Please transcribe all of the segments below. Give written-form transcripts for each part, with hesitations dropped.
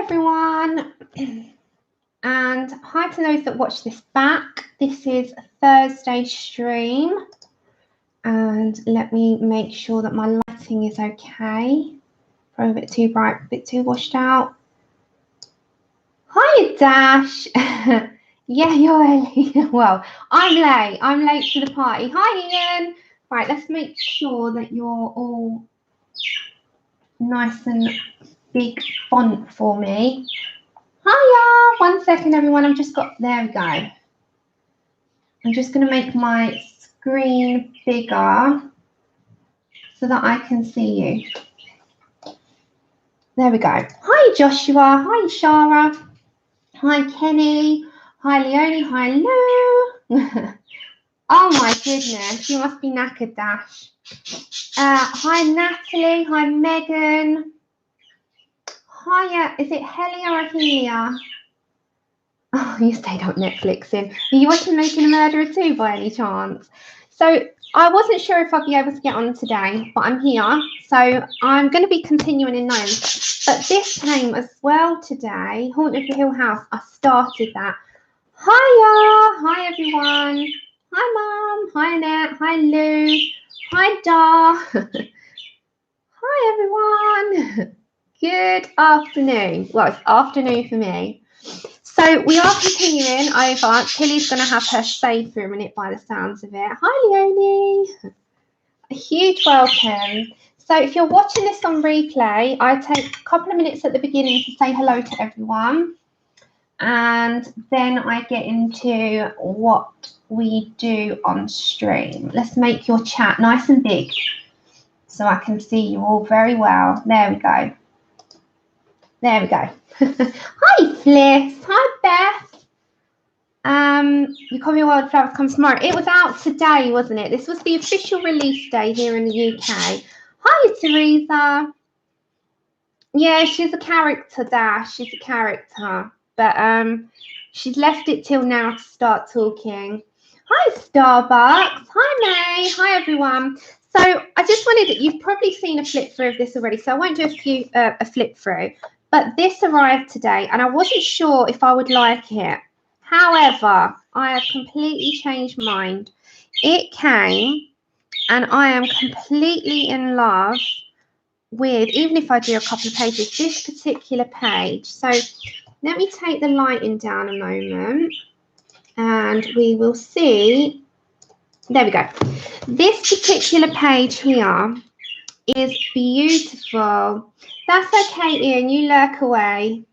everyone, and hi to those that watch this back. This is a Thursday stream, and let me make sure that my lighting is okay. Probably a bit too bright, a bit too washed out. Hi Dash. Yeah, you're early. Well, I'm late. I'm late to the party. Hi Ian. Right, let's make sure that you're all nice and big font for me. Hiya! 1 second, everyone. I've just got, there we go. I'm just going to make my screen bigger so that I can see you. There we go. Hi, Joshua. Hi, Shara. Hi, Kenny. Hi, Leonie. Hi, Lou. Oh, my goodness. You must be knackered, Dash. Hi, Natalie. Hi, Megan. Hiya. Is it Helia or Helia? Oh, you stayed up Netflixing. Are you watching Making a Murderer 2 by any chance? So I wasn't sure if I'd be able to get on today, but I'm here. So I'm going to be continuing in Gnomes. But this came as well today. Haunt of the Hill House. I started that. Hiya. Hi, everyone. Hi, Mum. Hi, Annette. Hi, Lou. Hi, Dar. Hi, everyone. Good afternoon. Well, it's afternoon for me. So we are continuing over. Tilly's going to have her say for a minute by the sounds of it. Hi, Leonie. A huge welcome. So if you're watching this on replay, I take a couple of minutes at the beginning to say hello to everyone. And then I get into what we do on stream. Let's make your chat nice and big so I can see you all very well. There we go. There we go. Hi, Fliss. Hi, Beth. Your Copy of Wildflowers comes tomorrow. It was out today, wasn't it? This was the official release day here in the UK. Hi, Teresa. Yeah, she's a character, Dash. She's a character. But she's left it till now to start talking. Hi, Starbucks. Hi, May. Hi, everyone. So I just wanted, you've probably seen a flip through of this already, so I won't do a flip through. But this arrived today, and I wasn't sure if I would like it. However, I have completely changed my mind. It came, and I am completely in love with, even if I do a couple of pages, this particular page. So let me take the lighting down a moment, and we will see. There we go. This particular page here is beautiful. That's okay, Ian, you lurk away.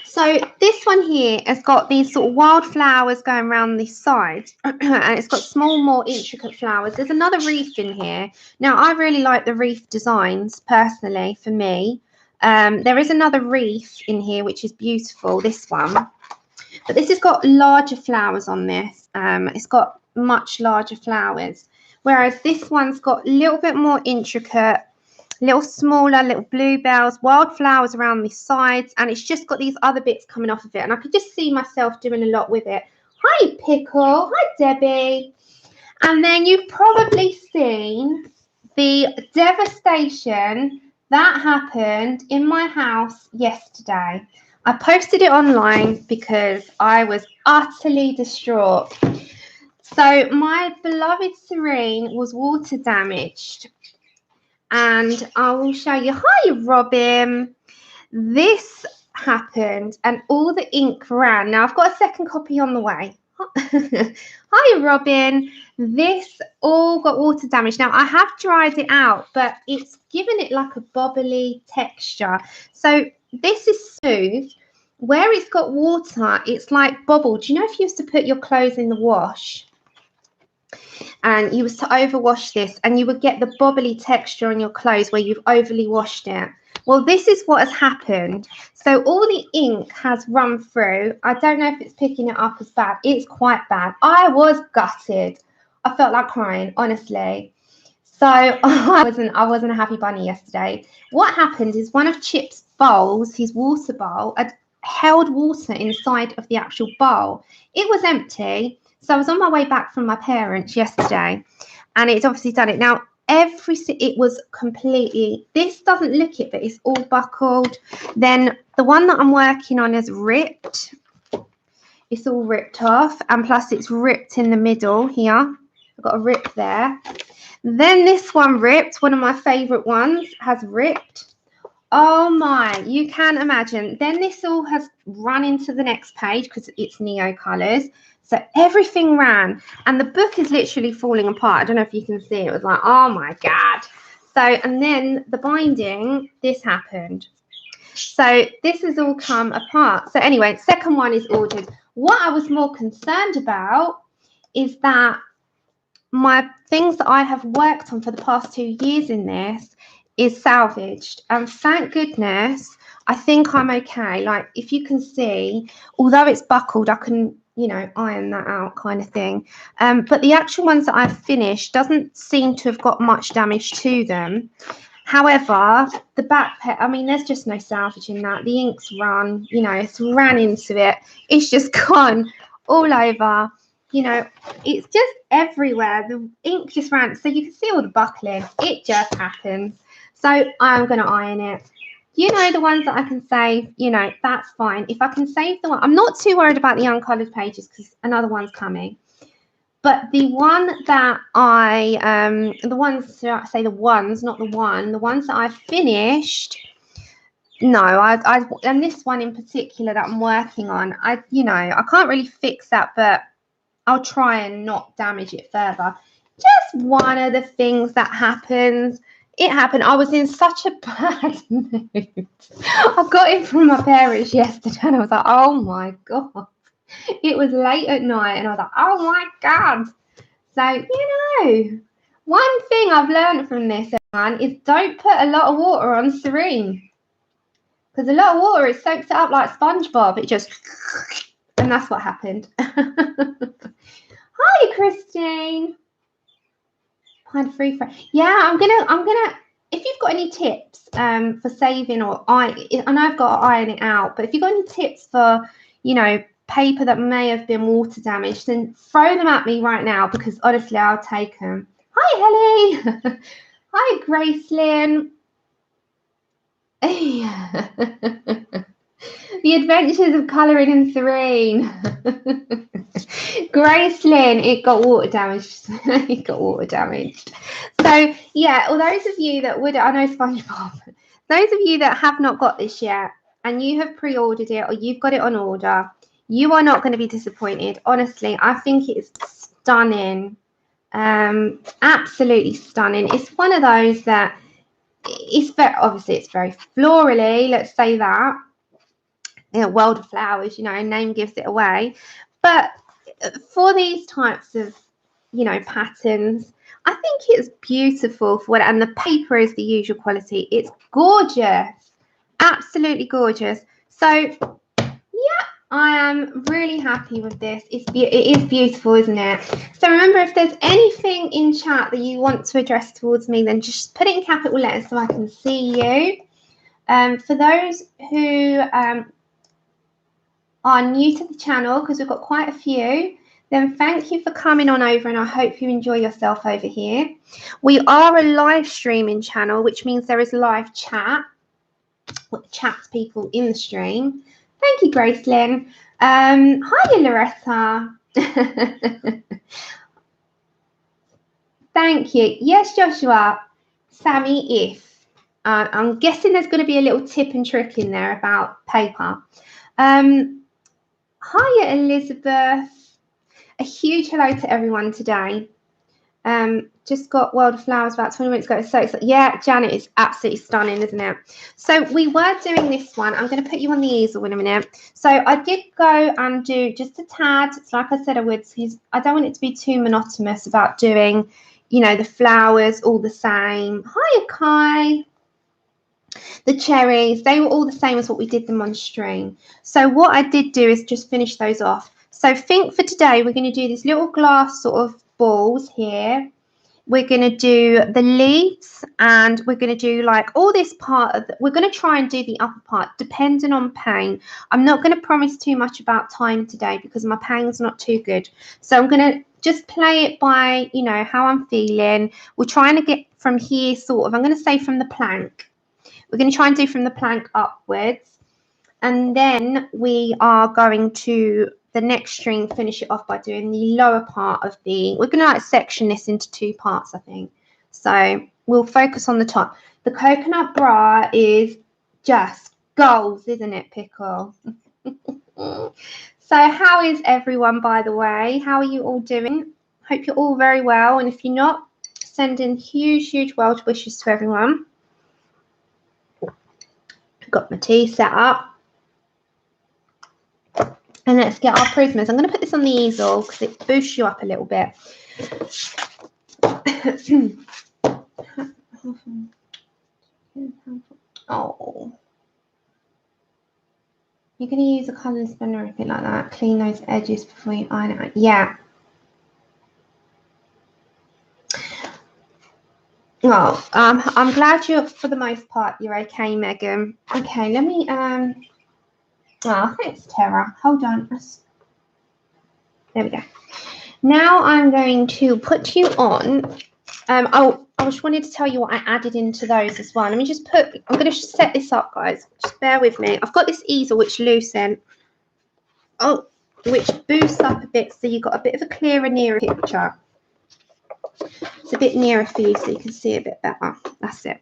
So this one here has got these sort of wild flowers going around this side, and it's got small, more intricate flowers. There's another wreath in here. Now, I really like the wreath designs, personally, for me. There is another wreath in here, which is beautiful, this one. But this has got larger flowers on this. It's got much larger flowers, whereas this one's got a little bit more intricate, little smaller, little bluebells, wild flowers around the sides, and it's just got these other bits coming off of it. And I could just see myself doing a lot with it. Hi, Pickle. Hi, Debbie. And then you've probably seen the devastation that happened in my house yesterday. I posted it online because I was utterly distraught. So my beloved Serene was water damaged. And I will show you. Hi, Robin. This happened and all the ink ran. Now, I've got a second copy on the way. Hi, Robin. This all got water damage. Now, I have dried it out, but it's given it like a bubbly texture. So this is smooth. Where it's got water, it's like bubbled. Do you know if you used to put your clothes in the wash? And you was to overwash this and you would get the bubbly texture on your clothes where you've overly washed it. Well, this is what has happened. So all the ink has run through. I don't know if it's picking it up as bad. It's quite bad. I was gutted. I felt like crying, honestly. So I wasn't a happy bunny yesterday. What happened is one of Chip's bowls, his water bowl, had held water inside of the actual bowl. It was empty. So I was on my way back from my parents yesterday, and it's obviously done it. Now, it was completely, this doesn't look it, but it's all buckled. Then the one that I'm working on is ripped. It's all ripped off, and plus it's ripped in the middle here. I've got a rip there. Then this one ripped, one of my favorite ones, has ripped. Oh my, you can imagine. Then this all has run into the next page because it's Neo colours. So everything ran, and the book is literally falling apart. I don't know if you can see. It was like, oh my God. So, and then the binding, this happened. So this has all come apart. So anyway, second one is ordered. What I was more concerned about is that my things that I have worked on for the past 2 years in this is salvaged, and thank goodness I think I'm okay. Like, if you can see, although it's buckled, I can, you know, iron that out kind of thing, but the actual ones that I've finished doesn't seem to have got much damage to them. However, the back, I mean, there's just no salvaging that. The ink's run, you know, it's ran into it. It's just gone all over. You know, it's just everywhere. The ink just ran. So you can see all the buckling. It just happens. So I'm going to iron it. You know, the ones that I can save, you know, that's fine. If I can save the one, I'm not too worried about the uncoloured pages because another one's coming. But the one that the ones that I finished, no, and this one in particular that I'm working on, you know, I can't really fix that, but I'll try and not damage it further. Just one of the things that happens. It happened. I was in such a bad mood. I got it from my parents yesterday and I was like, oh my God. It was late at night and I was like, oh my God. So, you know, one thing I've learned from this, everyone, is don't put a lot of water on Serene. Because a lot of water, it soaks it up like SpongeBob. It just, and that's what happened. Hi, Christine. Find free for, yeah, I'm gonna, if you've got any tips for saving, or I know I've got to iron it out, but if you've got any tips for, you know, paper that may have been water damaged, then throw them at me right now, because honestly, I'll take them. Hi, Helly. Hi, Gracelyn. The Adventures of Colouring in Serene. Gracelyn, it got water damaged. It got water damaged. So, yeah, well, those of you that would, I know SpongeBob, those of you that have not got this yet and you have pre-ordered it or you've got it on order, you are not going to be disappointed. Honestly, I think it's stunning. Absolutely stunning. It's one of those that it's very, obviously it's very florally, let's say that. You know, world of flowers, you know, name gives it away. But for these types of, you know, patterns, I think it's beautiful for what, and the paper is the usual quality. It's gorgeous, absolutely gorgeous. So yeah, I am really happy with this. It is beautiful, isn't it? So remember, if there's anything in chat that you want to address towards me, then just put it in capital letters so I can see you. For those who are new to the channel, because we've got quite a few, then thank you for coming on over, and I hope you enjoy yourself over here. We are a live streaming channel, which means there is live chat, what chats people in the stream. Thank you, Gracelyn. Hi, Loretta. Thank you. Yes, Joshua. Sammy, if. I'm guessing there's going to be a little tip and trick in there about paper. Hiya, Elizabeth. A huge hello to everyone today. Just got World of Flowers about 20 minutes ago. So yeah, Janet, is absolutely stunning, isn't it? So we were doing this one. I'm going to put you on the easel in a minute. So I did go and do just a tad. It's like I said I would, because I don't want it to be too monotonous about doing, you know, the flowers all the same. Hiya, Kai. The cherries, they were all the same as what we did them on stream. So what I did do is just finish those off. So think for today, we're going to do these little glass sort of balls here. We're going to do the leaves, and we're going to do like all this part of we're going to try and do the upper part depending on pain. I'm not going to promise too much about time today because my pain's not too good. So I'm going to just play it by, you know, how I'm feeling. We're trying to get from here sort of, I'm going to say from the plank. We're going to try and do from the plank upwards. And then we are going to, the next string, finish it off by doing the lower part of the, we're going to like section this into 2 parts, I think. So we'll focus on the top. The coconut bra is just goals, isn't it, Pickle? So how is everyone, by the way? How are you all doing? Hope you're all very well. And if you're not, sending huge well wishes to everyone. Got my tea set up. And let's get our prismas. I'm going to put this on the easel because it boosts you up a little bit. Oh. You're going to use a colour spinner or anything like that. Clean those edges before you iron it out. Yeah. Well, I'm glad you're, for the most part, you're okay, Megan. Okay, let me, oh, thanks, Tara. Hold on. There we go. Now I'm going to put you on. Oh, I just wanted to tell you what I added into those as well. Let me just put, I'm going to set this up, guys. Just bear with me. I've got this easel which loosened. Oh, which boosts up a bit so you've got a bit of a clearer, nearer picture. It's a bit nearer for you so you can see a bit better. That's it.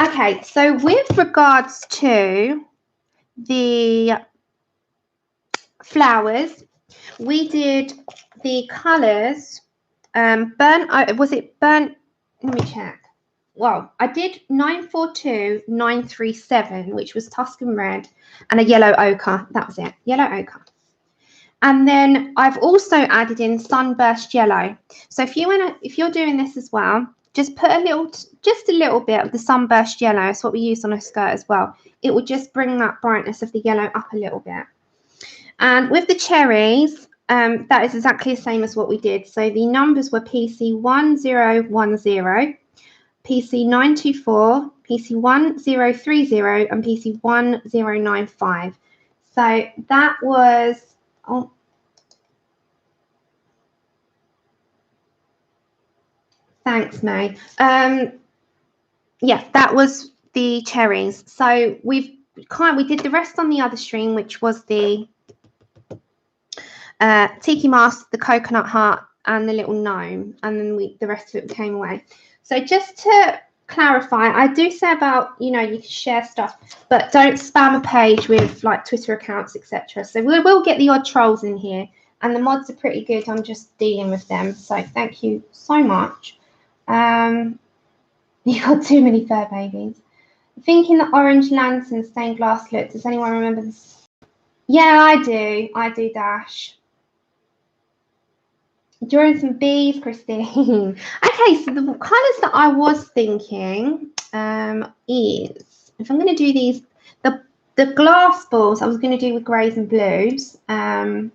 Okay, so with regards to the flowers, we did the colours was it burnt? Let me check. Well, I did 942, 937, which was Tuscan red, and a yellow ochre. That was it, yellow ochre. And then I've also added in sunburst yellow. So if you're doing this as well, just put just a little bit of the sunburst yellow. It's what we use on a skirt as well. It will just bring that brightness of the yellow up a little bit. And with the cherries, that is exactly the same as what we did. So the numbers were PC1010, PC924, PC1030, and PC1095. So that was, oh, thanks, May. Yeah, that was the cherries. So we did the rest on the other string, which was the tiki mask, the coconut heart, and the little gnome, and then the rest of it came away. So just to clarify, I do say about, you know, you can share stuff, but don't spam a page with like Twitter accounts, etc. So we will get the odd trolls in here, and the mods are pretty good. I'm just dealing with them. So thank you so much. You got too many fur babies. Thinking the orange lantern stained glass look. Does anyone remember this? Yeah, I do. I do, Dash. Drawing some bees, Christine. Okay, so the colours that I was thinking is, if I'm going to do these, the glass balls I was going to do with greys and blues. If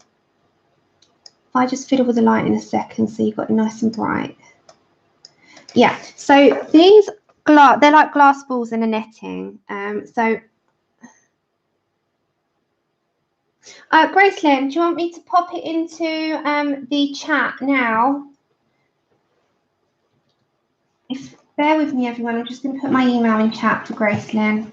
I just fiddle with the light in a second so you've got it nice and bright. Yeah, so these they're like glass balls in a netting. Gracelyn, do you want me to pop it into the chat now? Bear with me, everyone. I'm just going to put my email in chat for Gracelyn.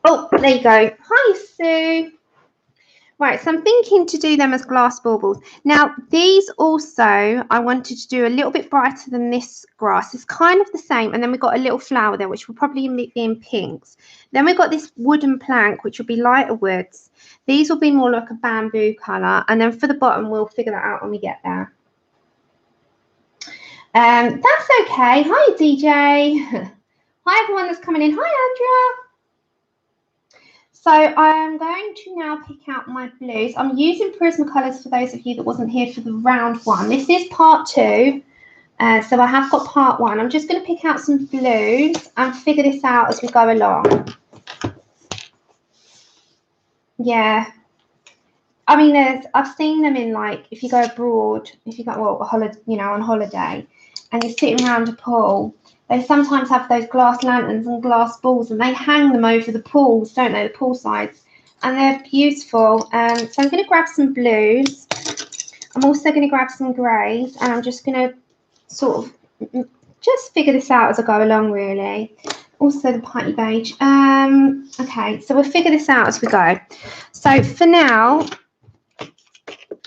Oh, there you go. Hi, Sue. Right, so I'm thinking to do them as glass baubles. Now, these also, I wanted to do a little bit brighter than this grass. It's kind of the same. And then we've got a little flower there, which will probably be in pinks. Then we've got this wooden plank, which will be lighter woods. These will be more like a bamboo colour. And then for the bottom, we'll figure that out when we get there. That's okay. Hi, DJ. Hi, everyone that's coming in. Hi, Andrea. So I'm going to now pick out my blues. I'm using Prismacolors for those of you that wasn't here for the round one. This is part 2. So I have got part 1. I'm just going to pick out some blues and figure this out as we go along. Yeah. I mean, I've seen them in, like, if you go abroad, if you go, well, on holiday, and you're sitting around a pool, They sometimes have those glass lanterns and glass balls, and they hang them over the pools, don't they? The pool sides, and they're beautiful. So I'm going to grab some blues. I'm also going to grab some greys, and I'm just going to sort of just figure this out as I go along, really. Also the putty beige. Okay, so we'll figure this out as we go. So for now,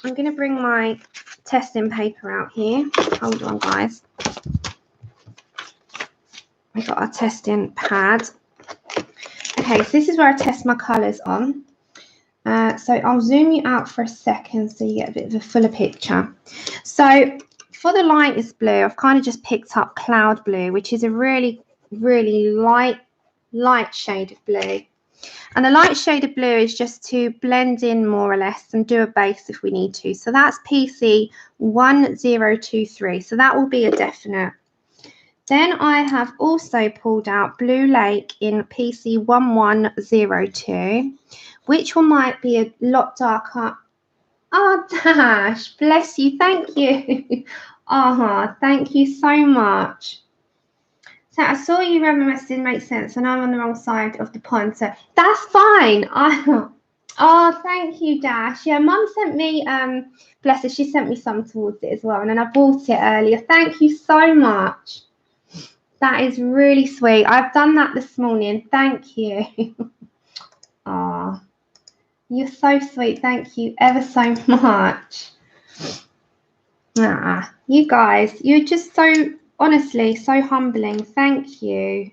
I'm going to bring my testing paper out here. Hold on, guys. I got our testing pad. Okay, so this is where I test my colours on. So I'll zoom you out for a second so you get a bit of a fuller picture. So for the lightest blue, I've kind of just picked up cloud blue, which is a really, really light shade of blue. And the light shade of blue is just to blend in more or less and do a base if we need to. So that's PC 1023. So that will be a definite. Then I have also pulled out Blue Lake in PC 1102, which one might be a lot darker. Oh, Dash, bless you. Thank you. Thank you so much. So I saw you read my message, didn't make sense, and I'm on the wrong side of the pond. So that's fine. Oh, thank you, Dash. Yeah, Mum sent me, bless her, she sent me some towards it as well. And then I bought it earlier. Thank you so much. That is really sweet. I've done that this morning. Thank you. Oh, you're so sweet. Thank you ever so much. You guys, you're just so, honestly, so humbling. Thank you.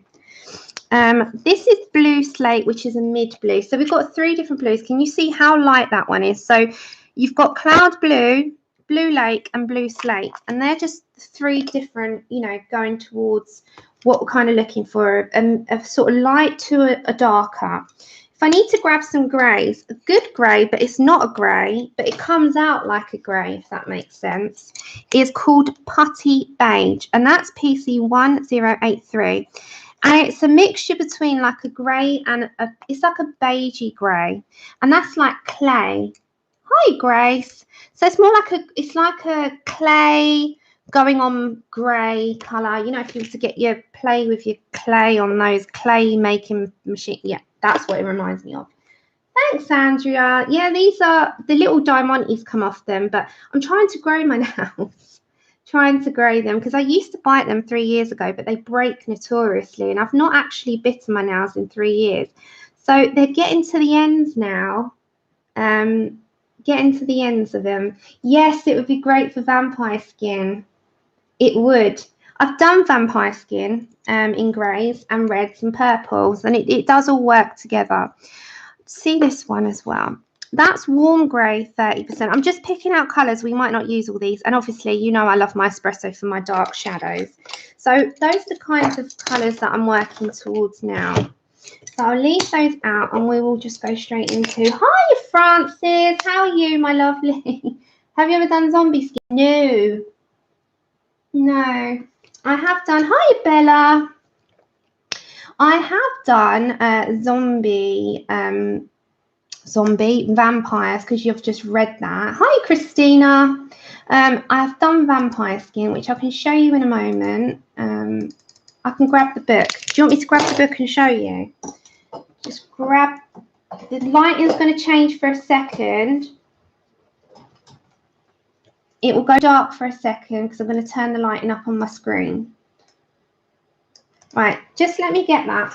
This is Blue Slate, which is a mid blue. So we've got 3 different blues. Can you see how light that one is? So you've got Cloud Blue, Blue Lake, and Blue Slate. And they're just 3 different, you know, going towards what we're kind of looking for, a sort of light to a darker. If I need to grab some greys, a good grey, but it's not a grey, but it comes out like a grey, if that makes sense, is called Putty Beige. And that's PC 1083. And it's a mixture between like a grey and it's like a beigey grey. And that's like clay. Hi, Grace. So it's more like it's like a clay going on grey colour. You know, if you were to get your play with your clay on those clay making machine. Yeah, that's what it reminds me of. Thanks, Andrea. Yeah, these are the little diamantes come off them, but I'm trying to grow my nails. Trying to grow them because I used to bite them 3 years ago, but they break notoriously, and I've not actually bitten my nails in 3 years. So they're getting to the ends now. Getting to the ends of them. Yes, it would be great for vampire skin. It would. I've done vampire skin in greys and reds and purples, and it does all work together. See this one as well. That's warm grey, 30%. I'm just picking out colours. We might not use all these. And obviously, you know I love my espresso for my dark shadows. So those are the kinds of colours that I'm working towards now. So I'll leave those out and we will just go straight into... Hi, Francis. How are you, my lovely? Have you ever done zombie skin? No. No. I have done... Hi, Bella. I have done zombie vampires because you've just read that. Hi, Christina. I've done vampire skin, which I can show you in a moment. I can grab the book. Do you want me to grab the book and show you? Just grab. The lighting's going to change for a second. It will go dark for a second because I'm going to turn the lighting up on my screen. Right, just let me get that.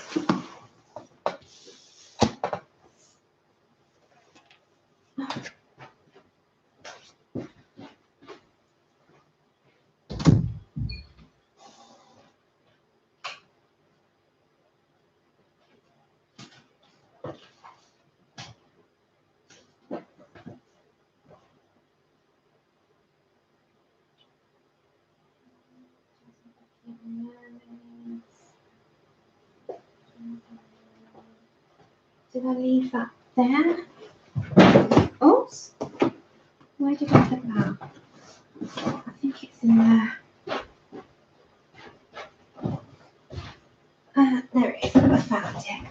Did I leave that there? Oops. Where did I put that? I think it's in there. There it is. I found it.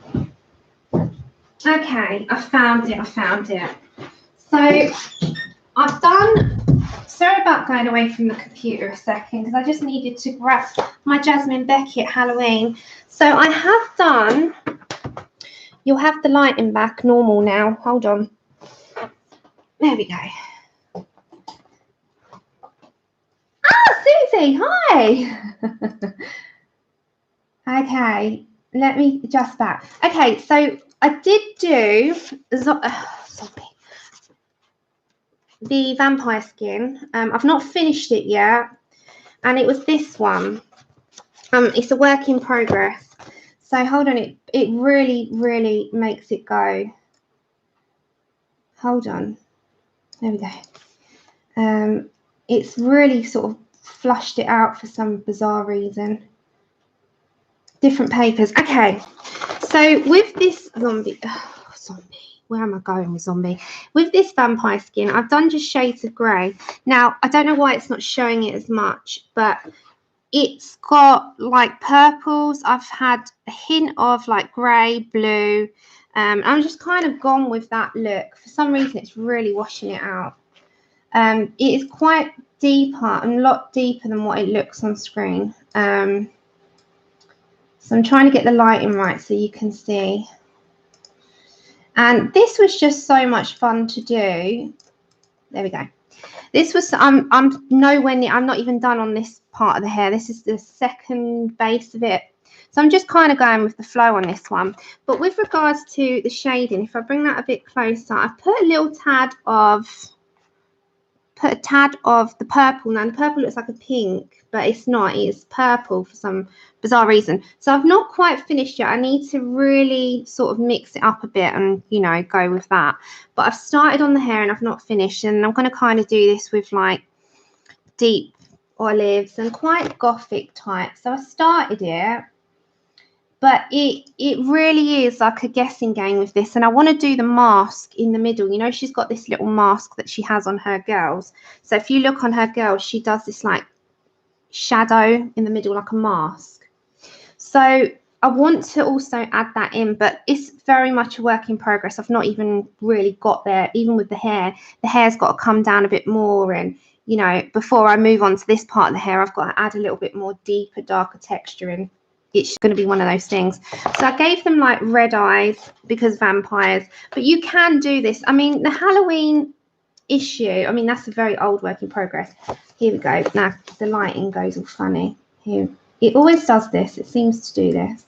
Okay, I found it. So I've done Sorry about going away from the computer a second, because I just needed to grab my Jasmine Beckett Halloween. So I have done, you'll have the lighting back normal now. Hold on. There we go. Ah, Susie, hi. Okay, let me adjust that. Okay, so I did do the vampire skin. I've not finished it yet, and it was this one. It's a work in progress. So hold on, it really makes it go. Hold on. There we go. It's really sort of flushed it out for some bizarre reason. Different papers. Okay. So with this zombie, where am I going with zombie? With this vampire skin, I've done just shades of grey. Now, I don't know why it's not showing it as much, but it's got like purples. I've had a hint of like grey, blue. I'm just kind of gone with that look. For some reason, it's really washing it out. It is quite deeper and a lot deeper than what it looks on screen. So I'm trying to get the lighting right so you can see. And this was just so much fun to do. There we go. This was, I'm nowhere near, I'm not even done on this part of the hair. This is the second base of it. So I'm just kind of going with the flow on this one. But with regards to the shading, if I bring that a bit closer, I've put a little tad of, the purple. Now the purple looks like a pink, but it's not. It's purple for some bizarre reason. So I've not quite finished yet. I need to really sort of mix it up a bit and, you know, go with that. But I've started on the hair and I've not finished. And I'm going to kind of do this with like deep olives and quite gothic type. So I started it. But it really is like a guessing game with this. And I want to do the mask in the middle. You know, she's got this little mask that she has on her girls. So if you look on her girls, she does this like shadow in the middle, like a mask. So I want to also add that in, but it's very much a work in progress. I've not even really got there. Even with the hair's got to come down a bit more. And, you know, before I move on to this part of the hair, I've got to add a little bit more deeper, darker texture in. It's going to be one of those things. So I gave them like red eyes because vampires, but you can do this. I mean, the Halloween issue, I mean, that's a very old work in progress. Here we go. Now the lighting goes all funny. Here, it always does this. It seems to do this.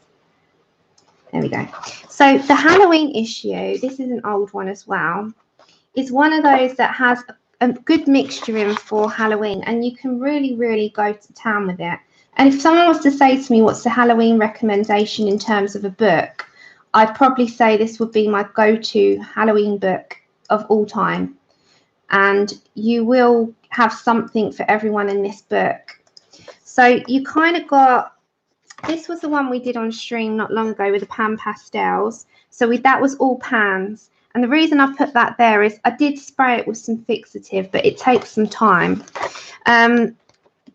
There we go. So the Halloween issue, this is an old one as well. It's one of those that has a good mixture in for Halloween, and you can really go to town with it. And if someone was to say to me, what's the Halloween recommendation in terms of a book, I'd probably say this would be my go-to Halloween book of all time. And you will have something for everyone in this book. So you kind of got, this was the one we did on stream not long ago with the pan pastels. So that was all pans. And the reason I put that there is I did spray it with some fixative, but it takes some time.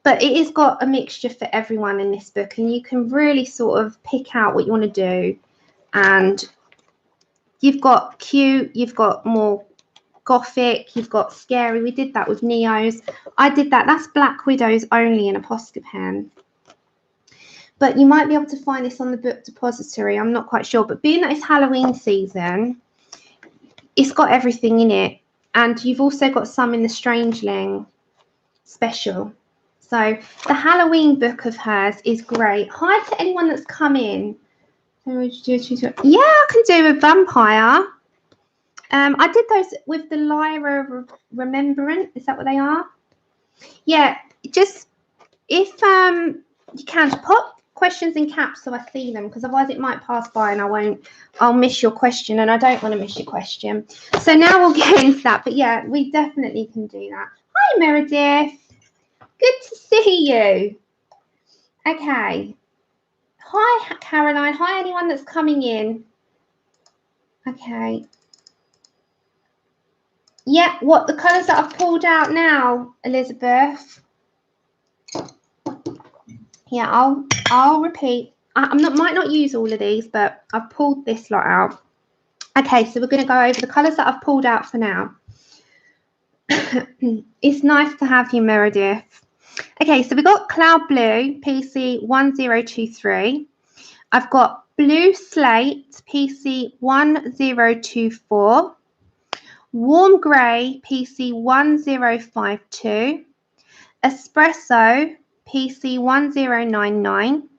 But it has got a mixture for everyone in this book, and you can really sort of pick out what you want to do. And you've got cute, you've got more gothic, you've got scary. We did that with Neos. I did that. That's Black Widows only in a Posca pen. But you might be able to find this on the book depository. I'm not quite sure. But being that it's Halloween season, it's got everything in it. And you've also got some in the Strangeling special. So the Halloween book of hers is great. Hi to anyone that's come in. Yeah, I can do a vampire. I did those with the Lyra Remembrance. Is that what they are? Yeah, just if you can pop questions in caps so I see them, because otherwise it might pass by and I'll miss your question, and I don't want to miss your question. So now we'll get into that. But yeah, we definitely can do that. Hi Meredith. Good to see you. Okay. Hi, Caroline. Hi, anyone that's coming in. Okay. Yeah, what the colours that I've pulled out now, Elizabeth. Yeah, I'll repeat. Might not use all of these, but I've pulled this lot out. Okay, so we're going to go over the colours that I've pulled out for now. It's nice to have you, Meredith. Okay, so we've got Cloud Blue, PC 1023. I've got Blue Slate, PC 1024. Warm Grey, PC 1052. Espresso, PC 1099.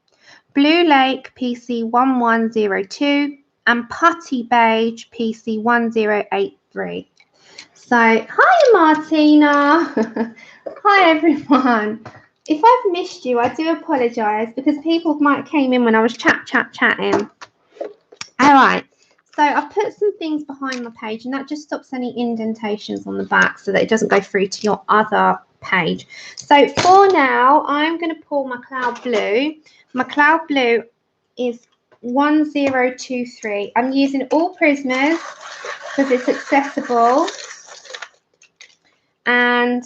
Blue Lake, PC 1102. And Putty Beige, PC 1083. So, hi Martina. Hi everyone. If I've missed you, I do apologise because people might have came in when I was chatting. All right. So I've put some things behind my page, and that just stops any indentations on the back so that it doesn't go through to your other page. So for now, I'm going to pull my Cloud Blue. My Cloud Blue is 1023. I'm using all Prismas because it's accessible. And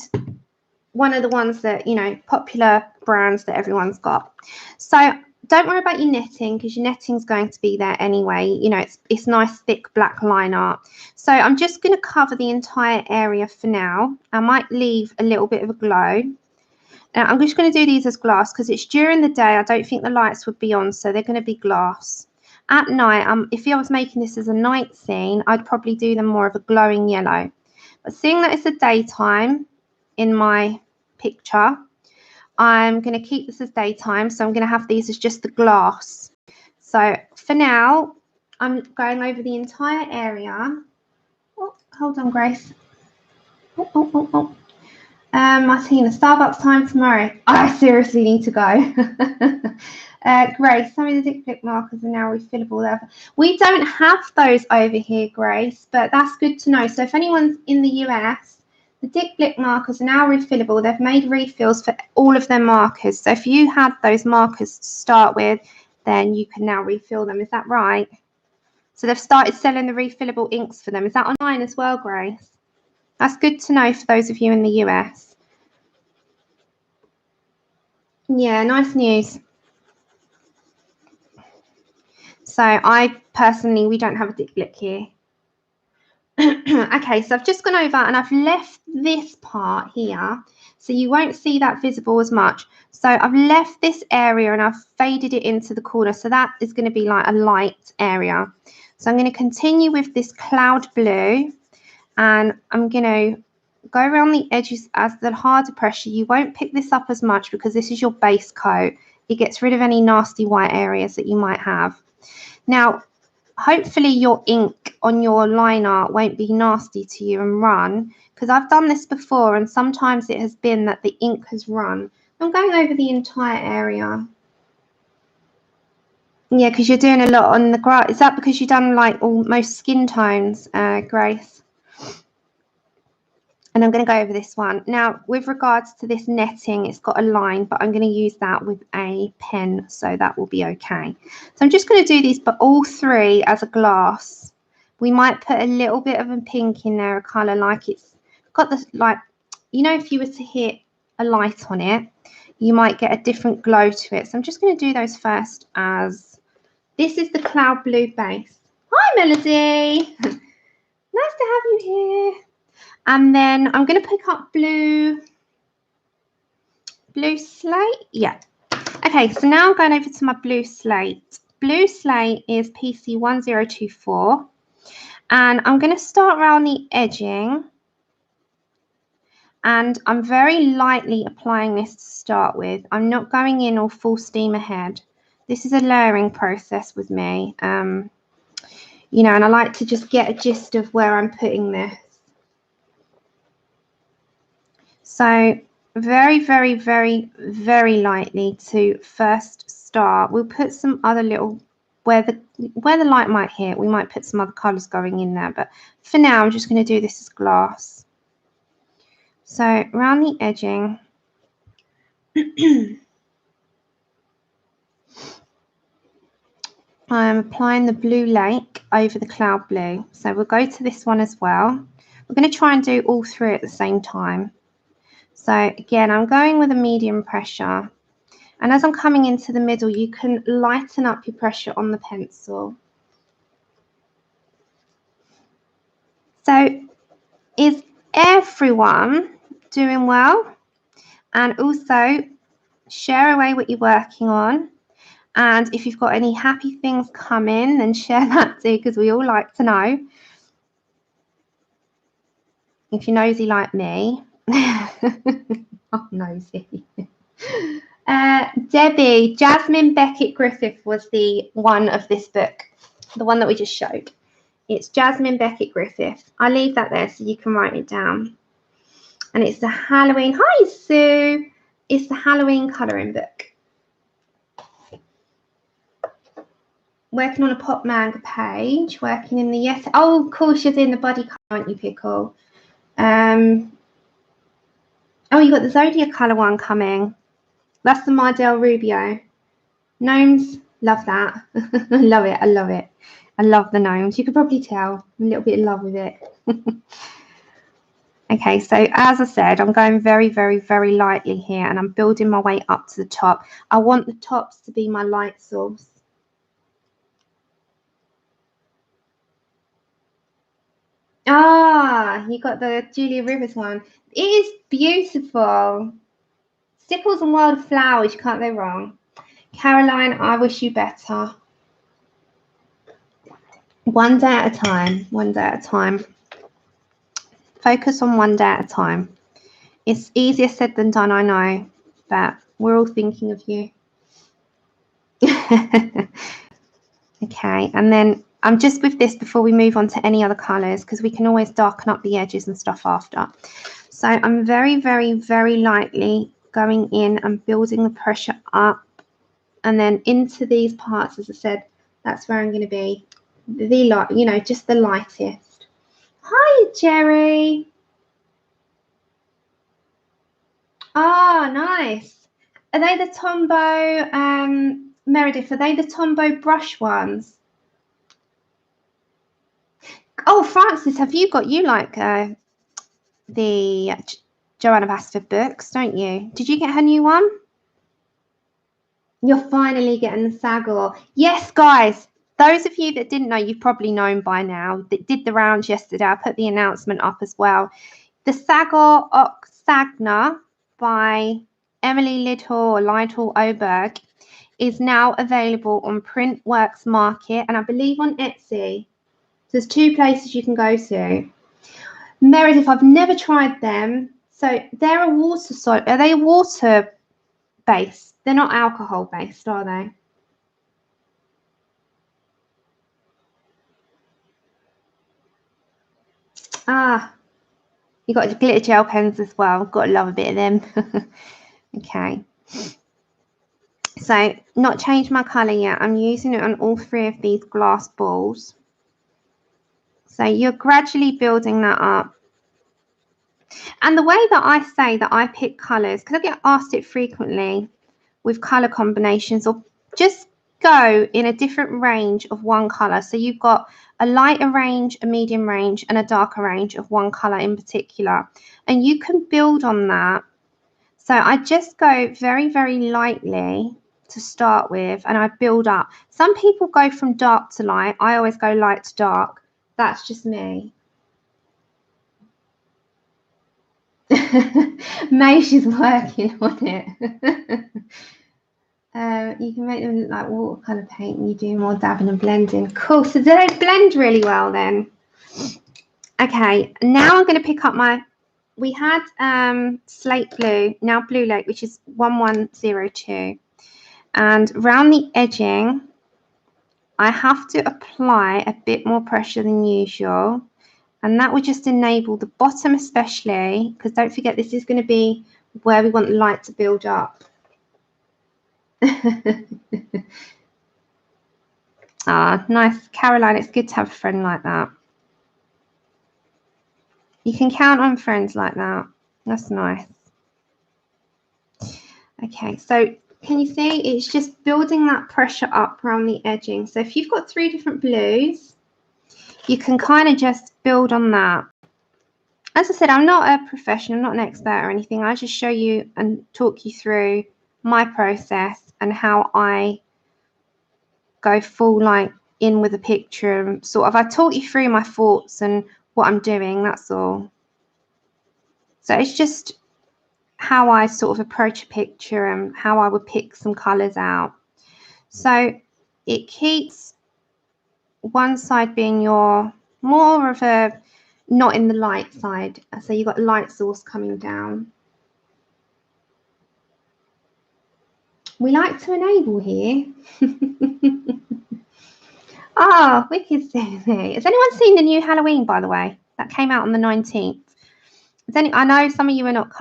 one of the ones that, you know, popular brands that everyone's got. So don't worry about your knitting because your knitting's going to be there anyway. You know, it's nice, thick black line art. So I'm just going to cover the entire area for now. I might leave a little bit of a glow. Now, I'm just going to do these as glass because it's during the day. I don't think the lights would be on, so they're going to be glass. At night, if I was making this as a night scene, I'd probably do them more of a glowing yellow. But seeing that it's a daytime in my picture, I'm going to keep this as daytime, so I'm going to have these as just the glass. So for now, I'm going over the entire area. Oh, hold on, Grace. Martina, Starbucks time tomorrow. I seriously need to go. Grace, some of the dick blick markers are now refillable. We don't have those over here, Grace, but that's good to know. So if anyone's in the US, the dick blick markers are now refillable. They've made refills for all of their markers. So if you had those markers to start with, then you can now refill them. Is that right? So they've started selling the refillable inks for them. Is that online as well, Grace? That's good to know for those of you in the US. Yeah, nice news. So I personally, we don't have a dick blick here. Okay, so I've just gone over and I've left this part here so you won't see that visible as much. So I've left this area and I've faded it into the corner, so that is going to be like a light area. So I'm going to continue with this Cloud Blue and I'm going to go around the edges as the harder pressure. You won't pick this up as much because this is your base coat. It gets rid of any nasty white areas that you might have. Now, hopefully your ink on your line art won't be nasty to you and run, because I've done this before and sometimes it has been that the ink has run. I'm going over the entire area. Yeah, because you're doing a lot on the grass. Is that because you've done like almost skin tones, Grace? And I'm going to go over this one. Now, with regards to this netting, it's got a line, but I'm going to use that with a pen, so that will be okay. So I'm just going to do these, but all three as a glass. We might put a little bit of a pink in there, a colour like it's got this, like, you know, if you were to hit a light on it, you might get a different glow to it. So I'm just going to do those first as, this is the Cloud Blue base. Hi, Melody. Nice to have you here. And then I'm going to pick up blue slate. Yeah. Okay, so now I'm going over to my blue slate. Blue slate is PC 1024. And I'm going to start around the edging. And I'm very lightly applying this to start with. I'm not going in all full steam ahead. This is a layering process with me. You know, and I like to just get a gist of where I'm putting this. So very, very, very, very lightly to first start. We'll put some other little, where the light might hit, we might put some other colours going in there. But for now, I'm just going to do this as glass. So around the edging. I'm applying the Blue Lake over the Cloud Blue. So we'll go to this one as well. We're going to try and do all three at the same time. So again, I'm going with a medium pressure. And as I'm coming into the middle, you can lighten up your pressure on the pencil. So everyone doing well, and also share away what you're working on. And if you've got any happy things coming, then share that too, because we all like to know. If you're nosy like me. Oh, nosy. Debbie, Jasmine Beckett Griffith was the one of this book, the one that we just showed. It's Jasmine Beckett Griffith. I'll leave that there so you can write it down. And it's the Halloween. Hi, Sue. It's the Halloween colouring book. Working on a pop manga page. Working in the yes. Oh, of course, you're doing the body colour, aren't you, Pickle? Oh, you got the Zodiac colour one coming. That's the Mardell Rubio. Gnomes, love that. I love it. I love it. I love the gnomes. You could probably tell. I'm a little bit in love with it. Okay, so as I said, I'm going very, very, very lightly here, and I'm building my way up to the top. I want the tops to be my light source. Ah, you got the Julia Rivers one. It is beautiful. Stickles and Wild Flowers, you can't go wrong. Caroline, I wish you better. One day at a time, one day at a time. Focus on one day at a time. It's easier said than done, I know, but we're all thinking of you. Okay, and then I'm just with this before we move on to any other colours, because we can always darken up the edges and stuff after. So I'm very, very, very lightly going in and building the pressure up, and then into these parts, as I said, that's where I'm going to be the light, you know, just the lightest. Hi, Jerry. Ah, nice. Are they the Tombow, Meredith, are they the Tombow brush ones? Oh, Francis, have you got, you like the Joanna Basford books, don't you? Did you get her new one? You're finally getting the Sagor. Yes, guys, those of you that didn't know, you've probably known by now, that did the rounds yesterday. I put the announcement up as well. The Sagor Oksagna by Emily Lytle Oberg is now available on Printworks Market, and I believe on Etsy. There's two places you can go to. Meredith, I've never tried them. So they're a water soluble. Are they water based? They're not alcohol based, are they? Ah, you got glitter gel pens as well. Got to love a bit of them. Okay. So not changed my colour yet. I'm using it on all three of these glass balls. So you're gradually building that up. And the way that I say that I pick colours, because I get asked it frequently with colour combinations, or just go in a different range of one colour. So you've got a lighter range, a medium range, and a darker range of one colour in particular. And you can build on that. So I just go very, very lightly to start with, and I build up. Some people go from dark to light. I always go light to dark. That's just me. May, she's working on it. You can make them look like watercolour paint, and you do more dabbing and blending. Cool. So they blend really well then. Okay, now I'm going to pick up my, we had slate blue, now Blue Lake, which is 1102. And around the edging, I have to apply a bit more pressure than usual. And that would just enable the bottom especially, because don't forget this is going to be where we want the light to build up. Ah, nice. Caroline, it's good to have a friend like that. You can count on friends like that. That's nice. Okay, so can you see it's just building that pressure up around the edging. So if you've got three different blues, you can kind of just build on that. As I said, I'm not a professional, I'm not an expert or anything. I just show you and talk you through my process and how I go full like in with a picture. Sort of, I talk you through my thoughts and what I'm doing, that's all. So it's just how I sort of approach a picture and how I would pick some colours out. So it keeps one side being your more of a not in the light side. So you've got light source coming down. We like to enable here. Ah, wicked Susie. Has anyone seen the new Halloween, by the way? That came out on the 19th. I know some of you are not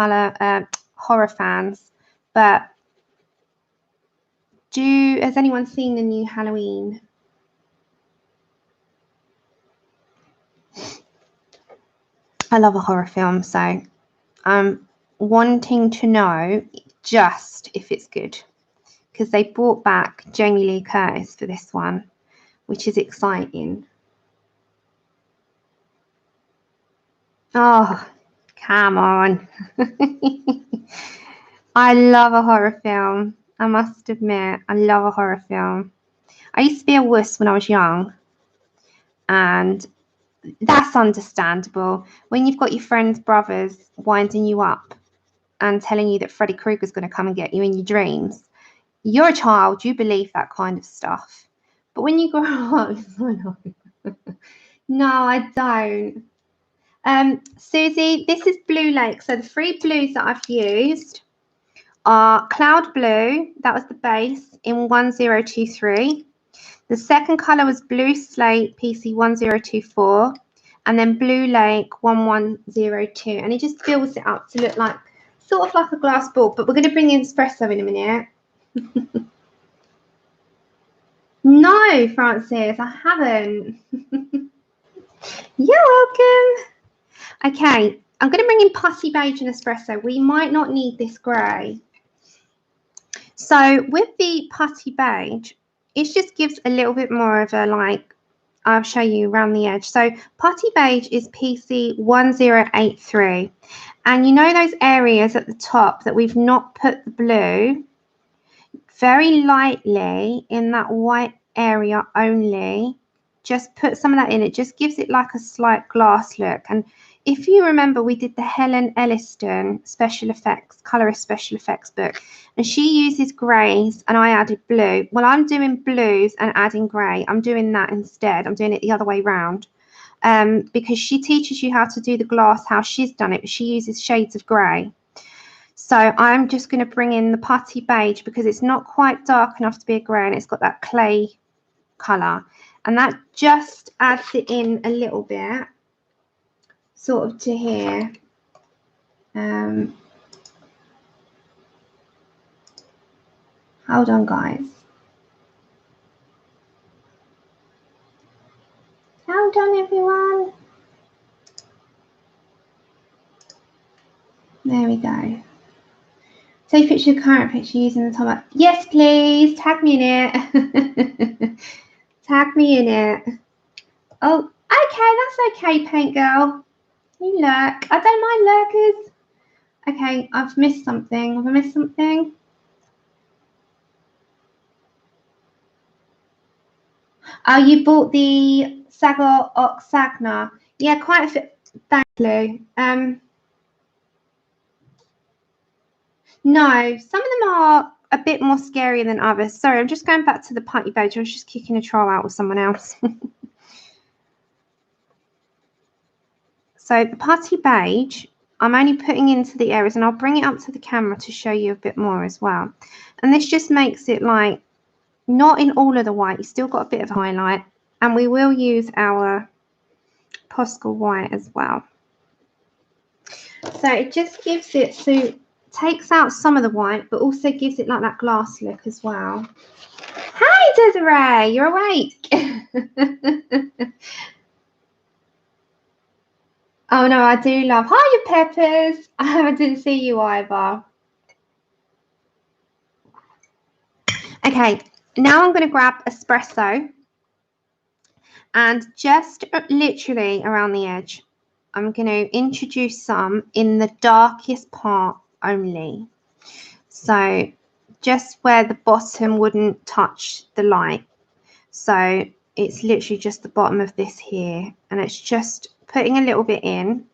horror fans, but has anyone seen the new Halloween? I love a horror film, so I'm wanting to know just if it's good, because they brought back Jamie Lee Curtis for this one, which is exciting. Oh, come on. I love a horror film. I must admit, I love a horror film. I used to be a wuss when I was young, and that's understandable. When you've got your friends' brothers winding you up and telling you that Freddy Krueger's going to come and get you in your dreams, you're a child, you believe that kind of stuff. But when you grow up, no, I don't. Susie, this is Blue Lake. So the 3 blues that I've used are Cloud Blue, that was the base, in 1023. The second colour was Blue Slate PC 1024, and then Blue Lake 1102. And it just fills it up to look like sort of like a glass ball. But we're going to bring in espresso in a minute. No, Francis, I haven't. You're welcome. Okay, I'm going to bring in Putty Beige and espresso. We might not need this grey. So with the Putty Beige, it just gives a little bit more of a, like, I'll show you around the edge. So Putty Beige is PC 1083. And you know those areas at the top that we've not put the blue, very lightly in that white area only, just put some of that in. It just gives it like a slight glass look. And if you remember, we did the Helen Elliston special effects, colorist special effects book, and she uses greys and I added blue. Well, I'm doing blues and adding grey. I'm doing that instead. I'm doing it the other way round, because she teaches you how to do the glass, how she's done it, but she uses shades of grey. So I'm just going to bring in the Putty Beige because it's not quite dark enough to be a grey, and it's got that clay colour, and that just adds it in a little bit, sort of to here. Hold on, guys. Hold on, everyone. There we go. Take a picture of the current picture using the top. Yes, please. Tag me in it. Tag me in it. Oh, okay. That's okay, Paint Girl. You lurk. I don't mind lurkers. Okay, I've missed something. Have I missed something? Oh, you bought the Sagar Oxagna. Yeah, quite a bit. Thank you. No, some of them are a bit more scary than others. Sorry, I'm just going back to the Putty Beige. I was just kicking a troll out with someone else. So the Putty Beige, I'm only putting into the areas, and I'll bring it up to the camera to show you a bit more as well. And this just makes it like not in all of the white. You still got a bit of highlight, and we will use our Posca white as well. So it just gives it, so takes out some of the white, but also gives it like that glass look as well. Hi, Desiree, you're awake. Oh no, I do love. Hi, you peppers. I didn't see you either. Okay, now I'm going to grab espresso and just literally around the edge, I'm going to introduce some in the darkest part only. So just where the bottom wouldn't touch the light. So it's literally just the bottom of this here, and it's just putting a little bit in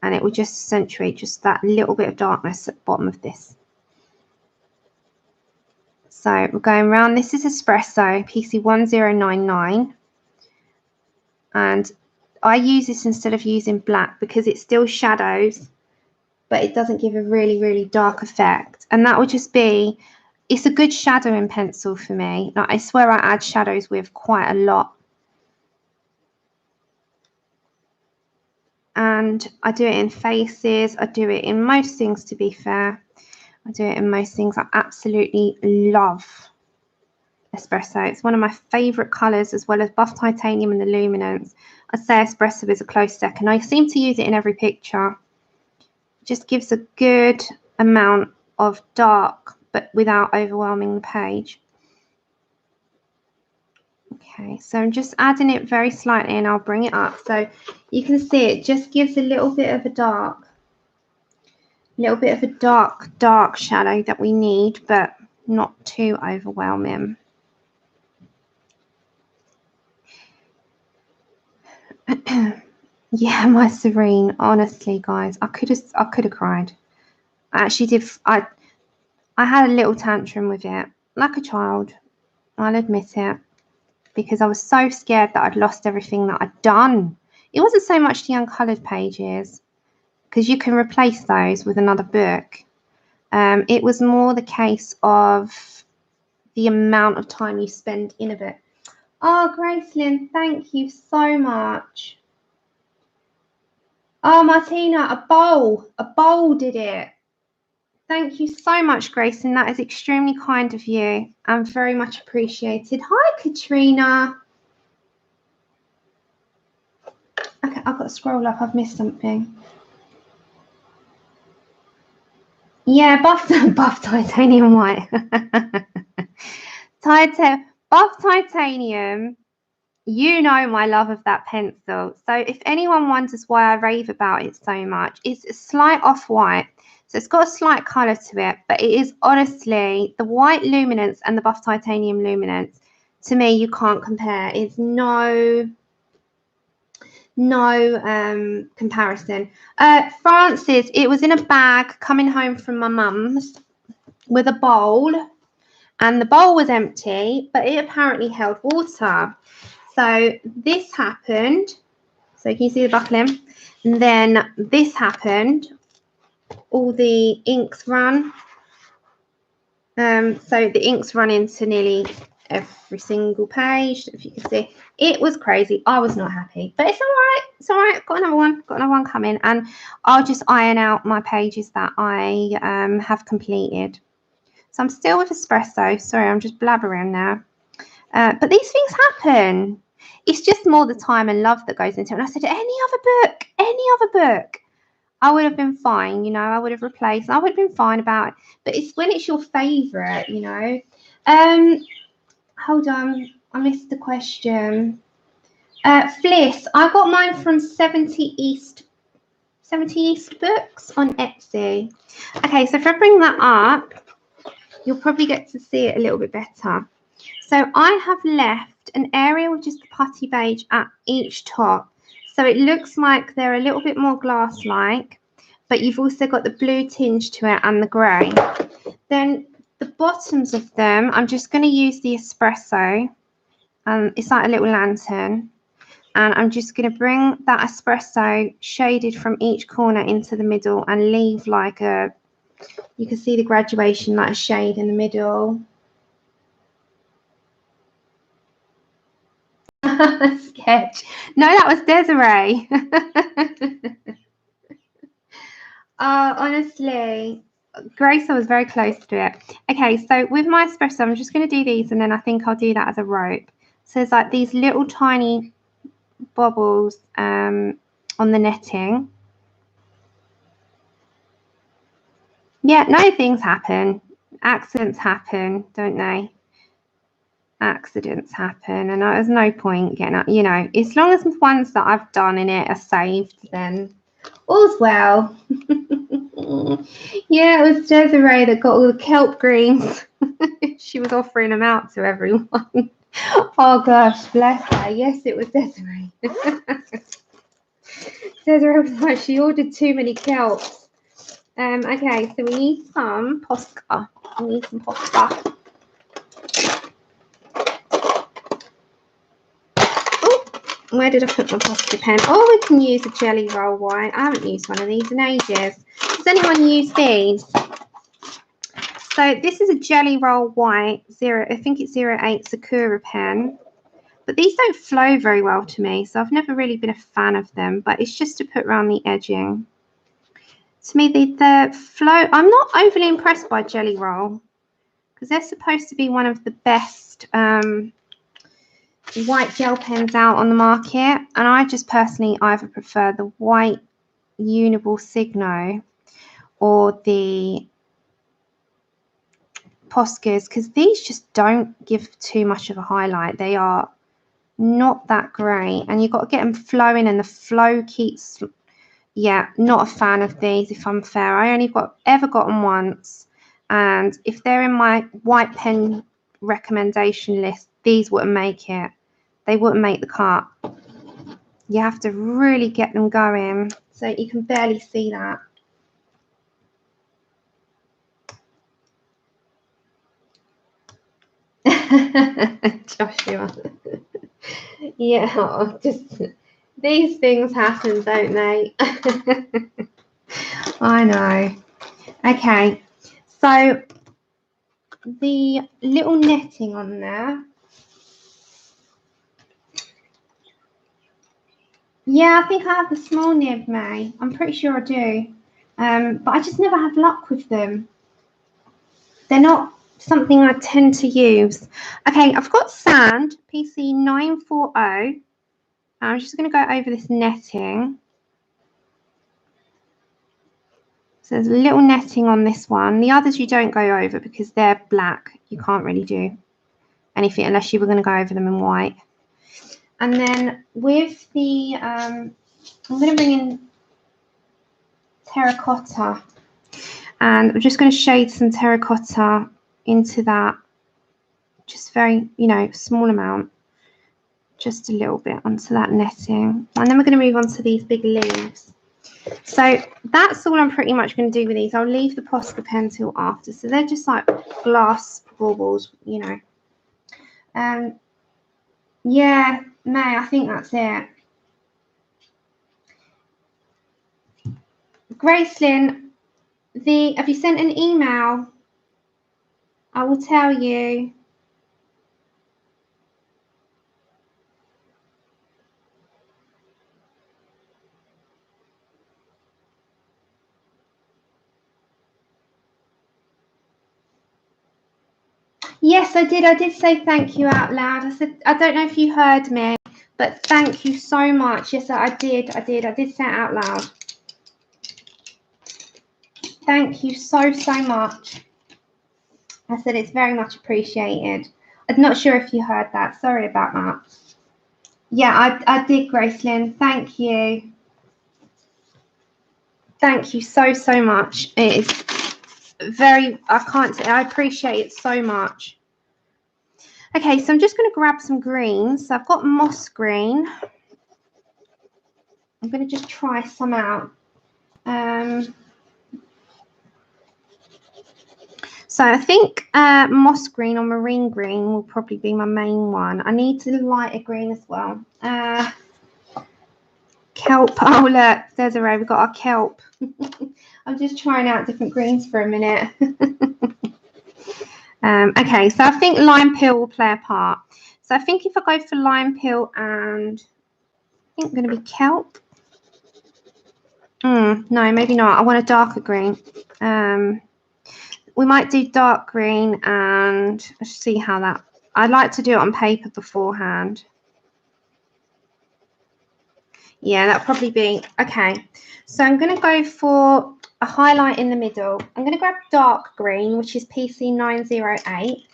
and it will just accentuate just that little bit of darkness at the bottom of this. So we're going around. This is Espresso PC1099, and I use this instead of using black because it still shadows, but it doesn't give a really dark effect. And that would just be, it's a good shadowing pencil for me. Like, I swear I add shadows with quite a lot. And I do it in faces. I do it in most things, to be fair. I do it in most things. I absolutely love Espresso. It's one of my favourite colours, as well as Buff Titanium and the Luminance. I'd say Espresso is a close second. I seem to use it in every picture. It just gives a good amount of dark, but without overwhelming the page. Okay, so I'm just adding it very slightly, and I'll bring it up so you can see it just gives a little bit of a dark, dark shadow that we need, but not too overwhelming. Yeah, my Serene, honestly, guys, I could have cried. I actually did. I had a little tantrum with it, like a child. I'll admit it, because I was so scared that I'd lost everything that I'd done. It wasn't so much the uncoloured pages, because you can replace those with another book. It was more the case of the amount of time you spend in a book. Oh, Gracelyn, thank you so much. Oh, Martina, a bowl did it. Thank you so much, Gracelyn. That is extremely kind of you and very much appreciated. Hi, Katrina. Okay, I've got to scroll up. I've missed something. Yeah, buff titanium white. Buff titanium. You know my love of that pencil. So if anyone wonders why I rave about it so much, it's a slight off-white. So it's got a slight colour to it, but it is honestly the white luminance and the buff titanium luminance. To me, you can't compare. It's no comparison. Francis, it was in a bag coming home from my mum's with a bowl, and the bowl was empty, but it apparently held water. So this happened. So you can see the buckling. And then this happened. All the inks run. So the inks run into nearly every single page. If you can see, it was crazy. I was not happy, but it's all right. It's all right. Got another one coming, and I'll just iron out my pages that I have completed. So I'm still with Espresso. Sorry, I'm just blabbering now. But these things happen. It's just more the time and love that goes into it. And I said, any other book, I would have been fine, you know, I would have replaced, I would have been fine about it. But it's when it's your favourite, you know. Hold on, I missed the question. Fliss, I got mine from 70 East Books on Etsy. Okay, so if I bring that up, you'll probably get to see it a little bit better. So I have left an area with just the putty beige at each top. So it looks like they're a little bit more glass-like, but you've also got the blue tinge to it and the grey. Then the bottoms of them, I'm just going to use the Espresso. It's like a little lantern. And I'm just going to bring that Espresso shaded from each corner into the middle and leave like a, you can see the graduation, like a shade in the middle. Sketch. No, that was Desiree. Honestly, Grace, I was very close to it. Okay, so with my Espresso, I'm just going to do these, and then I think I'll do that as a rope. So it's like these little tiny bobbles on the netting. Yeah, no, things happen. Accidents happen, don't they? Accidents happen, and there's no point getting up, you know, as long as the ones that I've done in it are saved, then all's well. Yeah, it was Desiree that got all the kelp greens. She was offering them out to everyone. Oh gosh, bless her. Yes, it was Desiree. Says like she ordered too many kelps. Okay, so we need some Posca. We need some Posca. Oh, where did I put my Posca pen? Oh, we can use a jelly roll white. I haven't used one of these in ages. Does anyone use these? So this is a jelly roll white I think it's 08 Sakura pen. But these don't flow very well to me, so I've never really been a fan of them. But it's just to put around the edging. To me, the flow, I'm not overly impressed by Jelly Roll because they're supposed to be one of the best white gel pens out on the market. And I just personally either prefer the white Uniball Signo or the Poscas because these just don't give too much of a highlight. They are not that great. And you've got to get them flowing and the flow keeps... Yeah, not a fan of these, if I'm fair. I only ever got them once. And if they're in my white pen recommendation list, these wouldn't make it. They wouldn't make the cut. You have to really get them going. So you can barely see that. Joshua. Yeah, just... These things happen, don't they? I know. Okay, so the little netting on there. Yeah, I think I have the small nib, May. I'm pretty sure I do. But I just never have luck with them. They're not something I tend to use. Okay, I've got sand, PC 940. I'm just going to go over this netting. So there's a little netting on this one. The others you don't go over because they're black. You can't really do anything unless you were going to go over them in white. And then with the, I'm going to bring in terracotta. And I'm just going to shade some terracotta into that. Just very, small amount. Just a little bit onto that netting. And then we're going to move on to these big leaves. So that's all I'm pretty much going to do with these. I'll leave the Posca pen till after. So they're just like glass baubles, Yeah, May, I think that's it. Gracelyn, have you sent an email? I will tell you. Yes, I did. I did say thank you out loud. I said, I don't know if you heard me, but thank you so much. Yes, I did. I did say it out loud. Thank you so much. I said it's very much appreciated. I'm not sure if you heard that. Sorry about that. Yeah, I did, Gracelyn. Thank you. Thank you so much. It is I appreciate it so much. Okay, so I'm just going to grab some greens. So I've got moss green. I'm going to just try some out. So I think moss green or marine green will probably be my main one. I need to lighter green as well. Kelp. Oh, look, there's a row. We've got our kelp. I'm just trying out different greens for a minute. Okay, so I think lime peel will play a part. So I think if I go for lime peel and I think I'm going to be kelp. No, maybe not. I want a darker green. We might do dark green and let's see how that... I'd like to do it on paper beforehand. Yeah, that'll probably be... Okay, so I'm going to go for a highlight in the middle. I'm going to grab dark green, which is PC 908.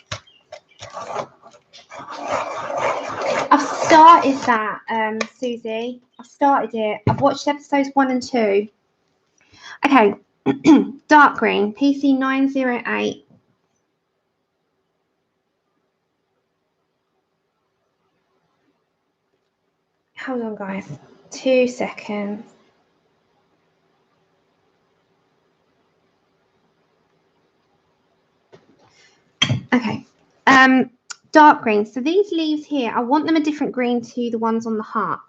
I've started that, Susie. I've started it. I've watched episodes 1 and 2. Okay, dark green, PC 908. Hold on, guys. 2 seconds. Okay. Dark green. So these leaves here, I want them a different green to the ones on the heart.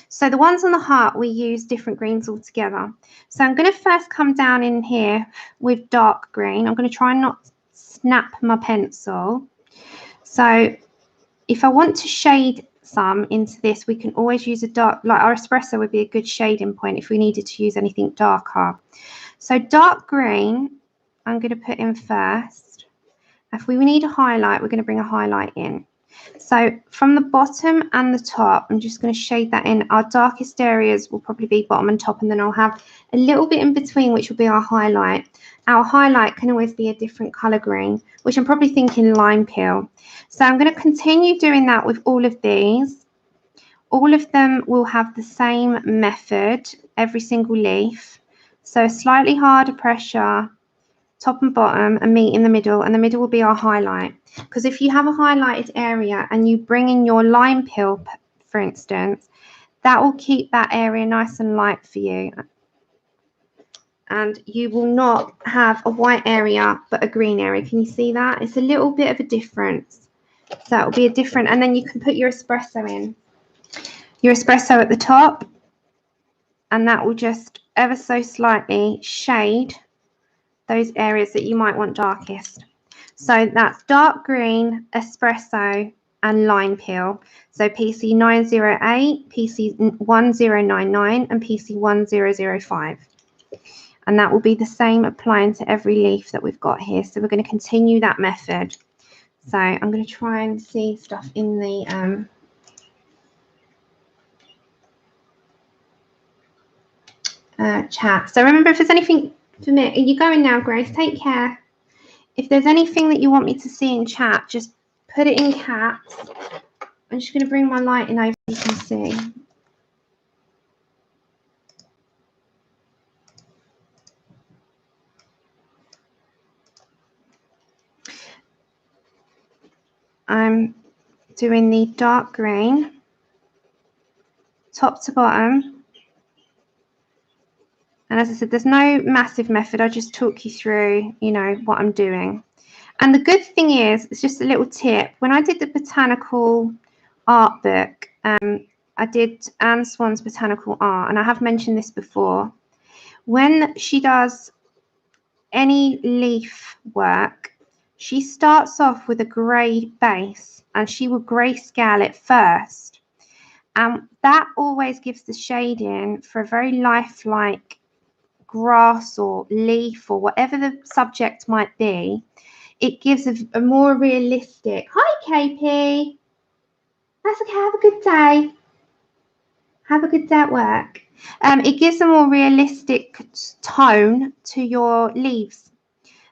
So the ones on the heart, we use different greens altogether. So I'm going to first come down in here with dark green. I'm going to try and not snap my pencil. So if I want to shade some into this, we can always use a dark, like our espresso would be a good shading point if we needed to use anything darker. So dark green, I'm going to put in first. If we need a highlight, we're going to bring a highlight in. So from the bottom and the top, I'm just going to shade that in. Our darkest areas will probably be bottom and top, and then I'll have a little bit in between, which will be our highlight. Our highlight can always be a different colour green, which I'm probably thinking lime peel. So I'm going to continue doing that with all of these. All of them will have the same method, every single leaf. So slightly harder pressure, top and bottom, and meet in the middle, and the middle will be our highlight. Because if you have a highlighted area and you bring in your lime peel, for instance, that will keep that area nice and light for you, and you will not have a white area but a green area. Can you see that? It's a little bit of a difference. So it will be a different, and then you can put your espresso in, your espresso at the top, and that will just ever so slightly shade those areas that you might want darkest. So that's dark green, espresso, and lime peel. So PC 908, PC 1099, and PC 1005. And that will be the same applying to every leaf that we've got here. So we're going to continue that method. So I'm going to try and see stuff in the chat. So remember, if there's anything for me, are you going now, Grace? Take care. If there's anything that you want me to see in chat, just put it in caps. I'm just going to bring my light in over so you can see. I'm doing the dark green, top to bottom. And as I said, there's no massive method. I just talk you through, you know, what I'm doing. And the good thing is, it's just a little tip. When I did the botanical art book, I did Anne Swan's botanical art, and I have mentioned this before. When she does any leaf work, she starts off with a grey base, and she will grayscale it first. And that always gives the shading for a very lifelike grass or leaf or whatever the subject might be. It gives a more realistic. Hi, KP. That's okay. Have a good day. Have a good day at work. It gives a more realistic tone to your leaves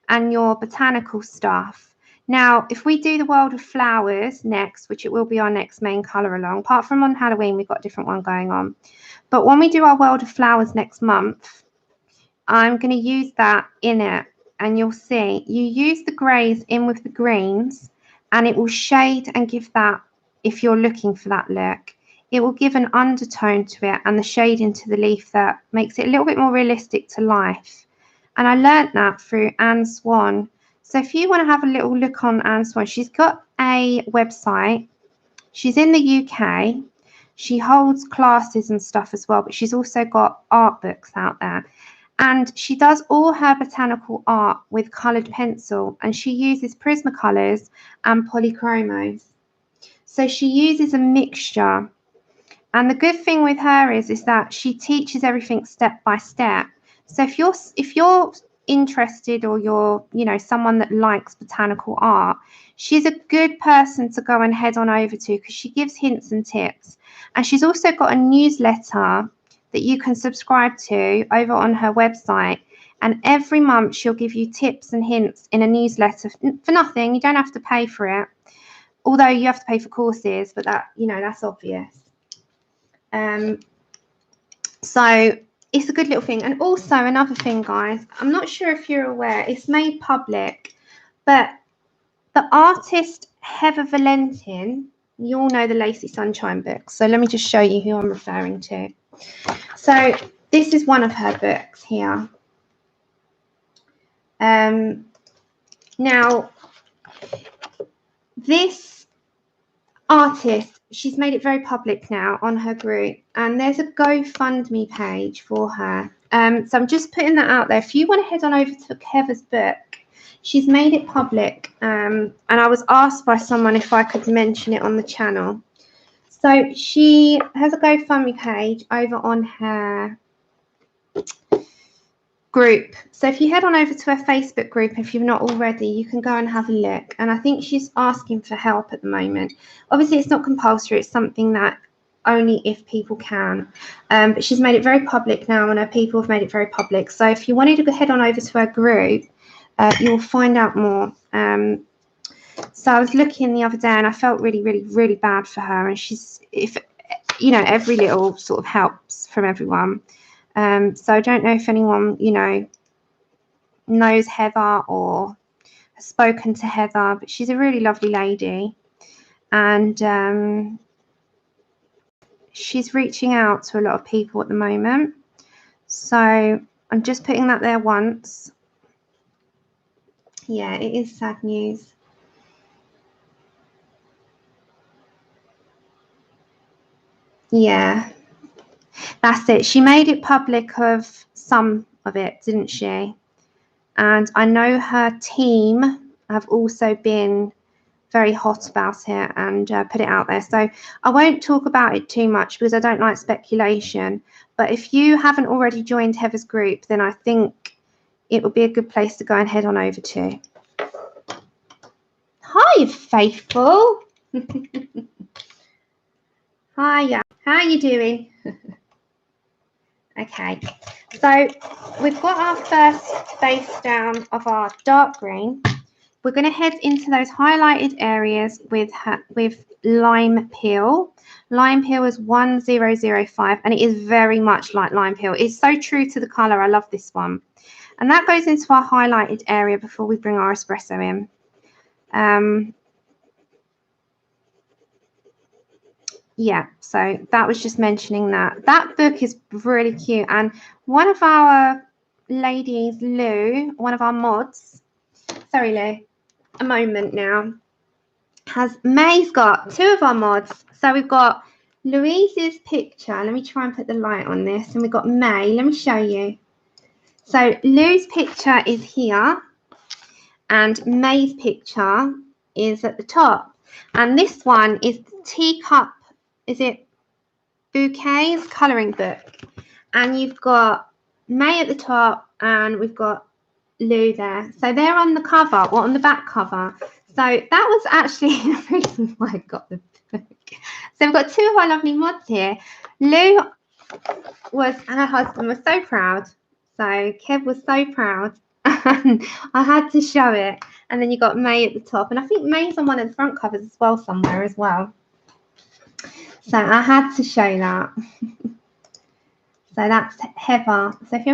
and your botanical stuff. Now, if we do the World of Flowers next, which it will be our next main colour along, apart from on Halloween, we've got a different one going on. But when we do our World of Flowers next month, I'm going to use that in it. And you'll see, you use the greys in with the greens, and it will shade and give that, if you're looking for that look, it will give an undertone to it and the shade into the leaf that makes it a little bit more realistic to life. And I learnt that through Anne Swan. So if you want to have a little look on Anne Swan, she's got a website. She's in the UK. She holds classes and stuff as well, but she's also got art books out there. And she does all her botanical art with coloured pencil, and she uses Prismacolors and polychromos. So she uses a mixture. And the good thing with her is that she teaches everything step by step. So if you're interested, or you're, you know, someone that likes botanical art, she's a good person to go and head on over to, because she gives hints and tips. And she's also got a newsletter that you can subscribe to over on her website, and every month she'll give you tips and hints in a newsletter for nothing. You don't have to pay for it, although you have to pay for courses, but that, you know, that's obvious. So it's a good little thing. And also another thing, guys, I'm not sure if you're aware, it's made public, but the artist Heather Valentin, you all know the Lacy Sunshine books, so let me just show you who I'm referring to. So this is one of her books here. Now, This artist, she's made it very public now on her group, and there's a GoFundMe page for her. So I'm just putting that out there. If you want to head on over to Heather's book, she's made it public, and I was asked by someone if I could mention it on the channel. So she has a GoFundMe page over on her group. So if you head on over to her Facebook group, if you've not already, you can go and have a look. And I think she's asking for help at the moment. Obviously, it's not compulsory. It's something that only if people can. But she's made it very public now, and her people have made it very public. So if you wanted to head on over to her group, you'll find out more. So I was looking the other day, and I felt really, really, really bad for her. And she's, if you know, every little sort of helps from everyone. So I don't know if anyone, you know, knows Heather or has spoken to Heather, but she's a really lovely lady, and she's reaching out to a lot of people at the moment. So I'm just putting that there once. Yeah, it is sad news. Yeah, that's it. She made it public of some of it, didn't she? And I know her team have also been very hot about it and put it out there. So I won't talk about it too much because I don't like speculation. But if you haven't already joined Heather's group, then I think it would be a good place to go and head on over to. Hi, Faithful. Hiya. How are you doing? Okay, so we've got our first base down of our dark green. We're going to head into those highlighted areas with lime peel. Lime peel is 1005, and it is very much like lime peel. It's so true to the colour. I love this one. And that goes into our highlighted area before we bring our espresso in. Yeah, so that was just mentioning that. That book is really cute. And one of our ladies, Lou, one of our mods, sorry, Lou, a moment now, May's got two of our mods. So we've got Louise's picture. Let me try and put the light on this. And we've got May. Let me show you. So Lou's picture is here. And May's picture is at the top. And this one is the teacup. Is it Bouquets colouring book? And you've got May at the top, and we've got Lou there. So they're on the cover, or on the back cover. So that was actually the reason why I got the book. So we've got two of our lovely mods here. Lou and her husband were so proud. So Kev was so proud. And I had to show it. And then you got May at the top. And I think May's on one of the front covers as well, somewhere as well. So I had to show that. So that's Heather. So if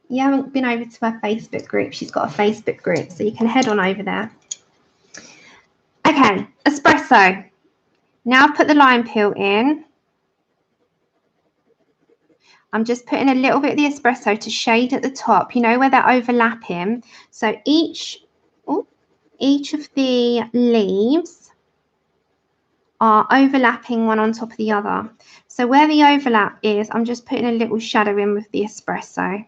you haven't been over to her Facebook group, she's got a Facebook group, so you can head on over there. Okay, espresso. Now I've put the lime peel in. I'm just putting a little bit of the espresso to shade at the top, you know, where they're overlapping. So each of the leaves are overlapping one on top of the other. So where the overlap is, I'm just putting a little shadow in with the espresso.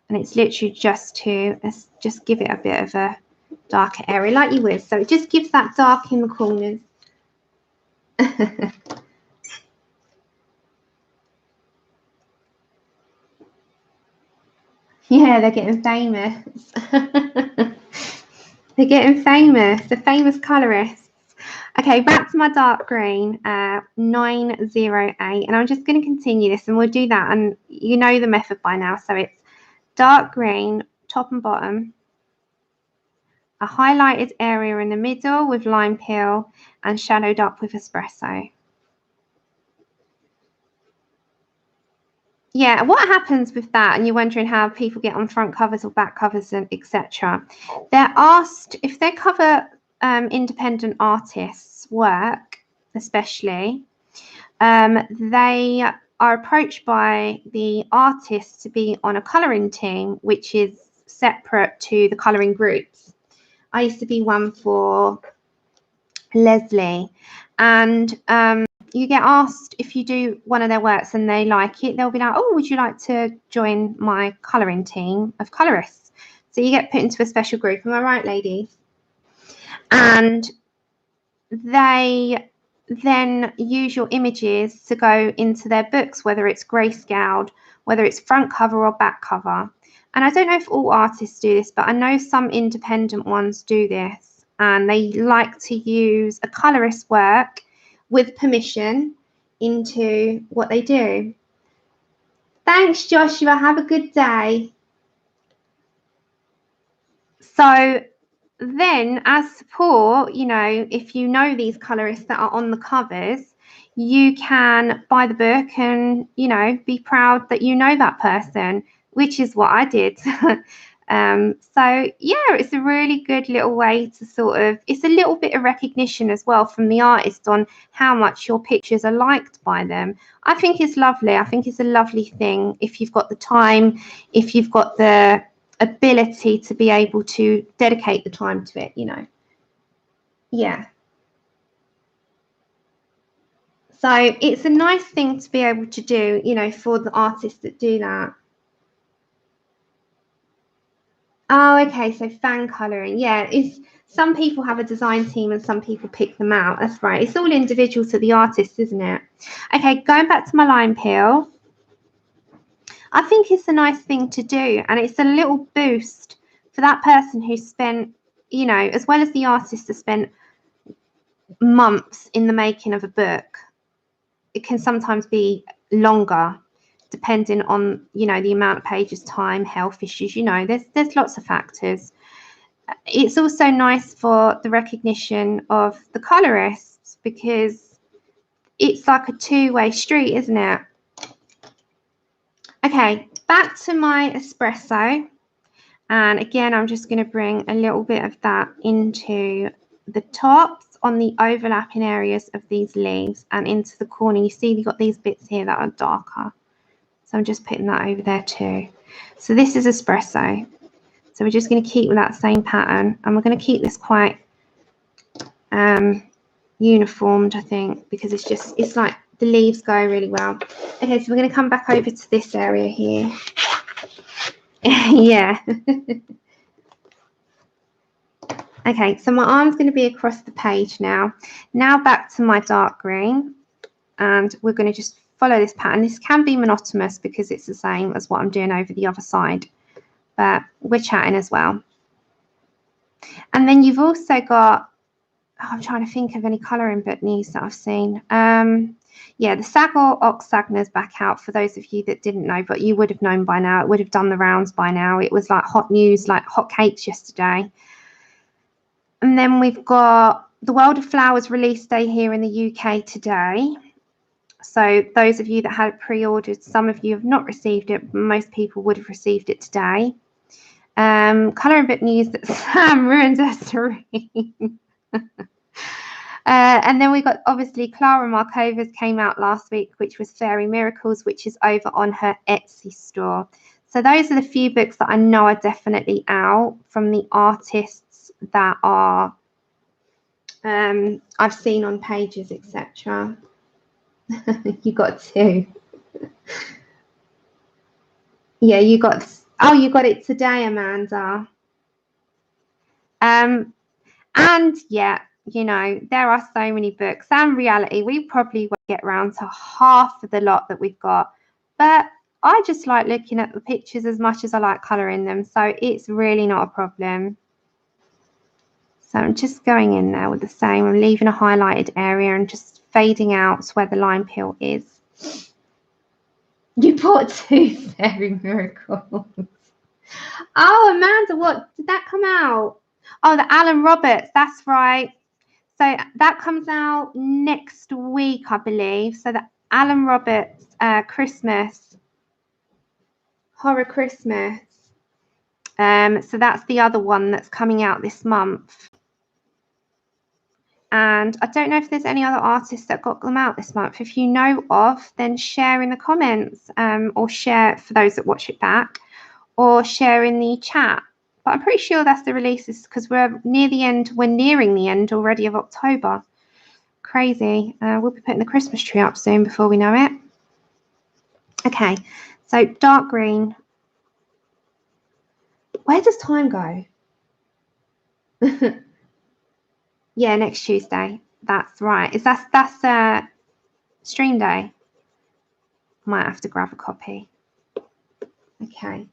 And it's literally just to just give it a bit of a darker area like you would. So it just gives that dark in the corners. Yeah, they're getting famous. They're getting famous. The famous colorists. Okay, back to my dark green, 908. And I'm just going to continue this, and we'll do that. And you know the method by now. So it's dark green, top and bottom, a highlighted area in the middle with lime peel, and shadowed up with espresso. Yeah, what happens with that, and you're wondering how people get on front covers or back covers and etc. They're asked if they cover independent artists' work, especially, they are approached by the artist to be on a colouring team, which is separate to the colouring groups. I used to be one for Leslie, and you get asked if you do one of their works and they like it, they'll be like, oh, would you like to join my colouring team of colourists? So you get put into a special group. Am I right, ladies? And they then use your images to go into their books, whether it's grayscaled, whether it's front cover or back cover. And I don't know if all artists do this, but I know some independent ones do this, and they like to use a colorist's work with permission into what they do. Thanks, Joshua. Have a good day. So then, as support, you know, if you know these colorists that are on the covers, you can buy the book and, you know, be proud that you know that person, which is what I did. So yeah, it's a really good little way to sort of, it's a little bit of recognition as well from the artist on how much your pictures are liked by them. I think it's lovely. I think it's a lovely thing if you've got the time, if you've got the ability to be able to dedicate the time to it, you know. Yeah. So it's a nice thing to be able to do, you know, for the artists that do that. Oh, okay. So fan colouring. Yeah, it's some people have a design team and some people pick them out. That's right. It's all individual to the artist, isn't it? Okay, going back to my line peel. I think it's a nice thing to do, and it's a little boost for that person who spent, you know, as well as the artist has spent months in the making of a book. It can sometimes be longer, depending on, you know, the amount of pages, time, health issues, you know, there's lots of factors. It's also nice for the recognition of the colorists because it's like a two-way street, isn't it? Okay, back to my espresso. And again, I'm just going to bring a little bit of that into the tops on the overlapping areas of these leaves and into the corner. You see you've got these bits here that are darker. So I'm just putting that over there too. So this is espresso. So we're just going to keep with that same pattern, and we're going to keep this quite uniformed, I think, because it's like the leaves go really well. Okay, so we're going to come back over to this area here. Yeah. Okay, so my arm's going to be across the page now. Now back to my dark green, and we're going to just follow this pattern. This can be monotonous because it's the same as what I'm doing over the other side, but we're chatting as well. And then you've also got, I'm trying to think of any colouring book news that I've seen. Yeah, the Sagor Oxagna's back out for those of you that didn't know, but you would have known by now. It would have done the rounds by now. It was like hot news, like hot cakes yesterday. And then we've got the World of Flowers release day here in the UK today. So those of you that had pre-ordered, some of you have not received it. Most people would have received it today. Colouring book news that Sam ruined her serene. And then we got, obviously, Clara Markova's came out last week, which was Fairy Miracles, which is over on her Etsy store. So those are the few books that I know are definitely out from the artists that are I've seen on pages, etc. You got two. Yeah, you got, oh, you got it today, Amanda. And yeah, you know, there are so many books, and reality, we probably won't get around to half of the lot that we've got, but I just like looking at the pictures as much as I like colouring them, so it's really not a problem. So I'm just going in there with the same. I'm leaving a highlighted area and just fading out where the line peel is. You bought two Fairy Miracles. Oh, Amanda, what did that come out? Oh, the Alan Roberts. That's right. So that comes out next week, I believe. So the Alan Roberts Christmas, Horror Christmas. So that's the other one that's coming out this month. And I don't know if there's any other artists that got them out this month. If you know of, then share in the comments, or share for those that watch it back, or share in the chat but I'm pretty sure that's the releases because we're near the end. We're nearing the end already of October. Crazy. We'll be putting the Christmas tree up soon before we know it. Okay, so dark green. Where does time go? Yeah, next Tuesday. That's right. That's stream day. Might have to grab a copy. Okay.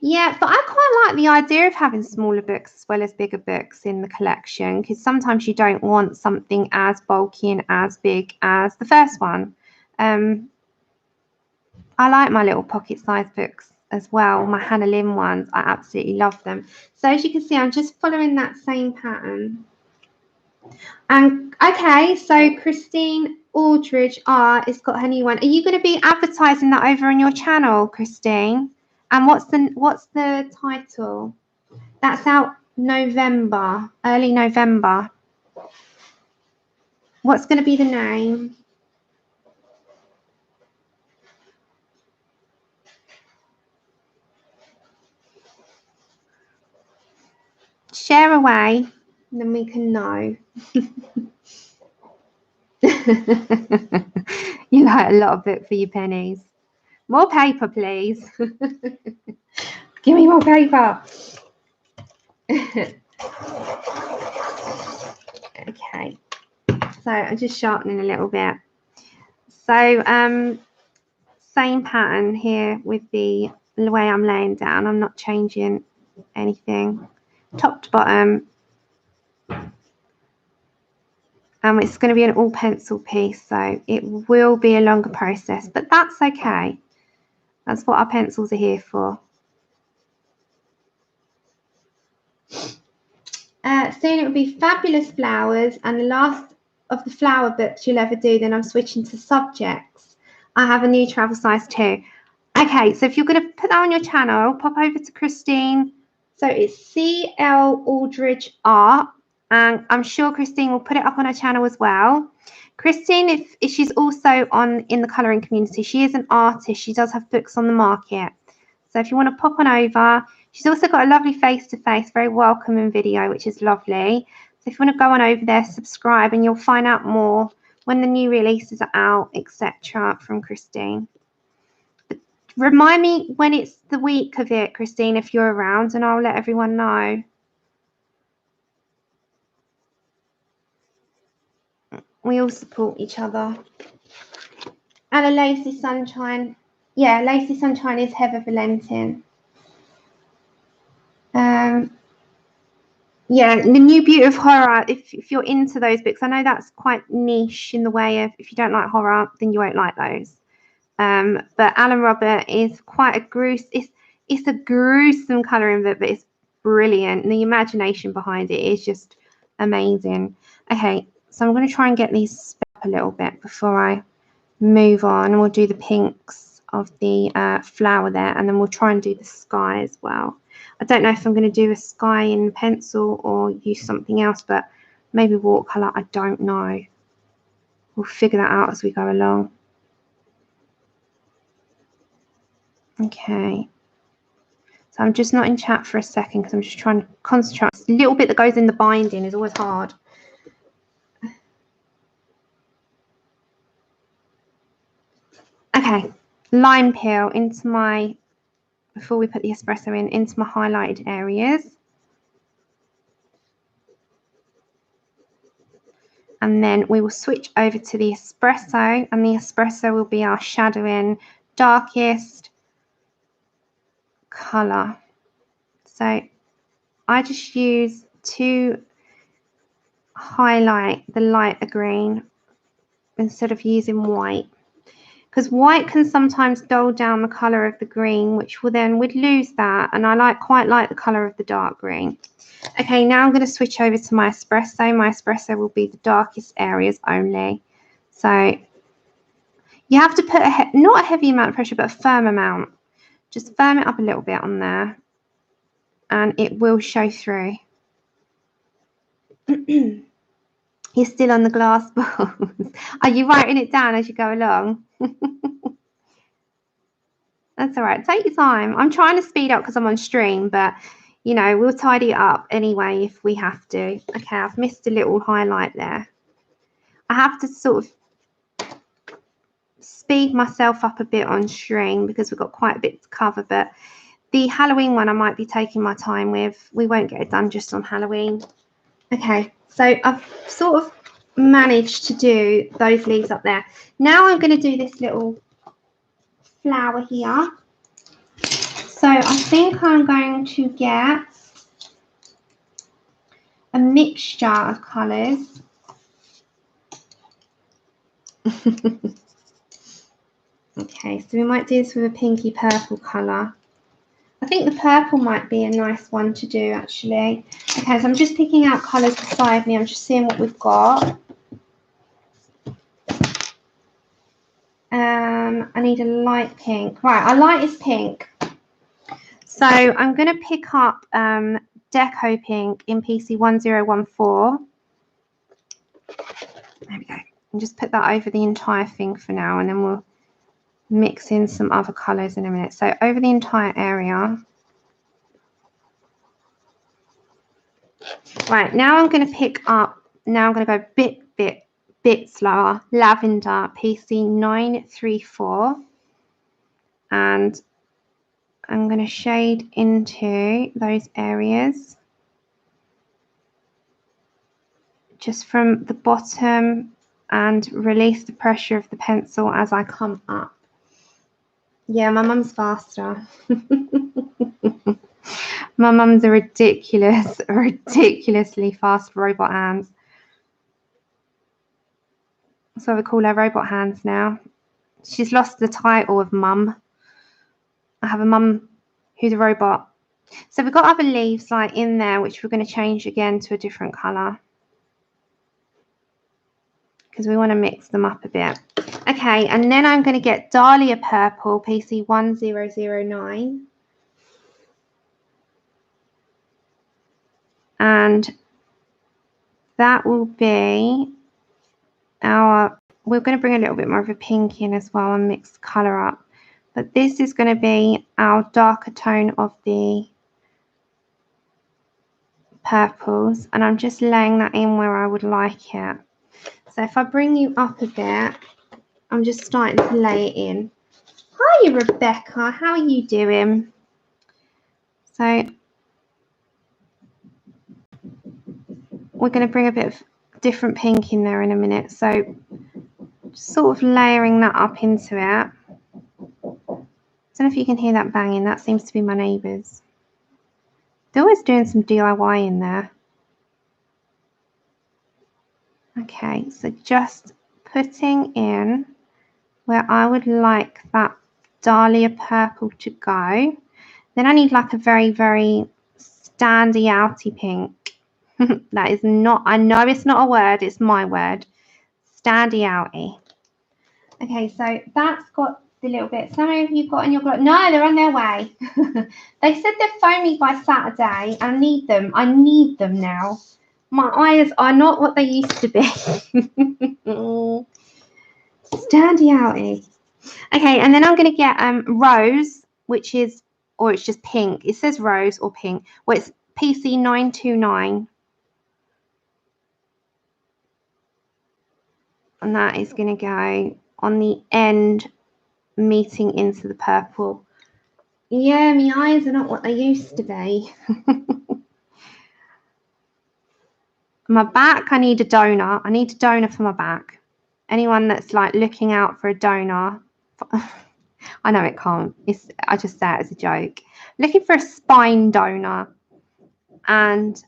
Yeah, but I quite like the idea of having smaller books as well as bigger books in the collection, because sometimes you don't want something as bulky and as big as the first one. I like my little pocket-sized books as well, my Hannah Lynn ones. I absolutely love them. So as you can see, I'm just following that same pattern. And okay, so Christine Aldridge has got her new one. Are you going to be advertising that over on your channel, Christine? And what's the title? That's out November, early November. What's going to be the name? Share away, and then we can know. You like a lot of book for your pennies. More paper, please. Give me more paper. Okay, so I'm just sharpening a little bit. So same pattern here with the way I'm laying down. I'm not changing anything, top to bottom. It's going to be an all pencil piece, so it will be a longer process, but that's okay. That's what our pencils are here for. Soon it will be fabulous flowers, and the last of the flower books you'll ever do. Then I'm switching to subjects. I have a new travel size too. Okay, so if you're going to put that on your channel, pop over to Christine. So it's CL Aldridge Art, and I'm sure Christine will put it up on her channel as well. Christine, if she's also in the colouring community, she is an artist. She does have books on the market. So if you want to pop on over, she's also got a lovely face-to-face, very welcoming video, which is lovely. So if you want to go on over there, subscribe, and you'll find out more when the new releases are out, etc. from Christine. But remind me when it's the week of it, Christine, if you're around, and I'll let everyone know. We all support each other. And a Lacy Sunshine. Yeah, Lacy Sunshine is Heather Valentin. Yeah, the new Beauty of Horror, if you're into those books, I know that's quite niche in the way of, if you don't like horror, then you won't like those. But Alan Robert is quite it's a gruesome colouring book, but it's brilliant. And the imagination behind it is just amazing. Okay, so I'm going to try and get these sped up a little bit before I move on. And we'll do the pinks of the flower there, and then we'll try and do the sky as well. I don't know if I'm going to do a sky in pencil or use something else, but maybe watercolour. I don't know. We'll figure that out as we go along. Okay. So I'm just not in chat for a second because I'm just trying to concentrate. This little bit that goes in the binding is always hard. Okay. Lime peel into my, before we put the espresso in, into my highlighted areas. And then we will switch over to the espresso, and the espresso will be our shadowing darkest colour. So I just use to highlight the lighter green instead of using white, because white can sometimes dull down the colour of the green, which will then we'd lose that, and I quite like the colour of the dark green. Okay, now I'm going to switch over to my espresso. My espresso will be the darkest areas only. So you have to put not a heavy amount of pressure, but a firm amount. Just firm it up a little bit on there, and it will show through. You're still on the glass balls. Are you writing it down as you go along? That's all right. Take your time. I'm trying to speed up because I'm on stream, but you know, we'll tidy it up anyway if we have to. Okay, I've missed a little highlight there. I have to sort of speed myself up a bit on stream because we've got quite a bit to cover, but the Halloween one I might be taking my time with. We won't get it done just on Halloween. Okay, so I've sort of managed to do those leaves up there. Now I'm going to do this little flower here. So I think I'm going to get a mixture of colours. Okay, so we might do this with a pinky purple colour. I think the purple might be a nice one to do actually. Okay, so I'm just picking out colours beside me. I'm just seeing what we've got. I need a light pink. Right, our light is pink. So I'm going to pick up Deco Pink in PC 1014. There we go. And just put that over the entire thing for now, and then we'll mix in some other colours in a minute. So over the entire area. Right, now I'm going to pick up, now I'm going to go bit slower, Lavender PC 934. And I'm going to shade into those areas. Just from the bottom and release the pressure of the pencil as I come up. Yeah, my mum's faster. My mum's a ridiculously fast robot hands. So we call her robot hands now. She's lost the title of mum. I have a mum who's a robot. So we've got other leaves like in there, which we're going to change again to a different colour, because we want to mix them up a bit. Okay, and then I'm going to get Dahlia Purple, PC 1009. And that will be our, we're going to bring a little bit more of a pink in as well and mix the colour up. But this is going to be our darker tone of the purples. And I'm just laying that in where I would like it. So if I bring you up a bit, I'm just starting to lay it in. Hi, Rebecca. How are you doing? So we're going to bring a bit of different pink in there in a minute. So sort of layering that up into it. I don't know if you can hear that banging. That seems to be my neighbours. They're always doing some DIY in there. Okay, so just putting in where I would like that Dahlia Purple to go. Then I need like a very, very standy outy pink. That is not, I know it's not a word, it's my word. Standy outy. Okay, so that's got the little bit. Some of you got in your block. No, they're on their way. They said they'd phone me by Saturday. I need them. I need them now. My eyes are not what they used to be. Standy outy. Okay, and then I'm going to get Rose, which is, or it's just pink. It says Rose or pink. Well, it's PC 929. And that is going to go on the end, meeting into the purple. Yeah, my eyes are not what they used to be. My back, I need a donor. I need a donor for my back. Anyone that's like looking out for a donor. I know it can't. I just say it as a joke. Looking for a spine donor. And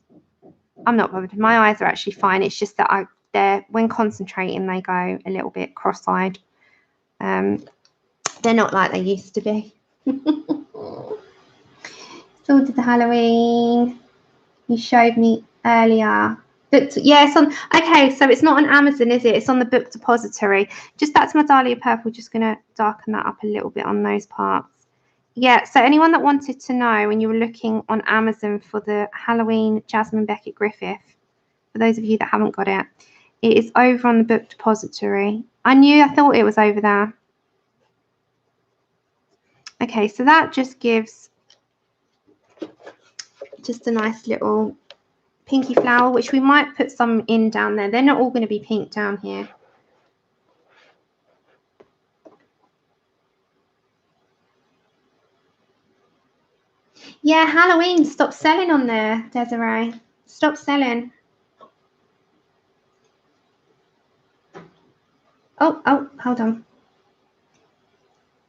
I'm not bothered. My eyes are actually fine. It's just that when concentrating, they go a little bit cross-eyed. They're not like they used to be. So did the Halloween you showed me earlier. Yeah, it's on. Okay, so it's not on Amazon, is it? It's on the book depository. Just that's my Dahlia Purple. Just going to darken that up a little bit on those parts. Yeah, so anyone that wanted to know when you were looking on Amazon for the Halloween Jasmine Beckett Griffith, for those of you that haven't got it, it is over on the book depository. I thought it was over there. Okay, so that just gives just a nice little pinky flower, which we might put some in down there. They're not all going to be pink down here. Yeah, Halloween, stop selling on there, Desiree. Stop selling. Oh, hold on.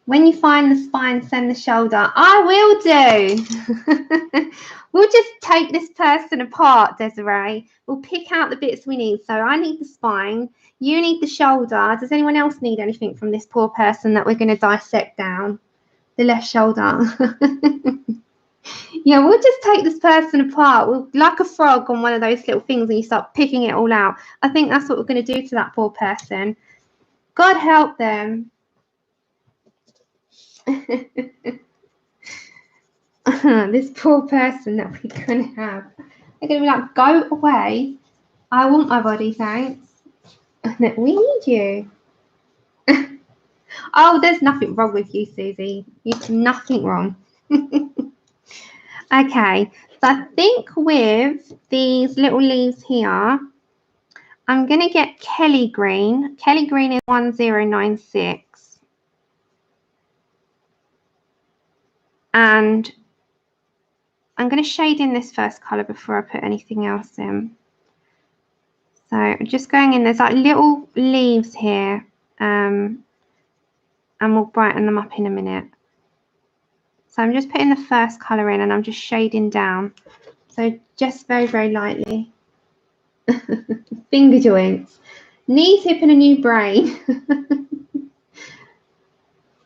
When you find the spine, send the shoulder. I will do. We'll just take this person apart, Desiree. We'll pick out the bits we need. So I need the spine. You need the shoulder. Does anyone else need anything from this poor person that we're going to dissect down? The left shoulder. Yeah, we'll just take this person apart. We'll, like a frog on one of those little things, and you start picking it all out. I think that's what we're going to do to that poor person. God help them. This poor person that we're going to have. They're going to be like, go away. I want my body, thanks. We need you. Oh, there's nothing wrong with you, Susie. There's nothing wrong. Okay, so I think with these little leaves here, I'm going to get Kelly Green. Kelly Green is 1096. And I'm going to shade in this first colour before I put anything else in. So I'm just going in. There's like little leaves here. And we'll brighten them up in a minute. So I'm just putting the first colour in and I'm just shading down. So just very, very lightly. Finger joints. Knee tip and a new brain.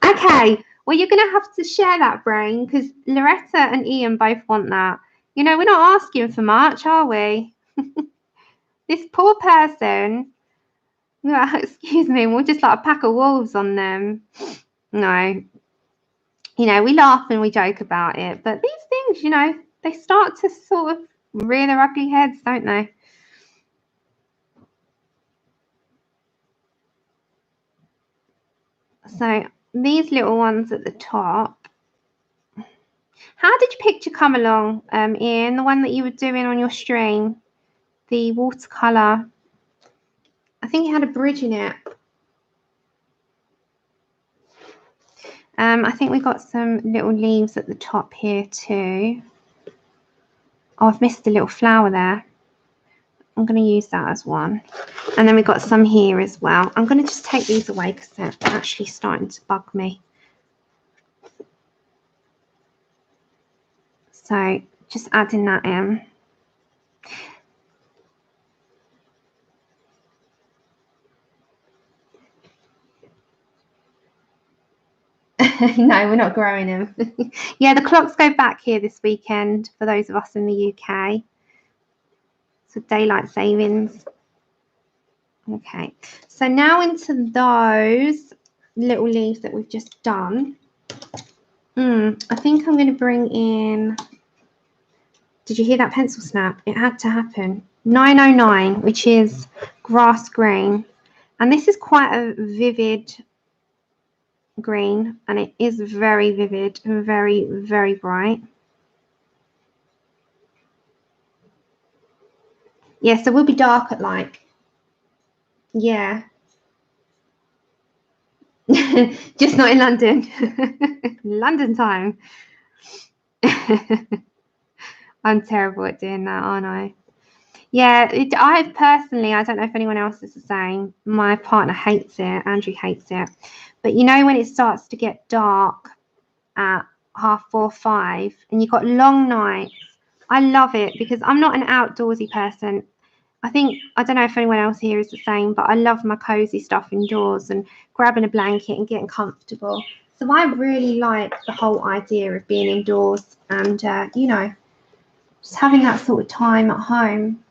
Okay, well, you're going to have to share that brain because Loretta and Ian both want that. You know, we're not asking for much, are we? This poor person, excuse me, we'll just like a pack of wolves on them. No. You know, we laugh and we joke about it, but these things, you know, they start to sort of rear their ugly heads, don't they? So these little ones at the top. How did your picture come along, Ian? The one that you were doing on your stream, the watercolor. I think it had a bridge in it. I think we got some little leaves at the top here too. Oh, I've missed a little flower there. I'm going to use that as one. And then we've got some here as well. I'm going to just take these away because they're actually starting to bug me. So just adding that in. No, we're not growing them. Yeah, the clocks go back here this weekend for those of us in the UK. So daylight savings. Okay, so now into those little leaves that we've just done. I think I'm going to bring in, did you hear that pencil snap? It had to happen. 909, which is grass green. And this is quite a vivid green, and it is very vivid and very, very bright. Yeah, so we'll be dark at like, yeah. Just not in London. London time. I'm terrible at doing that, aren't I? Yeah, I personally, I don't know if anyone else is the same. My partner hates it. Andrew hates it. But you know when it starts to get dark at 4:30, 5, and you've got long nights, I love it because I'm not an outdoorsy person. I don't know if anyone else here is the same, but I love my cozy stuff indoors and grabbing a blanket and getting comfortable. So I really like the whole idea of being indoors and, you know, just having that sort of time at home.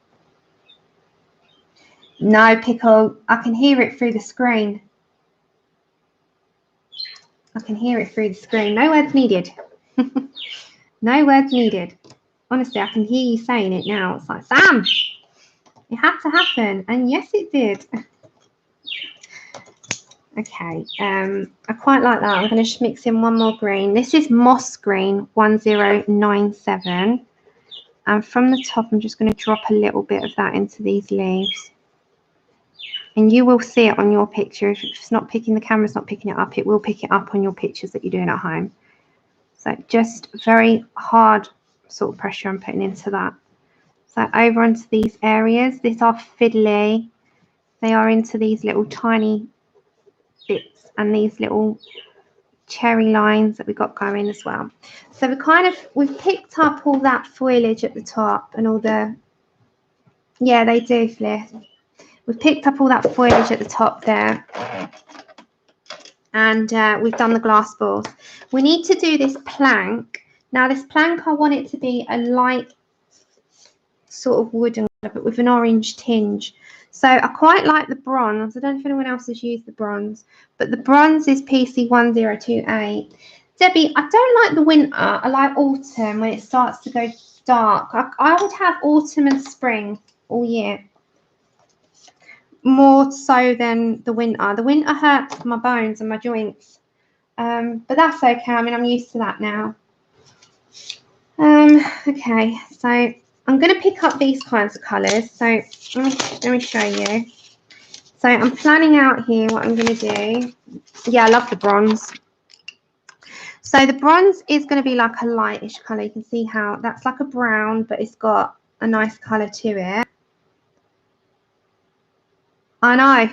No, Pickle, I can hear it through the screen. I can hear it through the screen. No words needed. No words needed. Honestly, I can hear you saying it now. It's like, Sam, it had to happen. And yes, it did. Okay, I quite like that. I'm going to just mix in one more green. This is Moss Green 1097. And from the top, I'm just going to drop a little bit of that into these leaves. And you will see it on your picture. If it's not picking, the camera's not picking it up, it will pick it up on your pictures that you're doing at home. So just very hard sort of pressure I'm putting into that. So over onto these areas. These are fiddly. They are into these little tiny bits and these little cherry lines that we got going as well. So we've picked up all that foliage at the top and all the, yeah, they do flip. We've picked up all that foliage at the top there, and we've done the glass balls. We need to do this plank. Now this plank, I want it to be a light sort of wooden colour, but with an orange tinge. So I quite like the bronze. I don't know if anyone else has used the bronze, but the bronze is PC1028. Debbie, I don't like the winter. I like autumn when it starts to go dark. I would have autumn and spring all year, more so than the winter. The winter hurts my bones and my joints, but that's okay. I mean, I'm used to that now. Okay, so I'm going to pick up these kinds of colours. So let me show you. So I'm planning out here what I'm going to do. Yeah, I love the bronze. So the bronze is going to be like a lightish colour. You can see how that's like a brown, but it's got a nice colour to it. I know,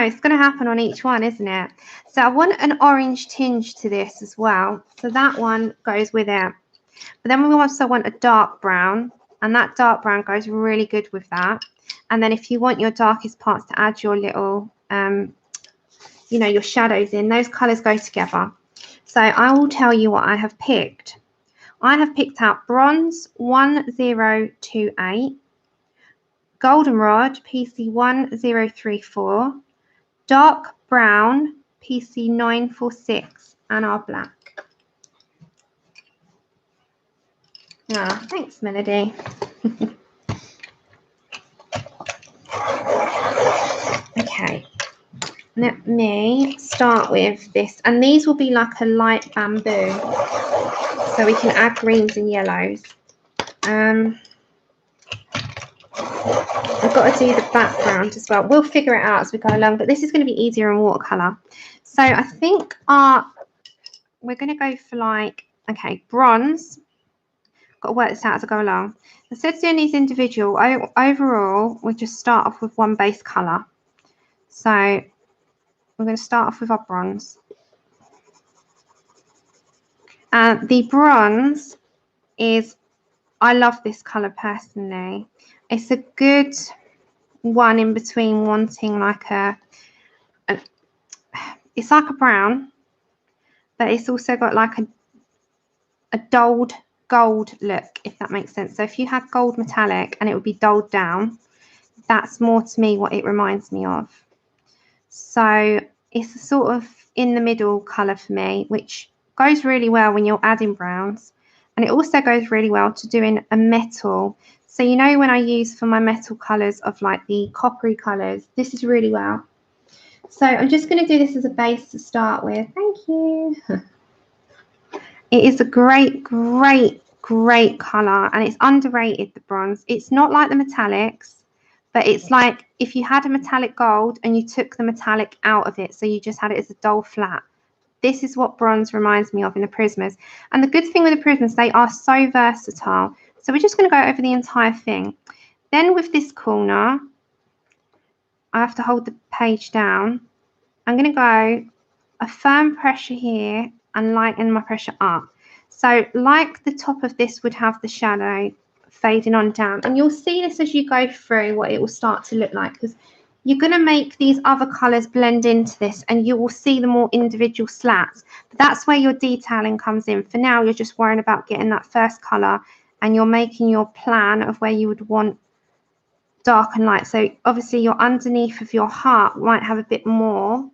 it's going to happen on each one, isn't it? So I want an orange tinge to this as well. So that one goes with it. But then we also want a dark brown, and that dark brown goes really good with that. And then if you want your darkest parts to add your little, you know, your shadows in, those colours go together. So I will tell you what I have picked. I have picked out bronze 1028, goldenrod PC1034, dark brown PC946, and our black. Ah, thanks, Melody. Okay, let me start with this, and these will be like a light bamboo, so we can add greens and yellows. I've got to do the background as well. We'll figure it out as we go along, but this is going to be easier in watercolor. So I think we're going to go for like, okay, bronze. Got to work this out as I go along. Instead of doing these individual, overall, we just start off with one base color. So we're going to start off with our bronze. And the bronze is, I love this color personally. It's a good one in between wanting like it's like a brown, but it's also got like a dulled gold look, if that makes sense. So if you had gold metallic and it would be dulled down, that's more to me what it reminds me of. So it's a sort of in the middle color for me, which goes really well when you're adding browns, and it also goes really well to doing a metal. So you know, when I use for my metal colors of like the coppery colors, this is really well. So I'm just going to do this as a base to start with. Thank you. It is a great color, and it's underrated, the bronze. It's not like the metallics, but it's like if you had a metallic gold and you took the metallic out of it, so you just had it as a dull flat. This is what bronze reminds me of in the Prismas. And the good thing with the Prismas, they are so versatile. So we're just going to go over the entire thing. Then with this corner, I have to hold the page down. I'm going to go a firm pressure here and lighten my pressure up. So like the top of this would have the shadow fading on down. And you'll see this as you go through what it will start to look like, because you're going to make these other colours blend into this, and you will see the more individual slats. But that's where your detailing comes in. For now, you're just worrying about getting that first colour, and you're making your plan of where you would want dark and light. So obviously your underneath of your heart might have a bit more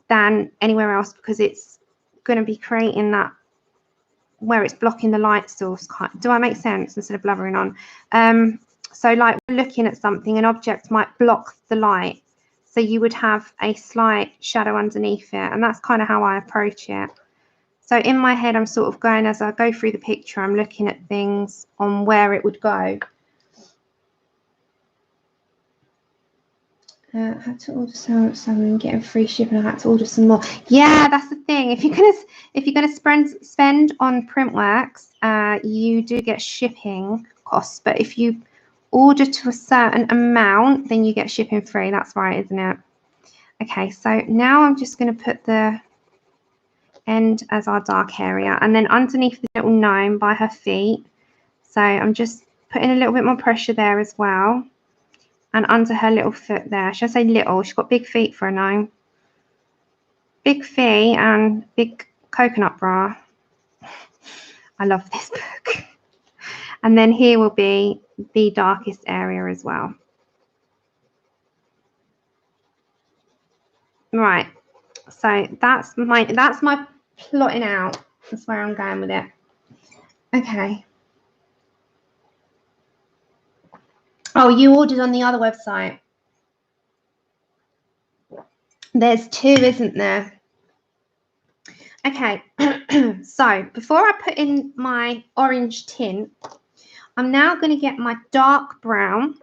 than anywhere else, because it's going to be creating that where it's blocking the light source. Do I make sense instead of blubbering on? So like we're looking at something, an object might block the light. So you would have a slight shadow underneath it, and that's kind of how I approach it. So in my head, I'm sort of going, as I go through the picture, I'm looking at things on where it would go. I had to order some and getting free shipping. I had to order some more. Yeah, that's the thing. If you're gonna spend on Printworks, you do get shipping costs. But if you order to a certain amount, then you get shipping free. That's right, isn't it? Okay, so now I'm just going to put the end as our dark area, and then underneath the little gnome by her feet. So I'm just putting a little bit more pressure there as well. And under her little foot there. Should I say little? She's got big feet for a gnome. Big feet and big coconut bra. I love this book. And then here will be the darkest area as well. Right. So that's my plotting out. That's where I'm going with it. Okay. Oh, you ordered on the other website. There's two, isn't there? Okay. So before I put in my orange tint, I'm now going to get my dark brown,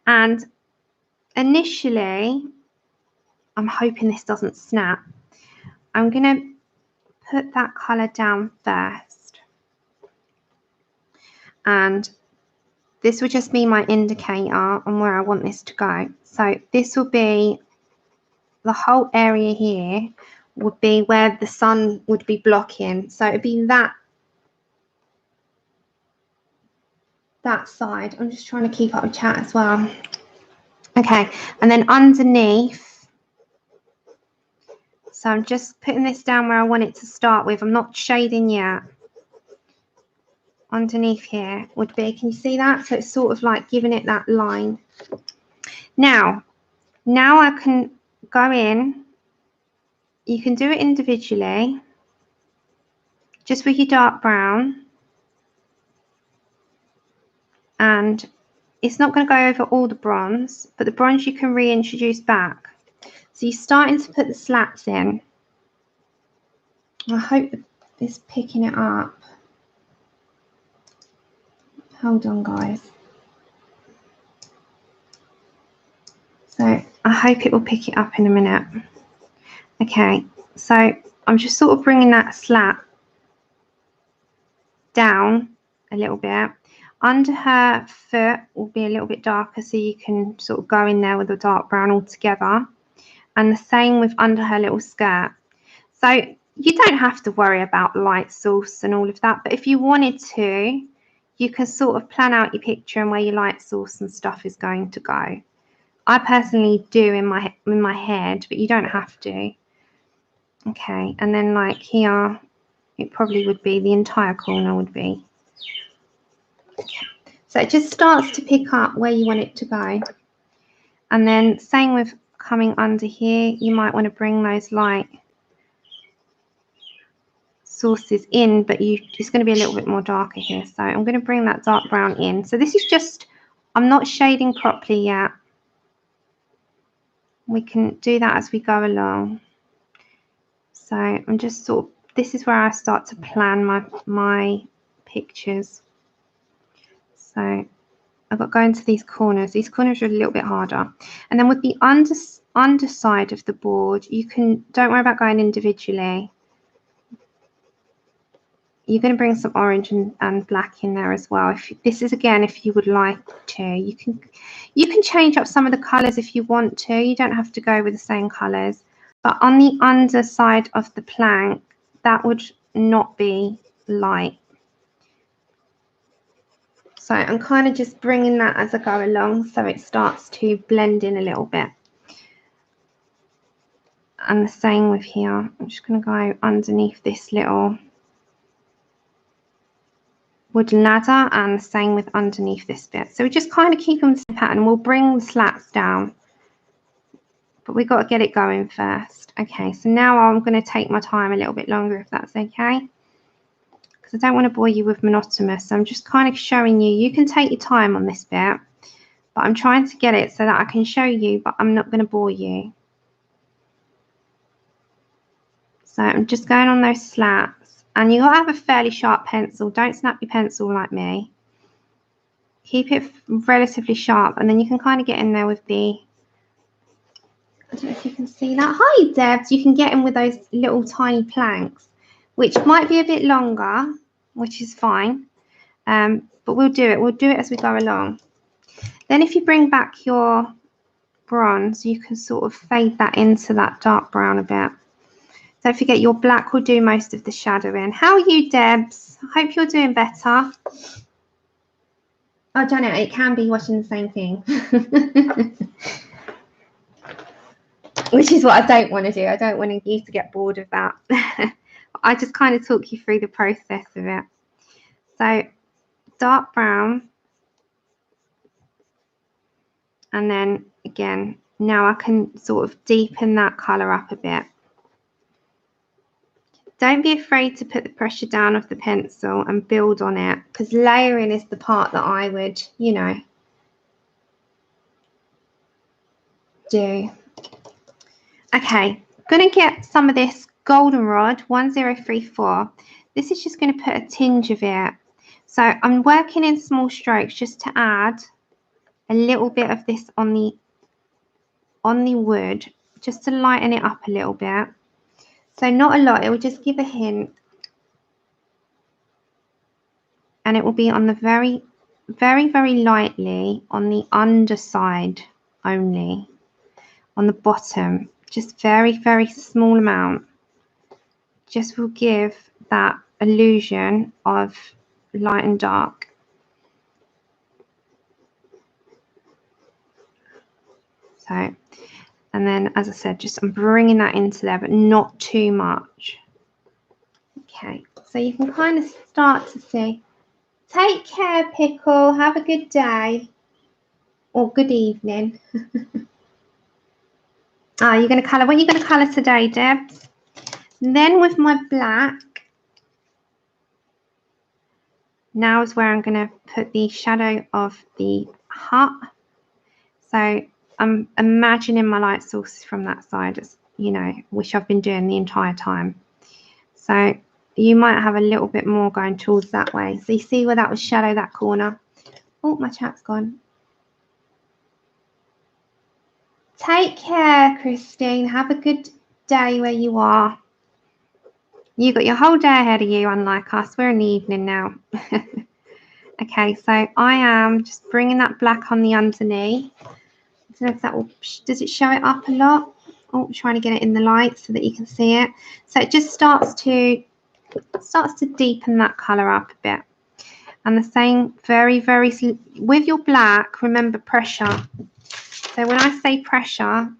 and initially, I'm hoping this doesn't snap. I'm going to put that colour down first, and this will just be my indicator on where I want this to go. So this will be the whole area here would be where the sun would be blocking. So it'd be that side. I'm just trying to keep up with chat as well. Okay, and then underneath, so I'm just putting this down where I want it to start with. I'm not shading yet. Underneath here would be, can you see that? So it's sort of like giving it that line. Now I can go in. You can do it individually, just with your dark brown. And it's not going to go over all the bronze, but the bronze you can reintroduce back. So you're starting to put the slats in. I hope it's picking it up. Hold on, guys. So I hope it will pick it up in a minute. Okay, so I'm just sort of bringing that slat down a little bit. Under her foot will be a little bit darker, so you can sort of go in there with the dark brown all together. And the same with under her little skirt. So you don't have to worry about light source and all of that, but if you wanted to, you can sort of plan out your picture and where your light source and stuff is going to go. I personally do in my head, but you don't have to. Okay, and then like here, it probably would be the entire corner would be. Okay. So it just starts to pick up where you want it to go. And then same with coming under here, you might want to bring those light sources in, but it's going to be a little bit more darker here. So I'm going to bring that dark brown in. So this is just, I'm not shading properly yet. We can do that as we go along. So I'm just sort of, this is where I start to plan my pictures. So I've got to go into these corners. These corners are a little bit harder. And then with the underside of the board, you can, don't worry about going individually. You're going to bring some orange and black in there as well. This is again, if you would like to, you can change up some of the colors if you want to. You don't have to go with the same colors. But on the underside of the plank, that would not be light. So I'm kind of just bringing that as I go along, so it starts to blend in a little bit. And the same with here. I'm just going to go underneath this little wooden ladder, and the same with underneath this bit. So we just kind of keep on the same pattern. We'll bring the slats down, but we've got to get it going first. Okay, so now I'm going to take my time a little bit longer, if that's okay, because I don't want to bore you with monotonous. So I'm just kind of showing you, you can take your time on this bit, but I'm trying to get it so that I can show you, but I'm not going to bore you. So I'm just going on those slats, and you've got to have a fairly sharp pencil. Don't snap your pencil like me. Keep it relatively sharp, and then you can kind of get in there with the, I don't know if you can see that. Hi, Debs. You can get in with those little tiny planks, which might be a bit longer, which is fine. But we'll do it. We'll do it as we go along. Then if you bring back your bronze, you can sort of fade that into that dark brown a bit. Don't forget your black will do most of the shadowing. How are you, Debs? I hope you're doing better. Oh, Janet, it can be watching the same thing. Which is what I don't want to do. I don't want you to get bored of that. I just kind of talk you through the process of it. So dark brown. And then again, now I can sort of deepen that colour up a bit. Don't be afraid to put the pressure down of the pencil and build on it, because layering is the part that I would, you know, do. Okay, I'm going to get some of this goldenrod 1034. This is just going to put a tinge of it. So I'm working in small strokes just to add a little bit of this on the wood, just to lighten it up a little bit. So not a lot, it will just give a hint. And it will be on the very, very, very lightly on the underside only. On the bottom, just very, very small amount. Just will give that illusion of light and dark. So, and then as I said, just I'm bringing that into there, but not too much. Okay, so you can kind of start to see. Take care, Pickle. Have a good day or good evening. You're going to colour. What are you going to colour today, Debs? And then with my black, now is where I'm going to put the shadow of the hut. So I'm imagining my light sources from that side, as you know, which I've been doing the entire time. So you might have a little bit more going towards that way. So you see where that was shadow, that corner. Oh, my chat's gone. Take care, Christine. Have a good day where you are. You've got your whole day ahead of you, unlike us. We're in the evening now. Okay, so I am just bringing that black on the underneath. I don't know if that will, does it show it up a lot? Oh, I'm trying to get it in the light so that you can see it. So it just starts to deepen that colour up a bit. And the same, very, very, with your black, remember pressure. So when I say pressure,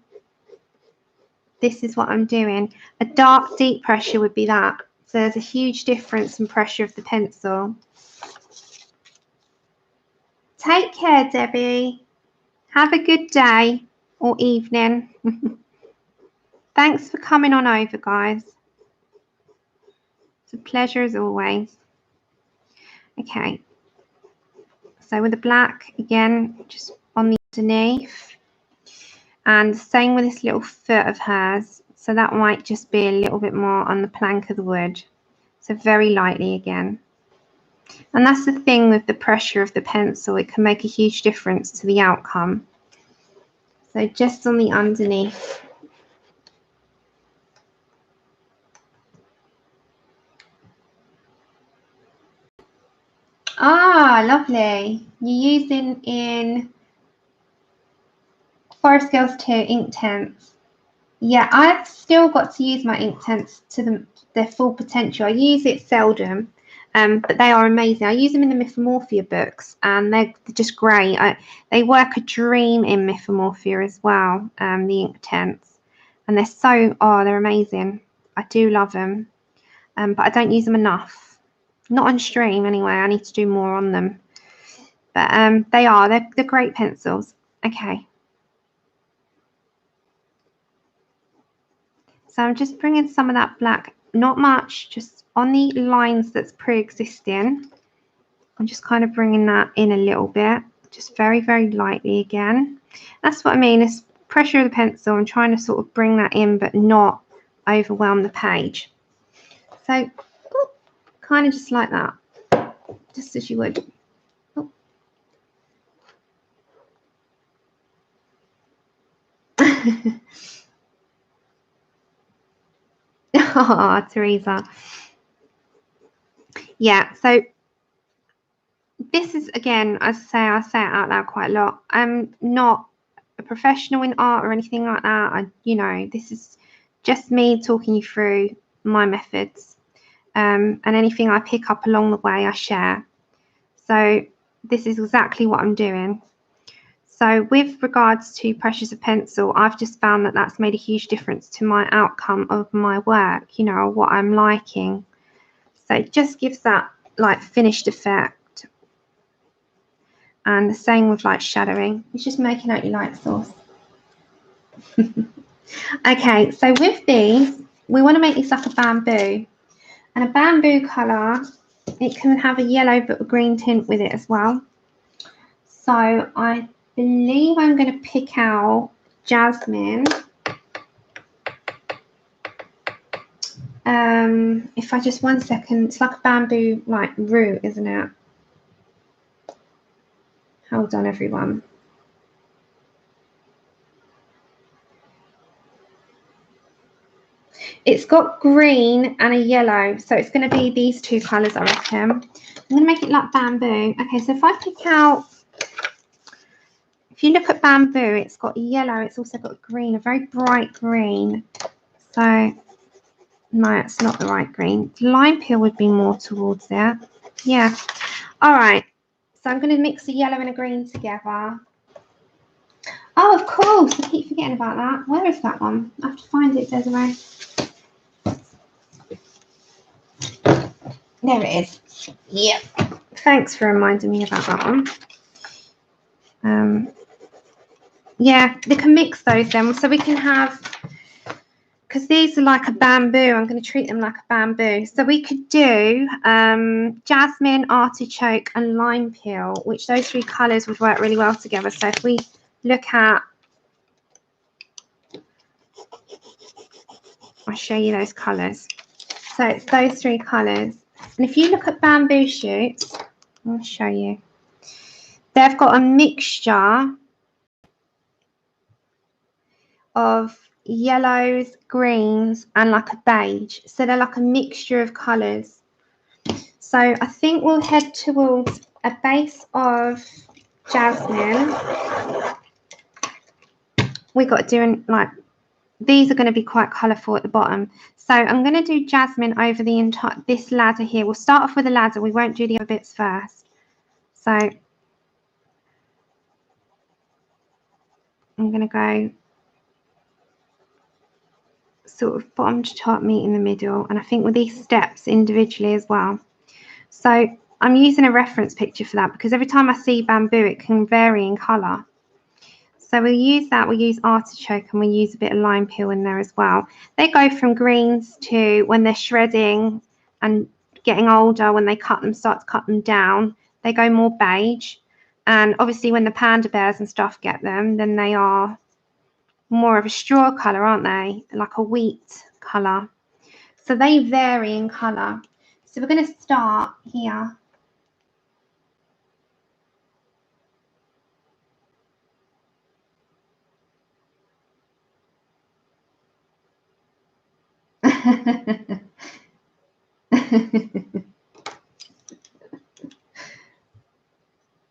this is what I'm doing. A dark, deep pressure would be that. So there's a huge difference in pressure of the pencil. Take care, Debbie. Have a good day or evening. Thanks for coming on over, guys. It's a pleasure as always. Okay. So with the black, again, just on the underneath. And same with this little foot of hers. So that might just be a little bit more on the plank of the wood. So very lightly again. And that's the thing with the pressure of the pencil. It can make a huge difference to the outcome. So just on the underneath. Ah, lovely. You're using in Forest Girls 2 ink tents. Yeah, I've still got to use my ink tents to their full potential. I use it seldom, but they are amazing. I use them in the Mythomorphia books, and they're just great. They work a dream in Mythomorphia as well, the ink tents. And they're so, they're amazing. I do love them, but I don't use them enough. Not on stream anyway. I need to do more on them. But they're great pencils. Okay. So I'm just bringing some of that black, not much, just on the lines that's pre-existing. I'm just kind of bringing that in a little bit, just very, very lightly again. That's what I mean, it's pressure of the pencil. I'm trying to sort of bring that in but not overwhelm the page. So kind of just like that, just as you would. Oh. Oh, Teresa. Yeah, so this is, again, as I say it out loud quite a lot. I'm not a professional in art or anything like that. You know, this is just me talking you through my methods, and anything I pick up along the way I share. So this is exactly what I'm doing. So with regards to pressures of pencil, I've just found that that's made a huge difference to my outcome of my work, you know, what I'm liking. So it just gives that like finished effect. And the same with like shadowing. It's just making out your light source. Okay, so with these, we want to make this like a bamboo. And a bamboo colour, it can have a yellow but a green tint with it as well. So I believe I'm going to pick out jasmine. If I just 1 second, it's like a bamboo like root, isn't it? Hold on, everyone. It's got green and a yellow, so it's going to be these two colours, I reckon. I'm going to make it like bamboo. Okay, so if I pick out, if you look at bamboo, it's got yellow, it's also got green, a very bright green. So, no, it's not the right green. Lime peel would be more towards there. Yeah. All right. So I'm going to mix a yellow and a green together. Oh, of course. I keep forgetting about that. Where is that one? I have to find it, Desiree. There it is. Yep. Thanks for reminding me about that one. Yeah, we can mix those then. So we can have, because these are like a bamboo, I'm going to treat them like a bamboo. So we could do jasmine, artichoke and lime peel, which those three colours would work really well together. So if we look at, I'll show you those colours. So it's those three colours. And if you look at bamboo shoots, I'll show you. They've got a mixture of yellows, greens, and like a beige. So they're like a mixture of colours. So I think we'll head towards a base of jasmine. We got doing like, these are going to be quite colourful at the bottom. So I'm going to do jasmine over the entire, this ladder here. We'll start off with the ladder. We won't do the other bits first. So I'm going to go sort of bottom to top, meet in the middle. And I think with these steps individually as well. So I'm using a reference picture for that because every time I see bamboo, it can vary in colour. So we'll use that, we'll use artichoke and we'll use a bit of lime peel in there as well. They go from greens to, when they're shredding and getting older, when they cut them, start to cut them down, they go more beige. And obviously when the panda bears and stuff get them, then they are more of a straw colour, aren't they? Like a wheat colour. So they vary in colour. So we're going to start here.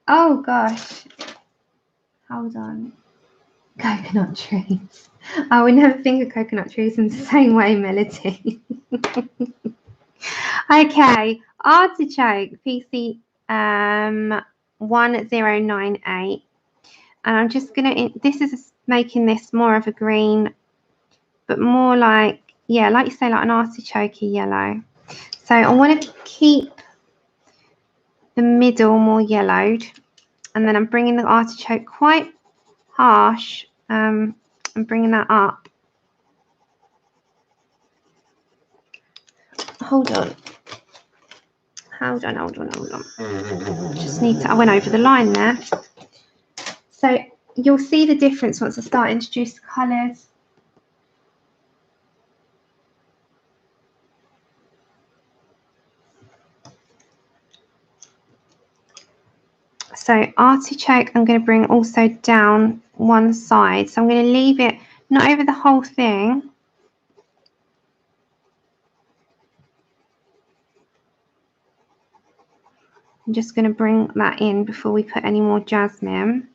Oh gosh, hold on. Coconut trees. I would never think of coconut trees in the same way, Melody. Okay, artichoke PC 1098, and I'm just gonna, this is making this more of a green, but more like, yeah, like you say, like an artichoke yellow. So I want to keep the middle more yellowed, and then I'm bringing the artichoke quite harsh. I'm bringing that up. Hold on. Just need to, I went over the line there. So you'll see the difference once I start to introduce the colours. So artichoke, I'm going to bring also down one side. So I'm going to leave it not over the whole thing. I'm just going to bring that in before we put any more jasmine.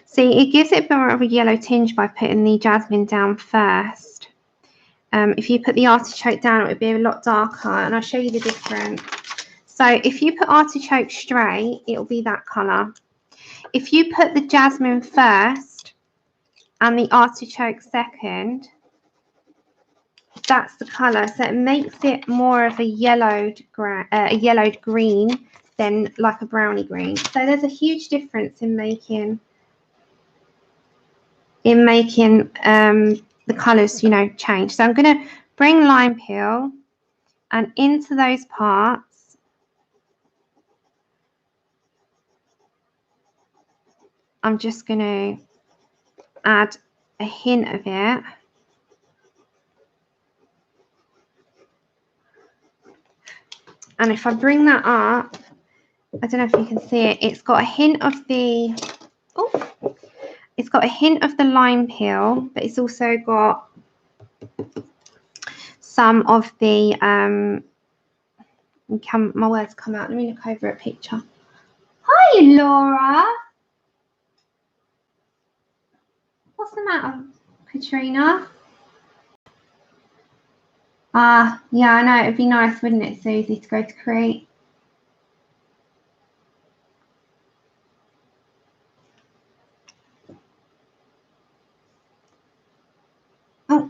See, it gives it more of a yellow tinge by putting the jasmine down first. If you put the artichoke down, it would be a lot darker, and I'll show you the difference. So if you put artichoke straight, it'll be that colour. If you put the jasmine first and the artichoke second, that's the colour. So it makes it more of a yellowed green than like a brownie green. So there's a huge difference in making the colours, you know, change. So I'm going to bring lime peel, and into those parts I'm just going to add a hint of it. And if I bring that up, I don't know if you can see it, it's got a hint of the lime peel, but it's also got some of the my words come out. Let me look over a picture. Hi, Laura. What's the matter, Katrina? Yeah, I know. It'd be nice, wouldn't it, Susie, to go to Crete? Oh,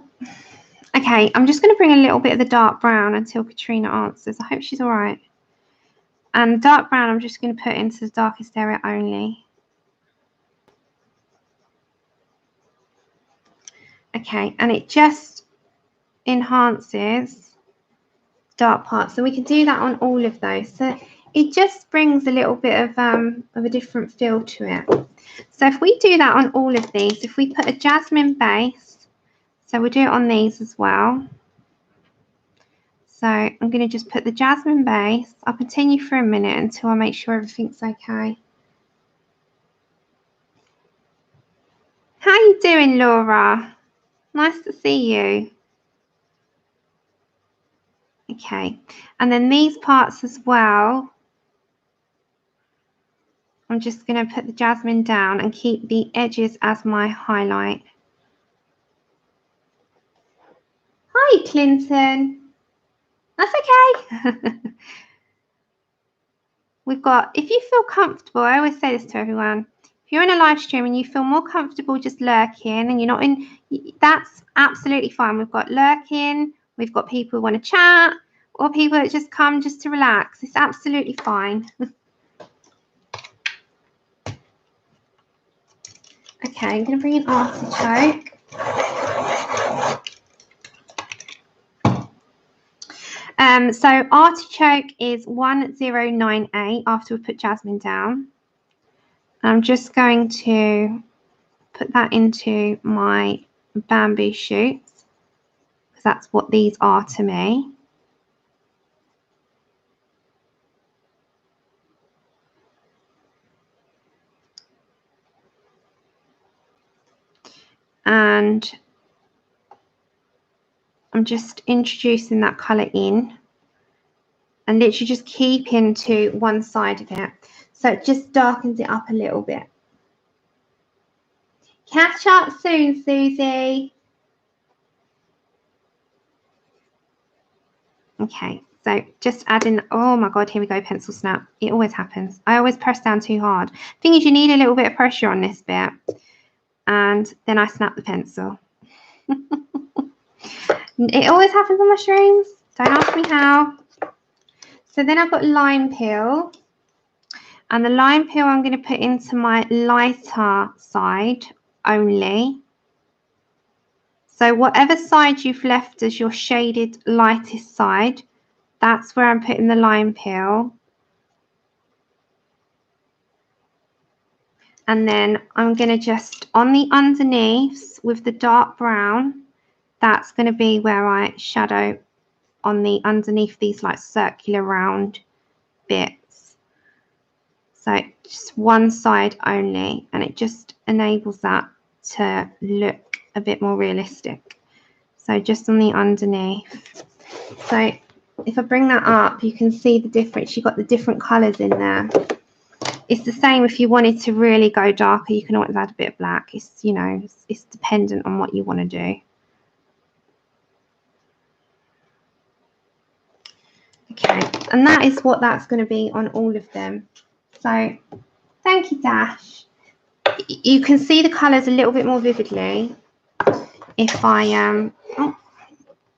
okay. I'm just going to bring a little bit of the dark brown until Katrina answers. I hope she's all right. And dark brown, I'm just going to put into the darkest area only. Okay, and it just enhances dark parts. So we can do that on all of those. So it just brings a little bit of a different feel to it. So if we do that on all of these, if we put a jasmine base, so we'll do it on these as well. So I'm going to just put the jasmine base. I'll continue for a minute until I make sure everything's okay. How you doing, Laura? Nice to see you. Okay, and then these parts as well, I'm just going to put the jasmine down and keep the edges as my highlight. Hi, Clinton. That's okay. We've got, if you feel comfortable, I always say this to everyone, if you're in a live stream and you feel more comfortable just lurking and you're not in, that's absolutely fine. We've got lurking, we've got people who want to chat, or people that just come just to relax. It's absolutely fine. Okay, I'm going to bring in artichoke. So artichoke is 1098 after we put jasmine down. I'm just going to put that into my bamboo shoots because that's what these are to me. And I'm just introducing that colour in and literally just keeping to one side of it. So it just darkens it up a little bit. Catch up soon, Susie. Okay, so just adding, oh my God, here we go, pencil snap. It always happens. I always press down too hard. Thing is, you need a little bit of pressure on this bit. And then I snap the pencil. It always happens on my streams. Don't ask me how. So then I've got lime peel. And the lime peel I'm going to put into my lighter side only. So whatever side you've left as your shaded lightest side, that's where I'm putting the lime peel. And then I'm going to just, on the underneath with the dark brown, that's going to be where I shadow on the underneath these like circular round bits. So just one side only, and it just enables that to look a bit more realistic. So just on the underneath. So if I bring that up, you can see the difference. You've got the different colours in there. It's the same if you wanted to really go darker, you can always add a bit of black. It's, you know, it's dependent on what you want to do. Okay, and that is what that's going to be on all of them. So thank you, Dash. You can see the colours a little bit more vividly if I oh,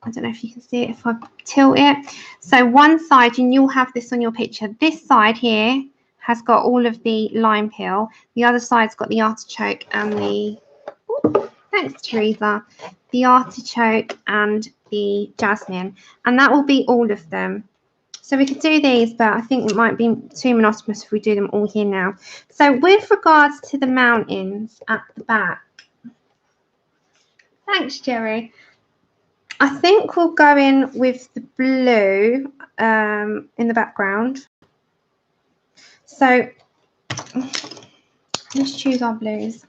I don't know if you can see it if I tilt it. So one side, and you'll have this on your picture, this side here has got all of the lime peel, the other side's got the artichoke and the, ooh, thanks Teresa, the artichoke and the jasmine, and that will be all of them. So we could do these, but I think it might be too monotonous if we do them all here now. So with regards to the mountains at the back, thanks Jerry, I think we'll go in with the blue in the background. So let's choose our blues.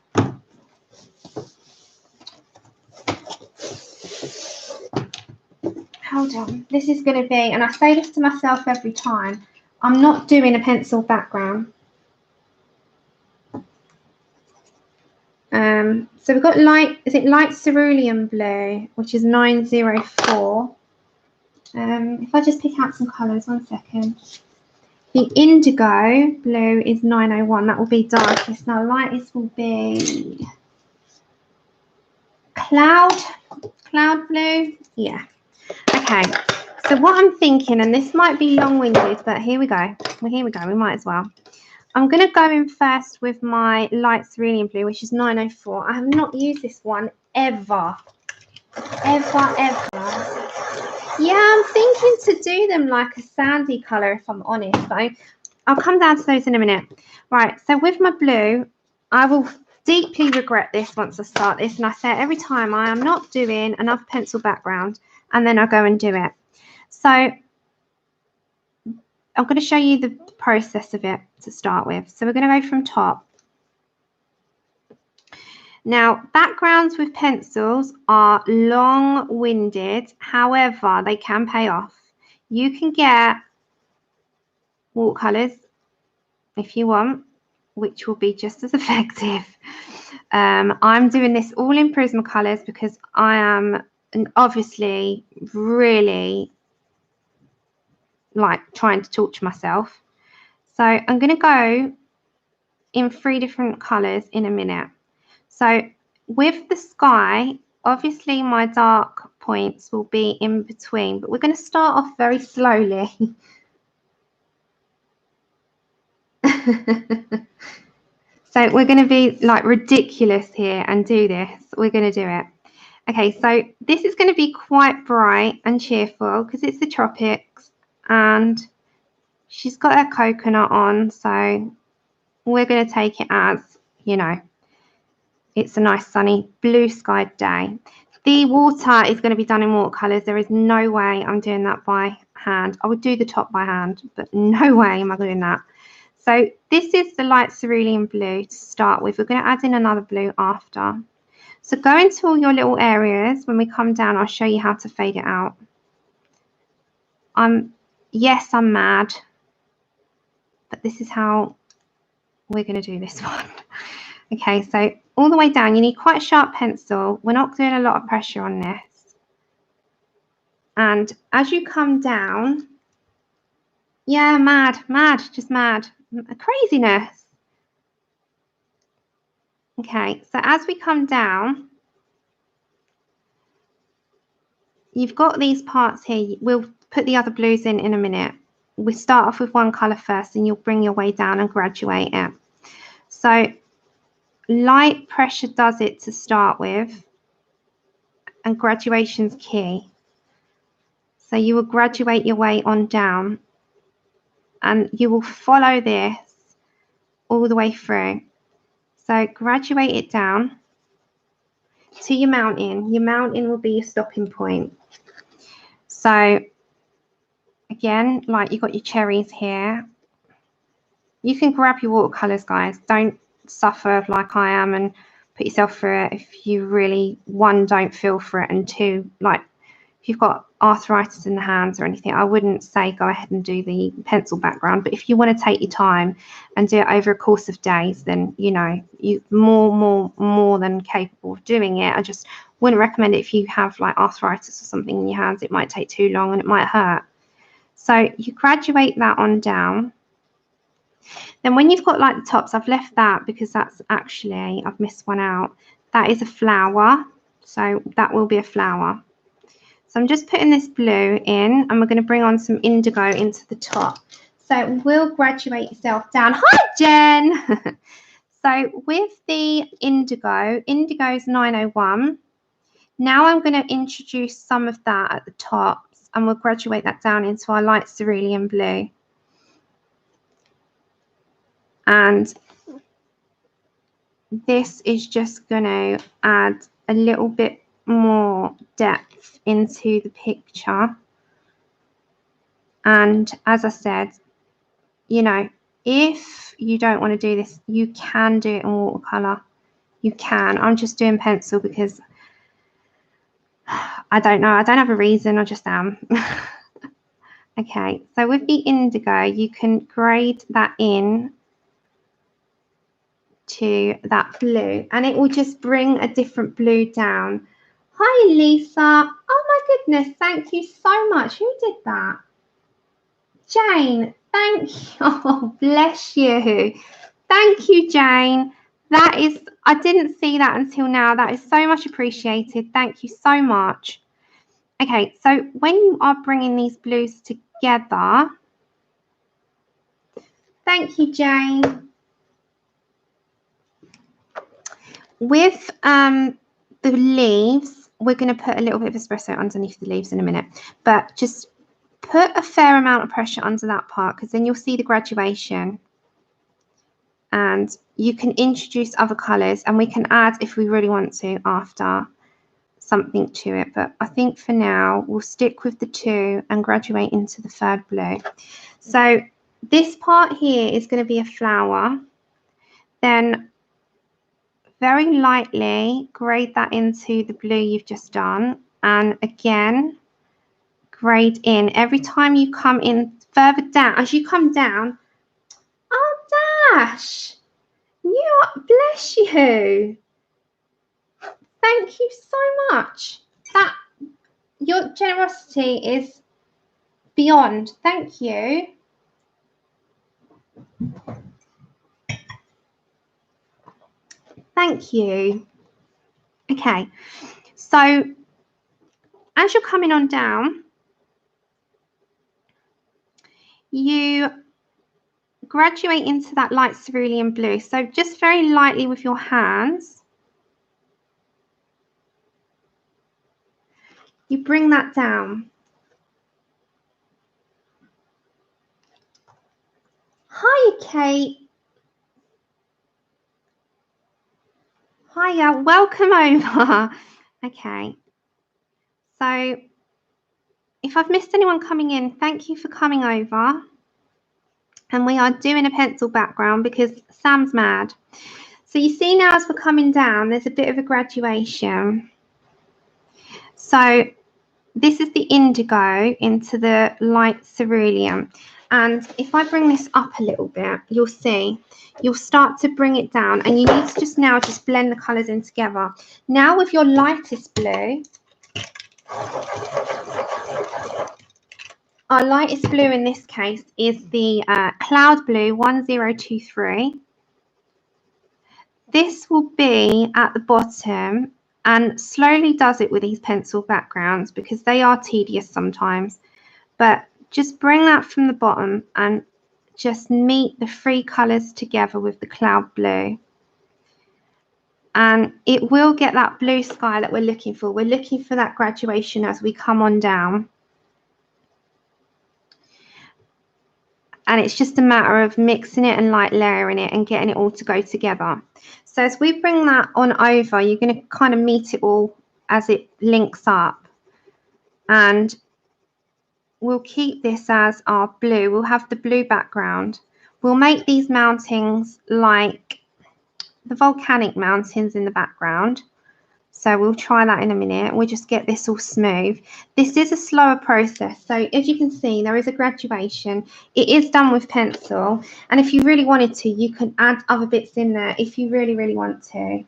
Hold on, this is going to be, and I say this to myself every time, I'm not doing a pencil background. So we've got light, is it light cerulean blue, which is 904. If I just pick out some colours, 1 second. The indigo blue is 901, that will be darkest. Now lightest will be cloud blue, yeah. Okay, so what I'm thinking, and this might be long-winded, but here we go. Well, here we go, we might as well. I'm going to go in first with my light cerulean blue, which is 904. I have not used this one ever. Ever. Yeah, I'm thinking to do them like a sandy colour, if I'm honest. But I'll come down to those in a minute. Right, so with my blue, I will deeply regret this once I start this. And I say it every time, I am not doing enough pencil background. And then I go and do it. So I'm going to show you the process of it to start with. So we're going to go from top. Now, backgrounds with pencils are long-winded. However, they can pay off. You can get watercolours if you want, which will be just as effective. I'm doing this all in Prismacolors because I am obviously really like trying to talk to myself. So I'm going to go in 3 different colours in a minute. So with the sky, obviously my dark points will be in between, but we're going to start off very slowly. So we're going to be like ridiculous here and do this. We're going to do it. Okay, so this is going to be quite bright and cheerful because it's the tropics and she's got her coconut on. So we're going to take it as, you know, it's a nice sunny blue sky day. The water is going to be done in watercolours. There is no way I'm doing that by hand. I would do the top by hand, but no way am I doing that. So this is the light cerulean blue to start with. We're going to add in another blue after. So go into all your little areas. When we come down, I'll show you how to fade it out. Yes, I'm mad, but this is how we're going to do this one. Okay, so all the way down, you need quite a sharp pencil. We're not doing a lot of pressure on this. And as you come down, yeah, mad, just mad. Craziness. Okay, so as we come down, you've got these parts here. We'll put the other blues in a minute. We start off with one colour first and you'll bring your way down and graduate it. So light pressure does it to start with, and graduation's key. So you will graduate your way on down and you will follow this all the way through. So graduate it down to your mountain. Your mountain will be your stopping point. So again, like you got your cherries here. You can grab your watercolors, guys. Don't suffer like I am and put yourself through it if you really, one, don't feel for it, and two, like if you've got arthritis in the hands or anything, I wouldn't say go ahead and do the pencil background. But if you want to take your time and do it over a course of days, then you know you're more than capable of doing it. I just wouldn't recommend it if you have like arthritis or something in your hands. It might take too long and it might hurt. So you graduate that on down. Then when you've got like the tops, I've left that because that's actually, I've missed one out. That is a flower. So that will be a flower. So I'm just putting this blue in, and we're going to bring on some indigo into the top. So we'll graduate yourself down. Hi, Jen. So with the indigo, indigo's 901. Now I'm going to introduce some of that at the tops, and we'll graduate that down into our light cerulean blue. And this is just going to add a little bit more depth into the picture. And as I said, you know, if you don't want to do this, you can do it in watercolor. You can. I'm just doing pencil because I don't know. I don't have a reason. I just am. Okay, so with the indigo, you can grade that in to that blue, and it will just bring a different blue down. Hi, Lisa. Oh my goodness, thank you so much. Who did that? Jane, thank you. Oh, bless you. Thank you, Jane. That is, I didn't see that until now. That is so much appreciated. Thank you so much. Okay, so when you are bringing these blues together, thank you, Jane. With the leaves, we're going to put a little bit of espresso underneath the leaves in a minute, but just put a fair amount of pressure under that part, because then you'll see the graduation. And you can introduce other colours, and we can add if we really want to after something to it. But I think for now, we'll stick with the two and graduate into the third blue. So this part here is going to be a flower. Then very lightly grade that into the blue you've just done. And again, grade in. Every time you come in further down, as you come down, oh, Dash, you are, bless you. Thank you so much. That, your generosity is beyond. Thank you. Thank you. Okay, so as you're coming on down, you graduate into that light cerulean blue. So just very lightly with your hands, you bring that down. Hi, Kate. Hiya, welcome over. Okay, so if I've missed anyone coming in, thank you for coming over. And we are doing a pencil background because Sam's mad. So you see now as we're coming down, there's a bit of a graduation. So this is the indigo into the light cerulean. And if I bring this up a little bit, you'll see, you'll start to bring it down, and you need to just now just blend the colours in together. Now with your lightest blue, our lightest blue in this case is the Cloud Blue 1023. This will be at the bottom, and slowly does it with these pencil backgrounds because they are tedious sometimes. But just bring that from the bottom and just meet the three colours together with the Cloud Blue. And it will get that blue sky that we're looking for. We're looking for that graduation as we come on down. And it's just a matter of mixing it and like layering it and getting it all to go together. So as we bring that on over, you're going to kind of meet it all as it links up. And we'll keep this as our blue. We'll have the blue background. We'll make these mountains like the volcanic mountains in the background. So we'll try that in a minute. We'll just get this all smooth. This is a slower process. So as you can see, there is a graduation. It is done with pencil. And if you really wanted to, you can add other bits in there if you really, really want to.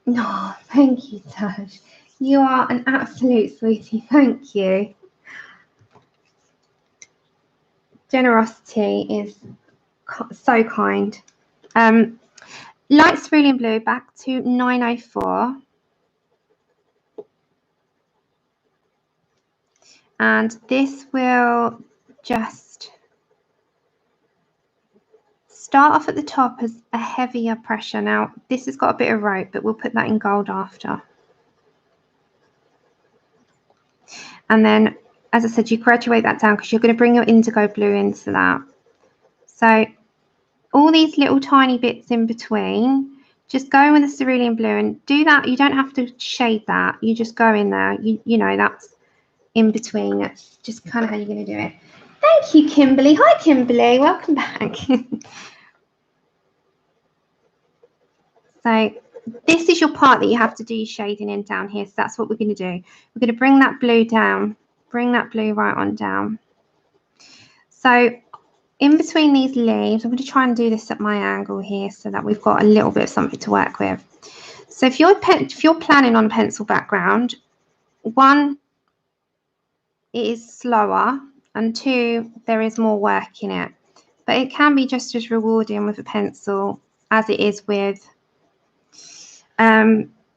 No, thank you, Taj. You are an absolute sweetie. Thank you. Generosity is so kind. Light cerulean blue back to 904. And this will just start off at the top as a heavier pressure. Now, this has got a bit of rope, but we'll put that in gold after. And then, as I said, you graduate that down because you're going to bring your indigo blue into that. So all these little tiny bits in between, just go with the cerulean blue and do that. You don't have to shade that. You just go in there. You know, that's in between. That's just kind of how you're going to do it. Thank you, Kimberly. Hi, Kimberly. Welcome back. So this is your part that you have to do your shading in down here. So that's what we're going to do. We're going to bring that blue down. Bring that blue right on down. So in between these leaves, I'm going to try and do this at my angle here so that we've got a little bit of something to work with. So if you're planning on a pencil background, one, it is slower, and two, there is more work in it. But it can be just as rewarding with a pencil as it is with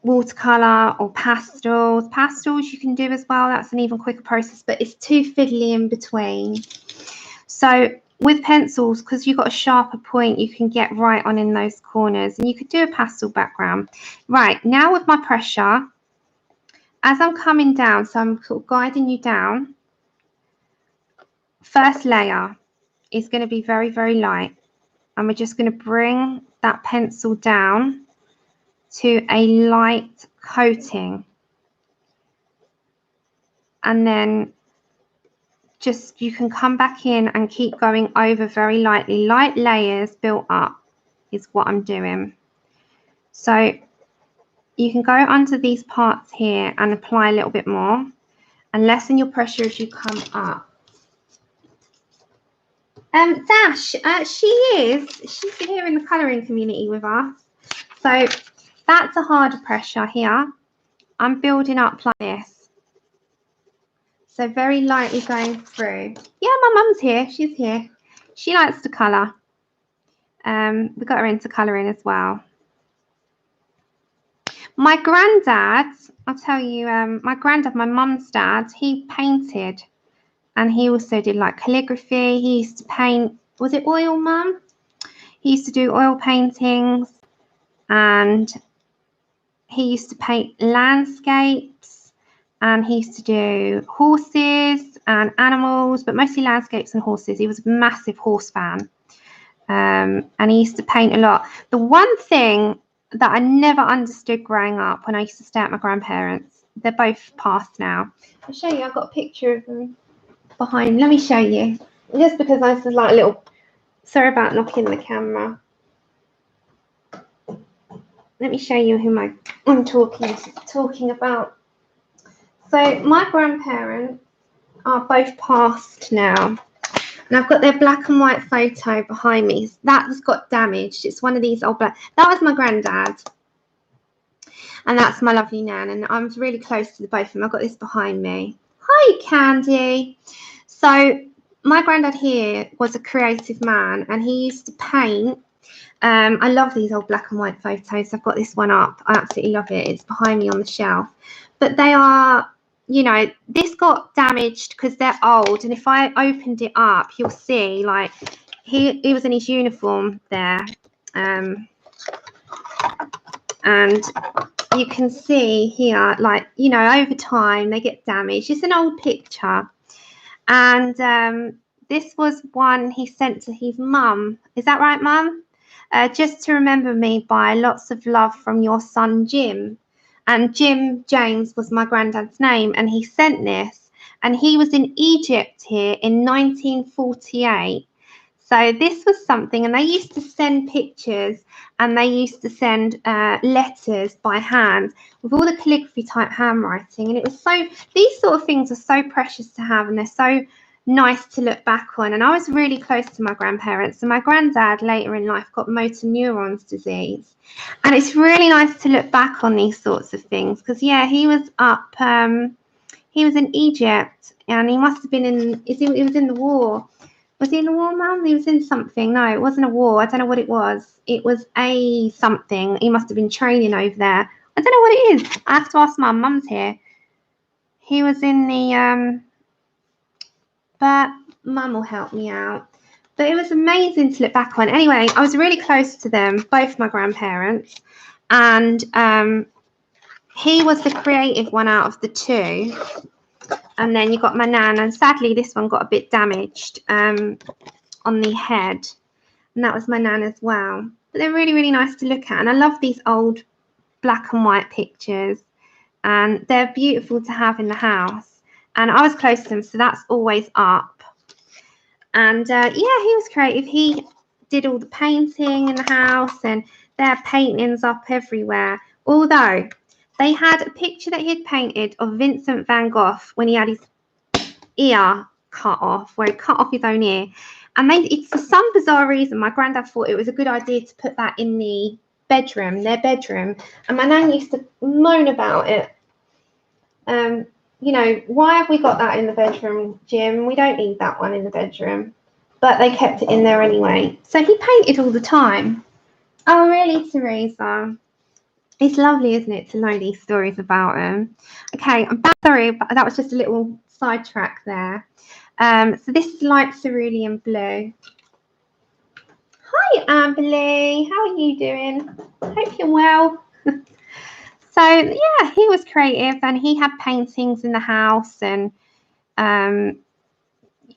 watercolor or pastels. Pastels you can do as well. That's an even quicker process, but it's too fiddly in between. So with pencils, because you've got a sharper point, you can get right on in those corners, and you could do a pastel background. Right, now with my pressure, as I'm coming down, so I'm sort of guiding you down, first layer is going to be very, very light, and we're just going to bring that pencil down to a light coating, and then just you can come back in and keep going over very lightly. Light layers built up is what I'm doing. So you can go under these parts here and apply a little bit more and lessen your pressure as you come up. Dash, she's here in the colouring community with us. So that's a harder pressure here. I'm building up like this. So very lightly going through. Yeah, my mum's here. She's here. She likes to colour. We got her into colouring as well. My granddad, I'll tell you, my granddad, my mum's dad, he painted. And he also did like calligraphy. He used to paint, was it oil, Mum? He used to do oil paintings. And he used to paint landscapes. And he used to do horses and animals, but mostly landscapes and horses. He was a massive horse fan. And he used to paint a lot. The one thing that I never understood growing up when I used to stay at my grandparents, they're both passed now. I'll show you, I've got a picture of them behind. Let me show you. Just because I was like a little, sorry about knocking the camera. Let me show you who I'm talking about. So my grandparents are both passed now. And I've got their black and white photo behind me. That's got damaged. It's one of these old black. That was my granddad. And that's my lovely nan. And I'm really close to the both of them. I've got this behind me. Hi, Candy. So my granddad here was a creative man. And he used to paint. I love these old black and white photos. I've got this one up. I absolutely love it. It's behind me on the shelf. But they are... You know, this got damaged because they're old, and if I opened it up, you'll see like he was in his uniform there, and you can see here, like, you know, over time they get damaged. It's an old picture, And this was one he sent to his mum. Is that right, Mum? Just to remember me by, lots of love from your son Jim. And Jim James was my granddad's name, and he sent this, and he was in Egypt here in 1948. So this was something, and they used to send pictures, and they used to send letters by hand with all the calligraphy type handwriting, and it was so, these sort of things are so precious to have, and they're so nice to look back on. And I was really close to my grandparents, and my granddad later in life got motor neurons disease, and it's really nice to look back on these sorts of things, because yeah, he was up he was in Egypt, and he must have been in, he was in the war. Was he in the war, Mum? He was in something. No, it wasn't a war. I don't know what it was. It was a something. He must have been training over there. I don't know what it is. I have to ask Mum. Mum's here. He was in the but Mum will help me out. But it was amazing to look back on. Anyway, I was really close to them, both my grandparents, and he was the creative one out of the two. And then you got my nan, and sadly this one got a bit damaged on the head, and that was my nan as well. But they're really, really nice to look at, and I love these old black and white pictures, and they're beautiful to have in the house. And I was close to them, so that's always up. And yeah, he was creative. He did all the painting in the house, and there are paintings up everywhere. Although they had a picture that he had painted of Vincent van Gogh when he had his ear cut off, where he cut off his own ear. And for some bizarre reason, my granddad thought it was a good idea to put that in the bedroom, their bedroom. And my nan used to moan about it. You know, why have we got that in the bedroom, Jim? We don't need that one in the bedroom. But they kept it in there anyway. So he painted all the time. Oh, really, Teresa? It's lovely, isn't it, to know these stories about him? Okay, I'm back. Sorry, but that was just a little sidetrack there. So this is light cerulean blue. Hi, Amberly. How are you doing? Hope you're well. So yeah, he was creative, and he had paintings in the house, and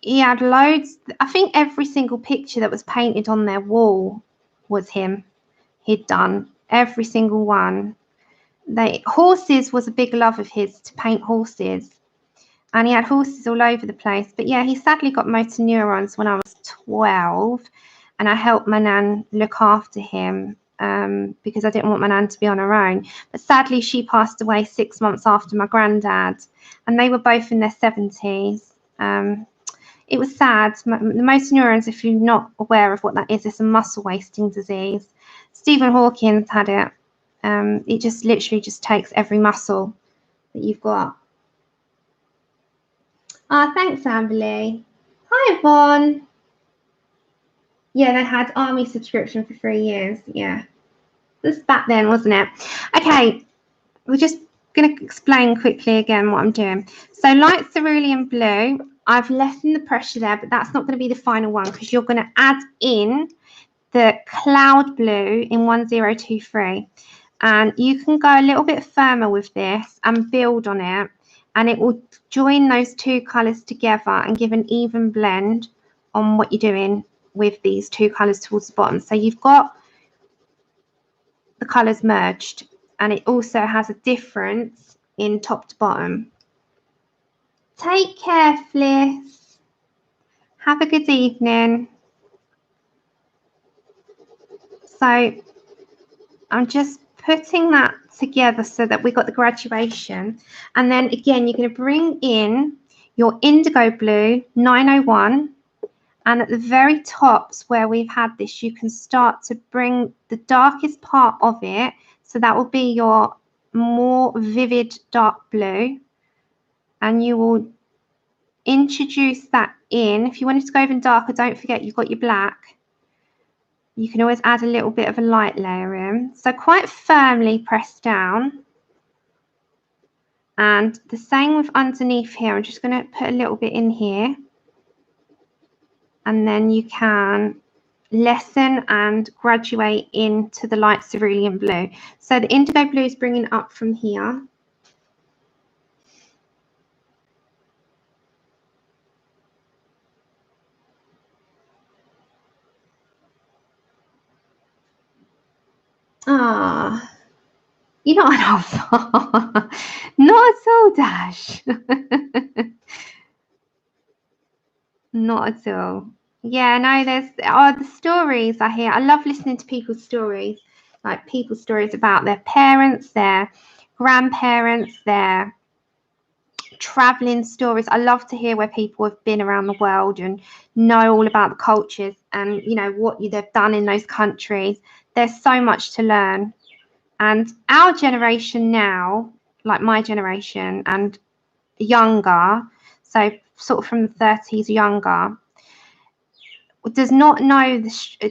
he had loads. I think every single picture that was painted on their wall was him. He'd done every single one. Horses was a big love of his, to paint horses, and he had horses all over the place. But yeah, he sadly got motor neurons when I was 12, and I helped my nan look after him because I didn't want my nan to be on her own. But sadly, she passed away 6 months after my granddad, and they were both in their 70s. It was sad. The motor neurons, if you're not aware of what that is, it's a muscle wasting disease. Stephen Hawking had it. It just literally just takes every muscle that you've got. Thanks, Amberly. Hi, Yvonne. Yeah, they had army subscription for 3 years. Yeah, this was back then, wasn't it? Okay, we're just going to explain quickly again what I'm doing. So light cerulean blue, I've lessened the pressure there, but that's not going to be the final one, because you're going to add in the cloud blue in 1023. And you can go a little bit firmer with this and build on it, and it will join those two colours together and give an even blend on what you're doing with these two colours towards the bottom. So you've got the colours merged, and it also has a difference in top to bottom. Take care, Fliss. Have a good evening. So I'm just putting that together so that we got the graduation. And then again, you're going to bring in your indigo blue 901, and at the very tops where we've had this, you can start to bring the darkest part of it, so that will be your more vivid dark blue, and you will introduce that in. If you wanted to go even darker, don't forget you've got your black. You can always add a little bit of a light layer in. So quite firmly press down. And the same with underneath here. I'm just going to put a little bit in here. And then you can lessen and graduate into the light cerulean blue. So the indigo blue is bringing up from here. Ah, you're not an alpha. Not at all, Dash. Not at all. Yeah, no, there's the stories I hear. I love listening to people's stories, like people's stories about their parents, their grandparents, their traveling stories. I love to hear where people have been around the world and know all about the cultures and, you know, what they've done in those countries. There's so much to learn. And our generation now, like my generation and younger, so sort of from the 30s younger, does not know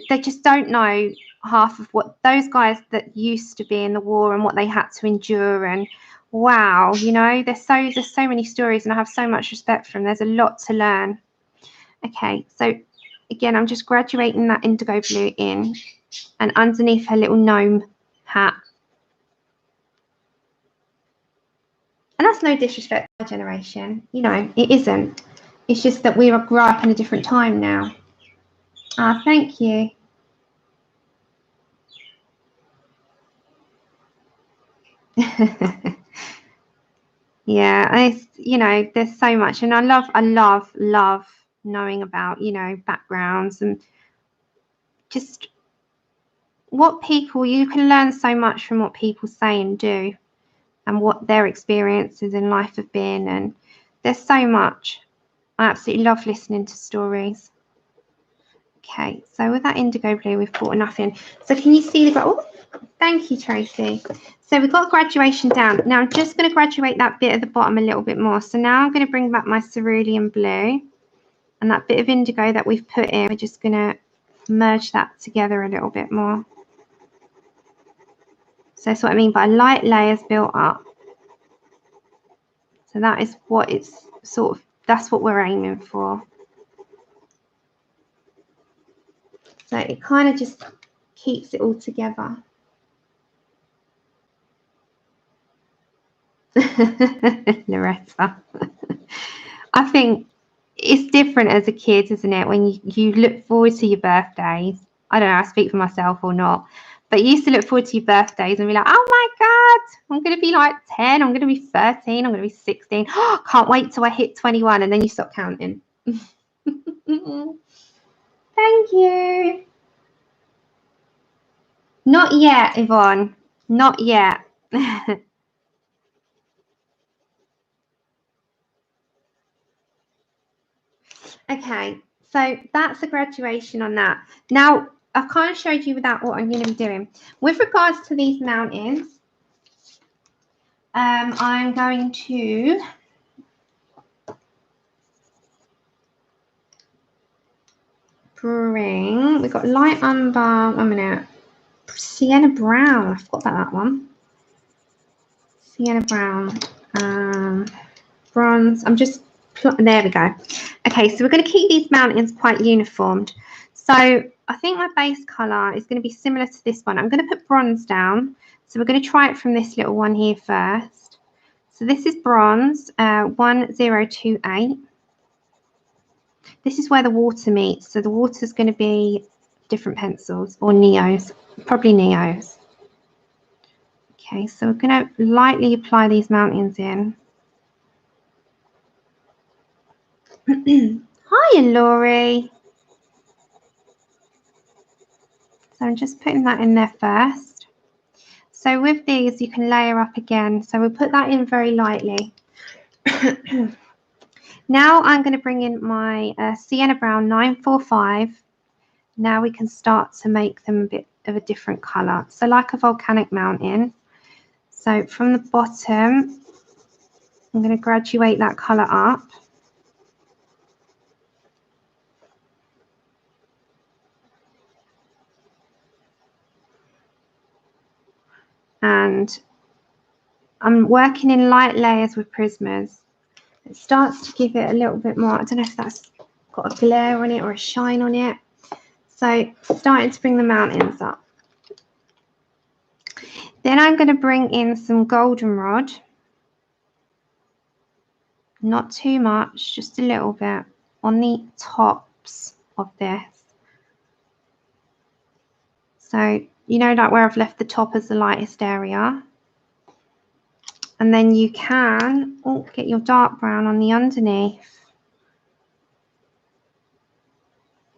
they just don't know half of what those guys that used to be in the war and what they had to endure. And wow, you know, there's so many stories, and I have so much respect for them. There's a lot to learn. Okay, so again, I'm just graduating that indigo blue in, and underneath her little gnome hat. And that's no disrespect to my generation, you know, it isn't. It's just that we grew up in a different time now. Ah, thank you. Yeah, you know, there's so much, and I love knowing about, you know, backgrounds and just what people, you can learn so much from what people say and do and what their experiences in life have been, and there's so much. I absolutely love listening to stories. Okay, so with that indigo blue, we've brought enough in. So can you see the, oh, thank you, Tracy. So we've got graduation down. Now I'm just going to graduate that bit at the bottom a little bit more. So now I'm going to bring back my cerulean blue, and that bit of indigo that we've put in, we're just going to merge that together a little bit more. So that's what I mean by light layers built up. So that is what it's sort of, that's what we're aiming for. So it kind of just keeps it all together. Loretta. I think it's different as a kid, isn't it? When you look forward to your birthdays. I don't know, I speak for myself or not, but you used to look forward to your birthdays and be like, oh my God, I'm going to be like 10, I'm going to be 13, I'm going to be 16. Oh, can't wait till I hit 21, and then you stop counting. Thank you. Not yet, Yvonne. Not yet. Okay, so that's the graduation on that. Now, I've kind of showed you without what I'm going to be doing. With regards to these mountains, I'm going to bring, we've got light umber, 1 minute, sienna brown, I forgot about that one. Sienna brown, bronze, I'm just, there we go. Okay, so we're going to keep these mountains quite uniformed. So I think my base colour is going to be similar to this one. I'm going to put bronze down. So we're going to try it from this little one here first. So this is bronze, 1028. This is where the water meets. So the water is going to be different pencils or neos, probably neos. Okay, so we're going to lightly apply these mountains in. Hiya, Laurie. So I'm just putting that in there first. So with these, you can layer up again. So we'll put that in very lightly. Now I'm going to bring in my Sienna Brown 945. Now we can start to make them a bit of a different colour. So like a volcanic mountain. So from the bottom, I'm going to graduate that colour up. And I'm working in light layers with Prismas. It starts to give it a little bit more, I don't know if that's got a glare on it or a shine on it. So starting to bring the mountains up. Then I'm going to bring in some goldenrod. Not too much, just a little bit on the tops of this. So you know, like where I've left the top as the lightest area. And then you can get your dark brown on the underneath.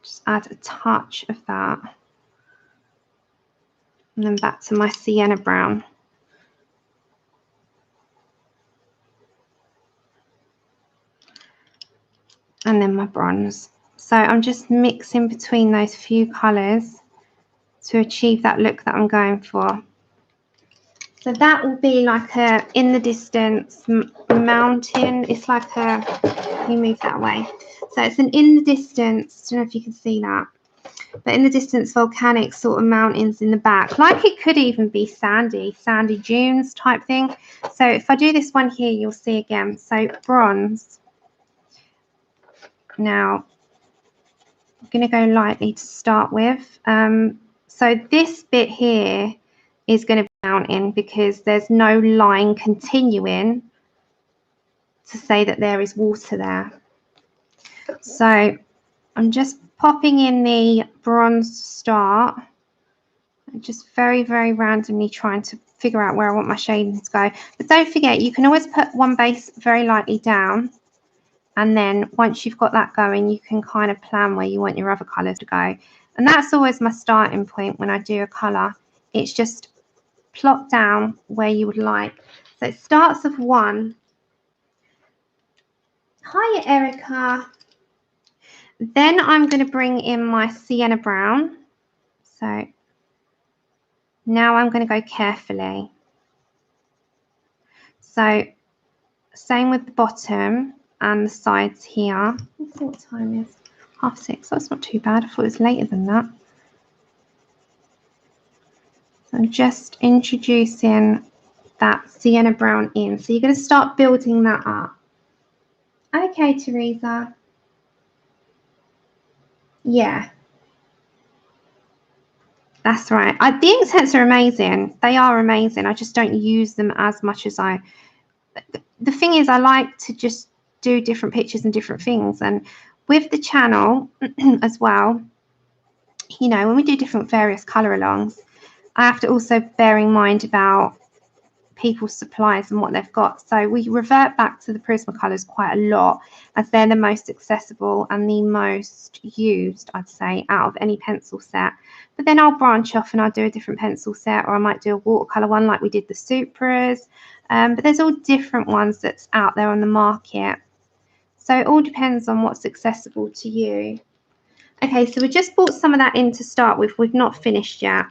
Just add a touch of that. And then back to my sienna brown. And then my bronze. So I'm just mixing between those few colours to achieve that look that I'm going for. So that will be like a in the distance mountain. It's like a, let me move that away. So it's an in the distance, I don't know if you can see that, but in the distance volcanic sort of mountains in the back. Like it could even be sandy dunes type thing. So if I do this one here, you'll see again. So bronze. Now I'm going to go lightly to start with. So this bit here is going to be mountain because there's no line continuing to say that there is water there. So I'm just popping in the bronze to start. I'm just very, very randomly trying to figure out where I want my shading to go. But don't forget, you can always put one base very lightly down. And then once you've got that going, you can kind of plan where you want your other colours to go. And that's always my starting point when I do a colour. It's just plot down where you would like. So it starts with 1. Hiya, Erica. Then I'm going to bring in my sienna brown. So now I'm going to go carefully. So same with the bottom and the sides here. Let's see what time it is. 6:30. That's not too bad. I thought it was later than that. So I'm just introducing that sienna brown in. So you're going to start building that up. Okay, Teresa. Yeah. That's right. The ink sets are amazing. They are amazing. I just don't use them as much as I... The thing is, I like to just do different pictures and different things. And with the channel as well, you know, when we do different various colour alongs, I have to also bear in mind about people's supplies and what they've got. So we revert back to the Prismacolors quite a lot as they're the most accessible and the most used, I'd say, out of any pencil set. But then I'll branch off and I'll do a different pencil set, or I might do a watercolour one like we did the Supras. But there's all different ones that's out there on the market. So it all depends on what's accessible to you. Okay, so we just brought some of that in to start with. We've not finished yet.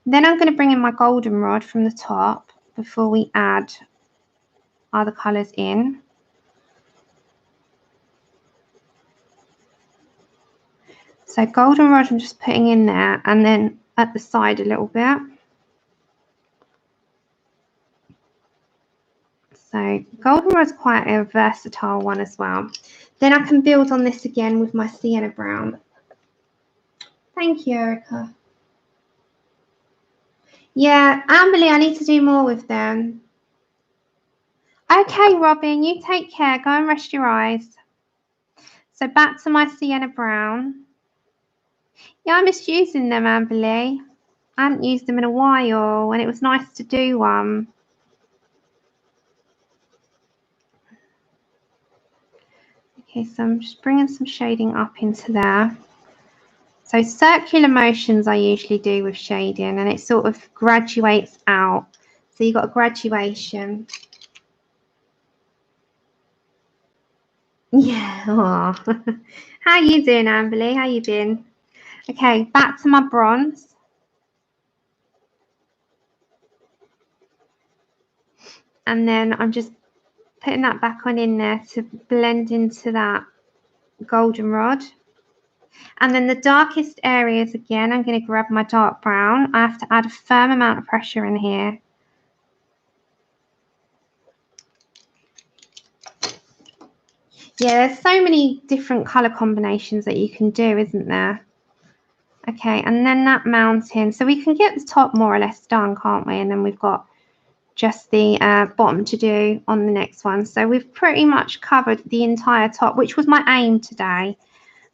Then I'm going to bring in my goldenrod from the top before we add other colours in. So goldenrod I'm just putting in there, and then at the side a little bit. So goldenrod's quite a versatile one as well. Then I can build on this again with my sienna brown. Thank you, Erica. Yeah, Amberly, I need to do more with them. Okay, Robin, you take care. Go and rest your eyes. So back to my sienna brown. Yeah, I missed using them, Amberly. I haven't used them in a while, and it was nice to do one. Okay, so I'm just bringing some shading up into there. So circular motions I usually do with shading, and it sort of graduates out. So you've got a graduation. Yeah. How you doing, Amberly? How you been? Okay, back to my bronze. And then I'm just putting that back on in there to blend into that goldenrod. And then the darkest areas, again, I'm going to grab my dark brown. I have to add a firm amount of pressure in here. Yeah, there's so many different colour combinations that you can do, isn't there? Okay, and then that mountain. So we can get the top more or less done, can't we? And then we've got just the bottom to do on the next one. So we've pretty much covered the entire top, which was my aim today.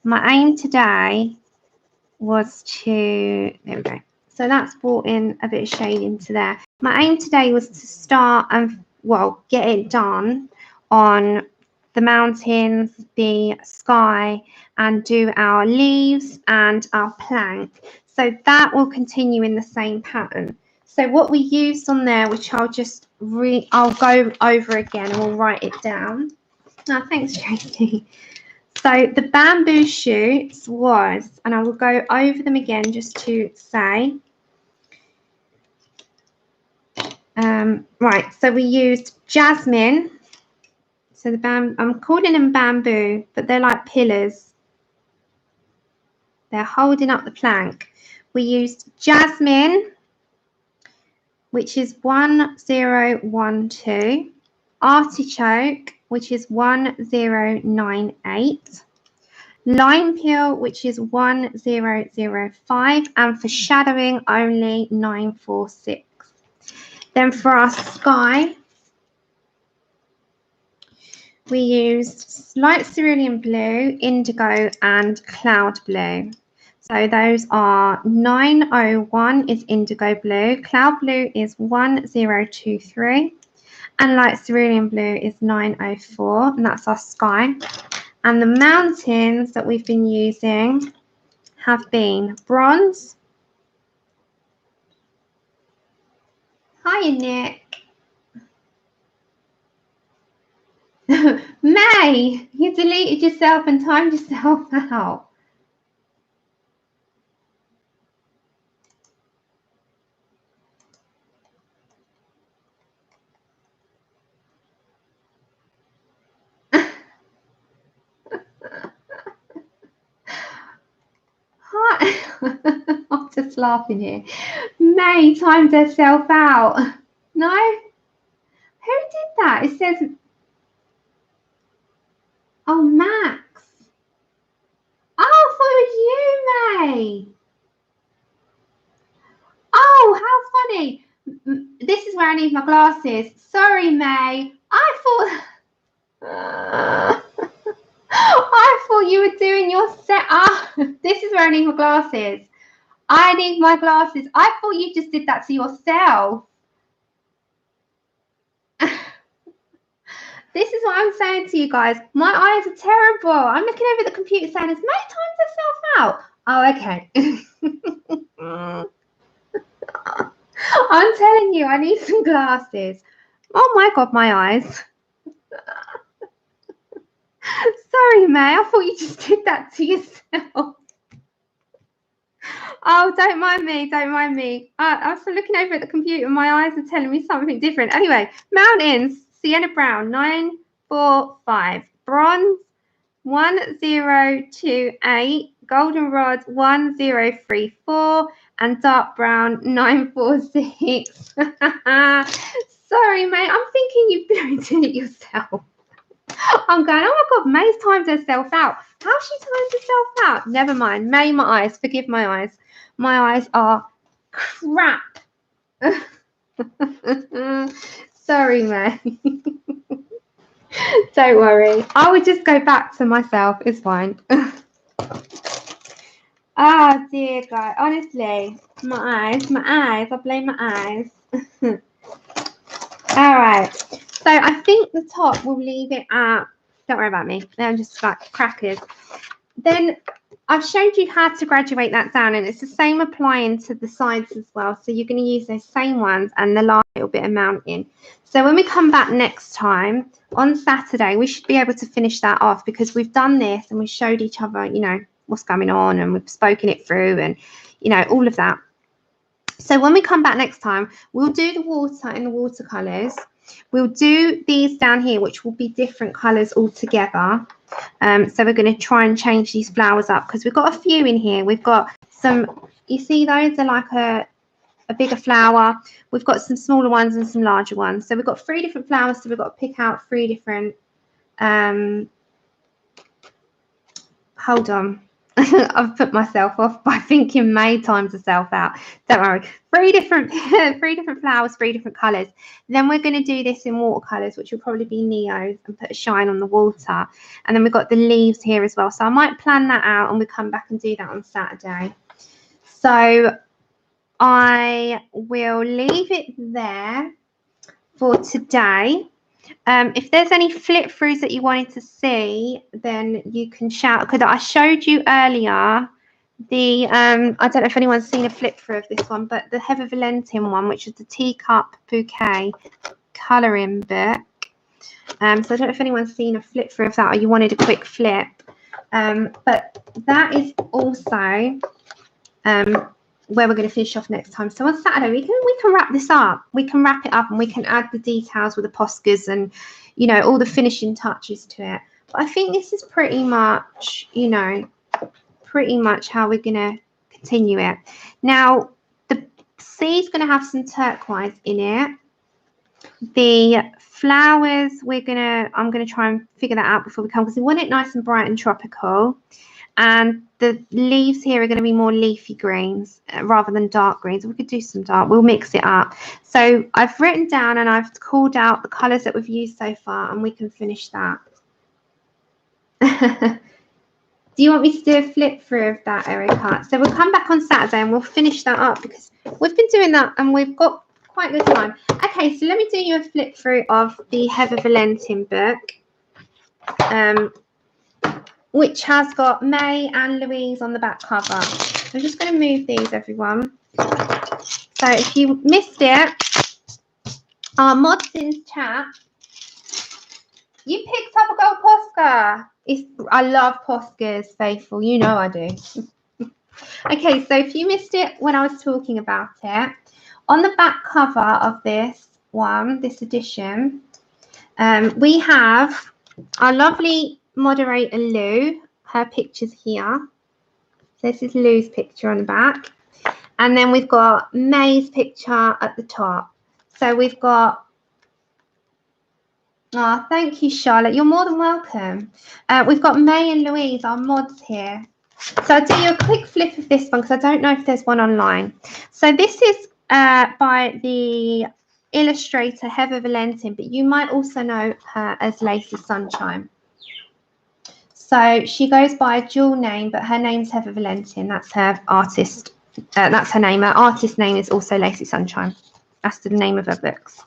My aim today was to, there we go, So that's brought in a bit of shade into there. My aim today was to start and, well, get it done on the mountains, the sky, and do our leaves and our plank. So that will continue in the same pattern. So what we used on there, which I'll just I'll go over again and we'll write it down. Oh, thanks, Tracy. So the bamboo shoots was, and I will go over them again just to say. Right, so we used jasmine. So I'm calling them bamboo, but they're like pillars. They're holding up the plank. We used jasmine, which is 1012, artichoke, which is 1098, lime peel, which is 1005, and for shadowing only 946. Then for our sky, we used light cerulean blue, indigo, and cloud blue. So those are 901 is indigo blue, cloud blue is 1023, and light cerulean blue is 904, and that's our sky. And the mountains that we've been using have been bronze. Hiya, Nick. May, you deleted yourself and timed yourself out. I'm just laughing here. May timed herself out. No? Who did that? It says, oh, Max. Oh, I thought it was you, May. Oh, how funny. This is where I need my glasses. Sorry, May. I thought you were doing your set. This is where I need my glasses. I need my glasses. I thought you just did that to yourself. This is what I'm saying to you guys. My eyes are terrible. I'm looking over the computer saying, has May timed herself out? Oh, okay. I'm telling you, I need some glasses. Oh my God, my eyes. Sorry, May. I thought you just did that to yourself. Oh, don't mind me. Don't mind me. I was looking over at the computer and my eyes are telling me something different. Anyway, mountains. Sienna brown, 945. Bronze, 1028. Goldenrod, 1034. And dark brown, 946. Sorry, mate. I'm thinking you've been doing it yourself. I'm going, oh my God, May's timed herself out. How she timed herself out? Never mind. May, my eyes. Forgive my eyes. My eyes are crap. Sorry, May. Don't worry. I would just go back to myself. It's fine. Oh, dear God. Honestly, my eyes. I blame my eyes. All right. So I think the top we'll leave it at, don't worry about me. They're just like crackers. Then I've showed you how to graduate that down, and it's the same applying to the sides as well. So you're going to use those same ones and the last little bit of mounting. So when we come back next time on Saturday, we should be able to finish that off because we've done this and we showed each other, you know, what's going on and we've spoken it through and, you know, all of that. So when we come back next time, we'll do the water in the watercolors. We'll do these down here, which will be different colors altogether. So we're going to try and change these flowers up because we've got a few in here. We've got some, you see those are like a bigger flower. We've got some smaller ones and some larger ones. So we've got 3 different flowers. So we've got to pick out 3 different, hold on. I've put myself off by thinking May times herself out. Don't worry. 3 different flowers, 3 different colours. Then we're going to do this in watercolours, which will probably be Neos, and put a shine on the water. And then we've got the leaves here as well. So I might plan that out and we'll come back and do that on Saturday. So I will leave it there for today. If there's any flip throughs that you wanted to see, then you can shout, because I showed you earlier the I don't know if anyone's seen a flip through of this one, but the Heather Valentin one, which is the Teacup Bouquet colouring book. So I don't know if anyone's seen a flip through of that, or you wanted a quick flip. But that is also where we're going to finish off next time. So on Saturday we can wrap this up. We can wrap it up and we can add the details with the Poscas and, you know, all the finishing touches to it. But I think this is pretty much, you know, pretty much how we're going to continue it. Now the C's going to have some turquoise in it. The flowers I'm gonna try and figure that out before we come, because we want it nice and bright and tropical. And the leaves here are going to be more leafy greens rather than dark greens. We could do some dark, we'll mix it up. So I've written down and I've called out the colours that we've used so far, and we can finish that. Do you want me to do a flip through of that, Erica? So we'll come back on Saturday and we'll finish that up, because we've been doing that and we've got quite good time. Okay, so let me do you a flip through of the Heather Valentin book, which has got May and Louise on the back cover. I'm just going to move these, everyone. So if you missed it, our Modsins chat, you picked up a gold Posca. I love Poscas, Faithful. You know I do. Okay, so if you missed it when I was talking about it, on the back cover of this one, this edition, we have our lovely moderator Lou. Her picture's here. So this is Lou's picture on the back. And then we've got May's picture at the top. So we've got, oh, thank you, Charlotte. You're more than welcome. We've got May and Louise, our mods here. So I'll do you a quick flip of this one, because I don't know if there's one online. So this is by the illustrator Heather Valentin, but you might also know her as Lacey Sunshine. So she goes by a dual name, but her name's Heather Valentin. That's her artist. That's her name. Her artist name is also Lacey Sunshine. That's the name of her books.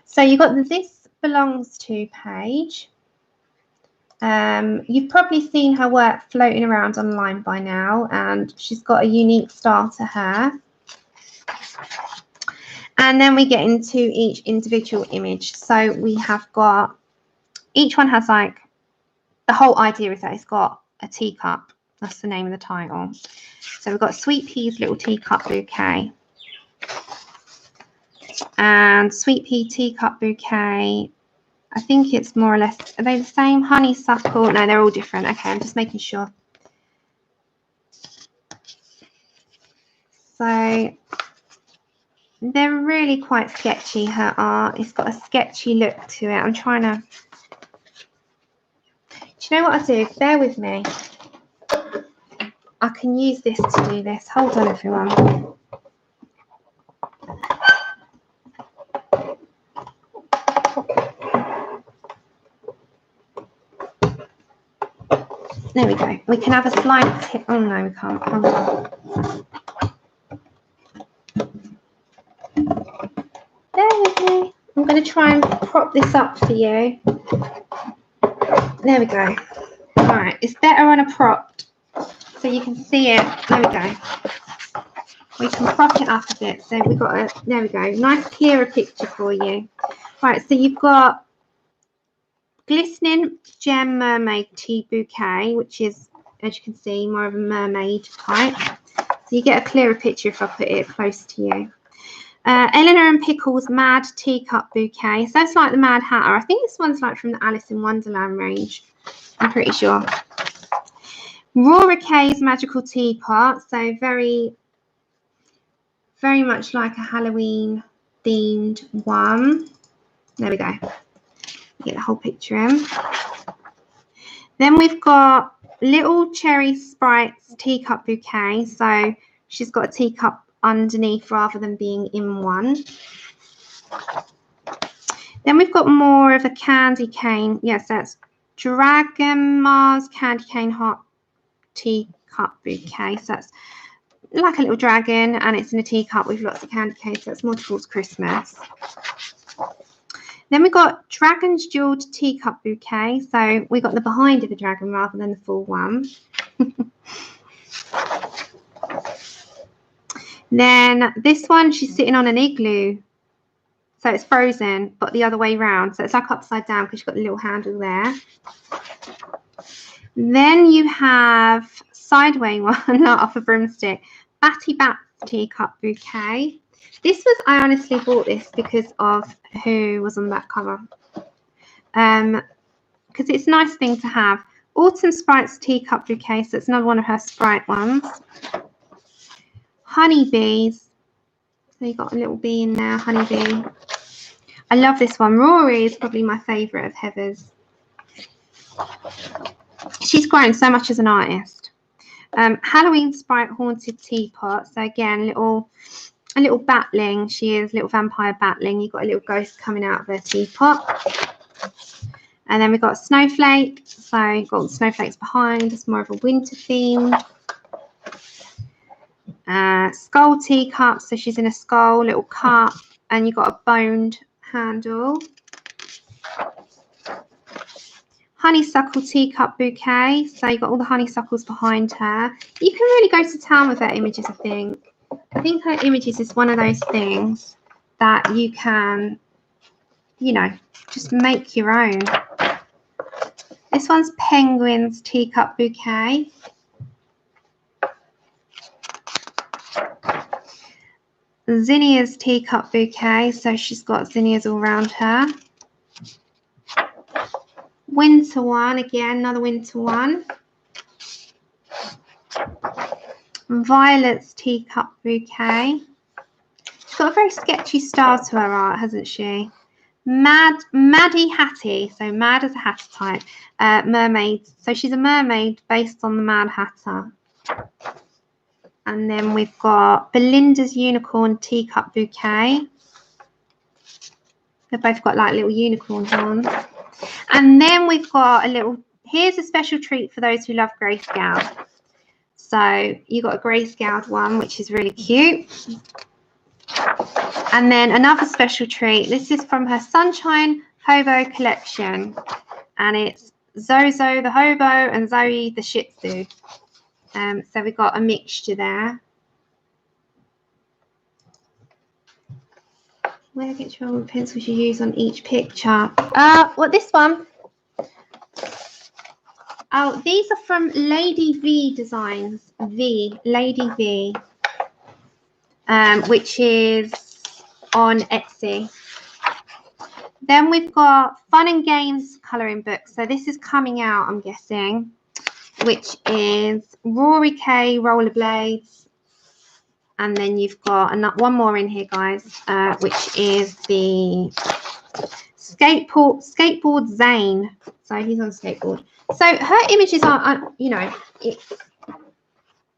So you've got the This Belongs To page. You've probably seen her work floating around online by now, and she's got a unique style to her. And then we get into each individual image. So we have got, each one has like, the whole idea is that it's got a teacup. That's the name of the title. So we've got Sweet Pea's Little Teacup Bouquet. And Sweet Pea Teacup Bouquet, I think it's more or less, are they the same? Honeysuckle? No, they're all different. Okay, I'm just making sure. So they're really quite sketchy, her art. It's got a sketchy look to it. I'm trying to... Do you know what I do? Bear with me. I can use this to do this. Hold on, everyone. There we go. We can have a slight tip. Oh, no, we can't. Hold on. Bear with me. I'm going to try and prop this up for you. There we go. All right, it's better on a prop, so you can see it. There we go. We can prop it up a bit. So we've got a, there we go. Nice clearer picture for you. Right, so you've got Glistening Gem Mermaid Tea Bouquet, which is, as you can see, more of a mermaid type. So you get a clearer picture if I put it close to you. Eleanor and Pickle's Mad Teacup Bouquet. So that's like the Mad Hatter. I think this one's like from the Alice in Wonderland range. I'm pretty sure. Rora Kay's Magical Teapot. So very much like a Halloween themed one. There we go. Get the whole picture in. Then we've got Little Cherry Sprite's Teacup Bouquet. So she's got a teacup underneath rather than being in one. Then we've got more of a candy cane. Yes, that's Dragon Mars Candy Cane Hot Teacup Bouquet. So that's like a little dragon, and it's in a teacup with lots of candy canes, so it's more towards Christmas. Then we got Dragon's Jeweled Teacup Bouquet. So we got the behind of the dragon rather than the full one. Then this one, she's sitting on an igloo. So it's frozen, but the other way round. So it's like upside down because you've got the little handle there. Then you have sideway one off a broomstick. Batty Bat Teacup Bouquet. This was, I honestly bought this because of who was on that cover. Because it's a nice thing to have. Autumn Sprites Teacup Bouquet. So it's another one of her Sprite ones. Honeybees. So you got a little bee in there, honeybee. I love this one. Rory is probably my favourite of Heather's. She's grown so much as an artist. Halloween Sprite Haunted Teapot. So again, a little batling. She is a little vampire batling. You've got a little ghost coming out of her teapot. And then we've got Snowflake. So you've got the snowflakes behind. It's more of a winter theme. Skull teacup. So she's in a skull, little cup. And you've got a boned handle. Honeysuckle Teacup Bouquet. So you've got all the honeysuckles behind her. You can really go to town with her images, I think. I think her images is one of those things that you can, you know, just make your own. This one's Penguin's Teacup Bouquet. Zinnia's Teacup Bouquet. So she's got zinnias all around her. Winter one, again, another winter one. Violet's Teacup Bouquet. She's got a very sketchy style to her art, hasn't she? Maddie Hattie, so Mad as a Hatter type. Mermaid, so she's a mermaid based on the Mad Hatter. And then we've got Belinda's Unicorn Teacup Bouquet. They've both got like little unicorns on. And then we've got a little, here's a special treat for those who love grayscale. So you got a grayscaled one, which is really cute. And then another special treat. This is from her Sunshine Hobo collection. And it's Zozo the Hobo and Zoe the Shih Tzu. So we've got a mixture there. Where get your pencils you use on each picture? What this one? Oh, these are from Lady V Designs. Lady V, which is on Etsy. Then we've got Fun and Games colouring book. So this is coming out, I'm guessing, which is Rory K Rollerblades. And then you've got one more in here, guys, which is the Skateboard Zane. So he's on a skateboard. So her images are, you know, it's...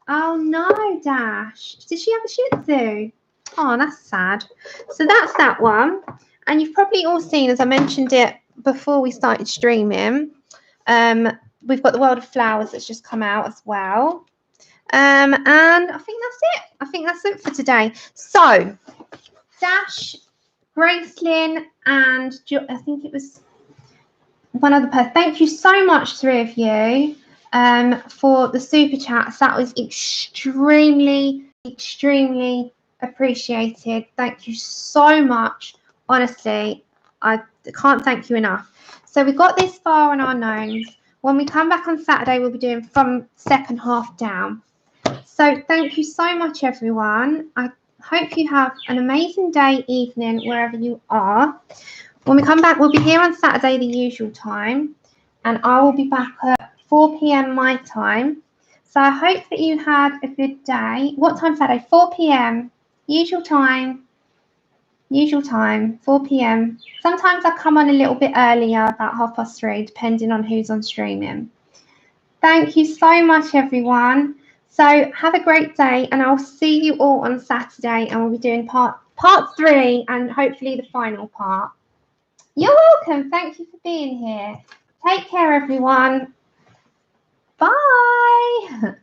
Oh, no, Dash. Did she have a Shih Tzu? Oh, that's sad. So that's that one. And you've probably all seen, as I mentioned it before we started streaming, we've got the World of Flowers that's just come out as well. And I think that's it. I think that's it for today. So, Dash, Gracelyn, and I think it was one other person. Thank you so much, three of you, for the super chats. That was extremely, extremely appreciated. Thank you so much. Honestly, I can't thank you enough. So we got this far on our gnomes. When we come back on Saturday, we'll be doing from second half down. So thank you so much, everyone. I hope you have an amazing day, evening, wherever you are. When we come back, we'll be here on Saturday, the usual time. And I will be back at 4 p.m. my time. So I hope that you had a good day. What time Saturday? 4 p.m. Usual time. Usual time, 4 p.m. Sometimes I come on a little bit earlier, about 3:30, depending on who's on streaming. Thank you so much, everyone. So have a great day, and I'll see you all on Saturday, and we'll be doing part 3 and hopefully the final part. You're welcome. Thank you for being here. Take care, everyone. Bye.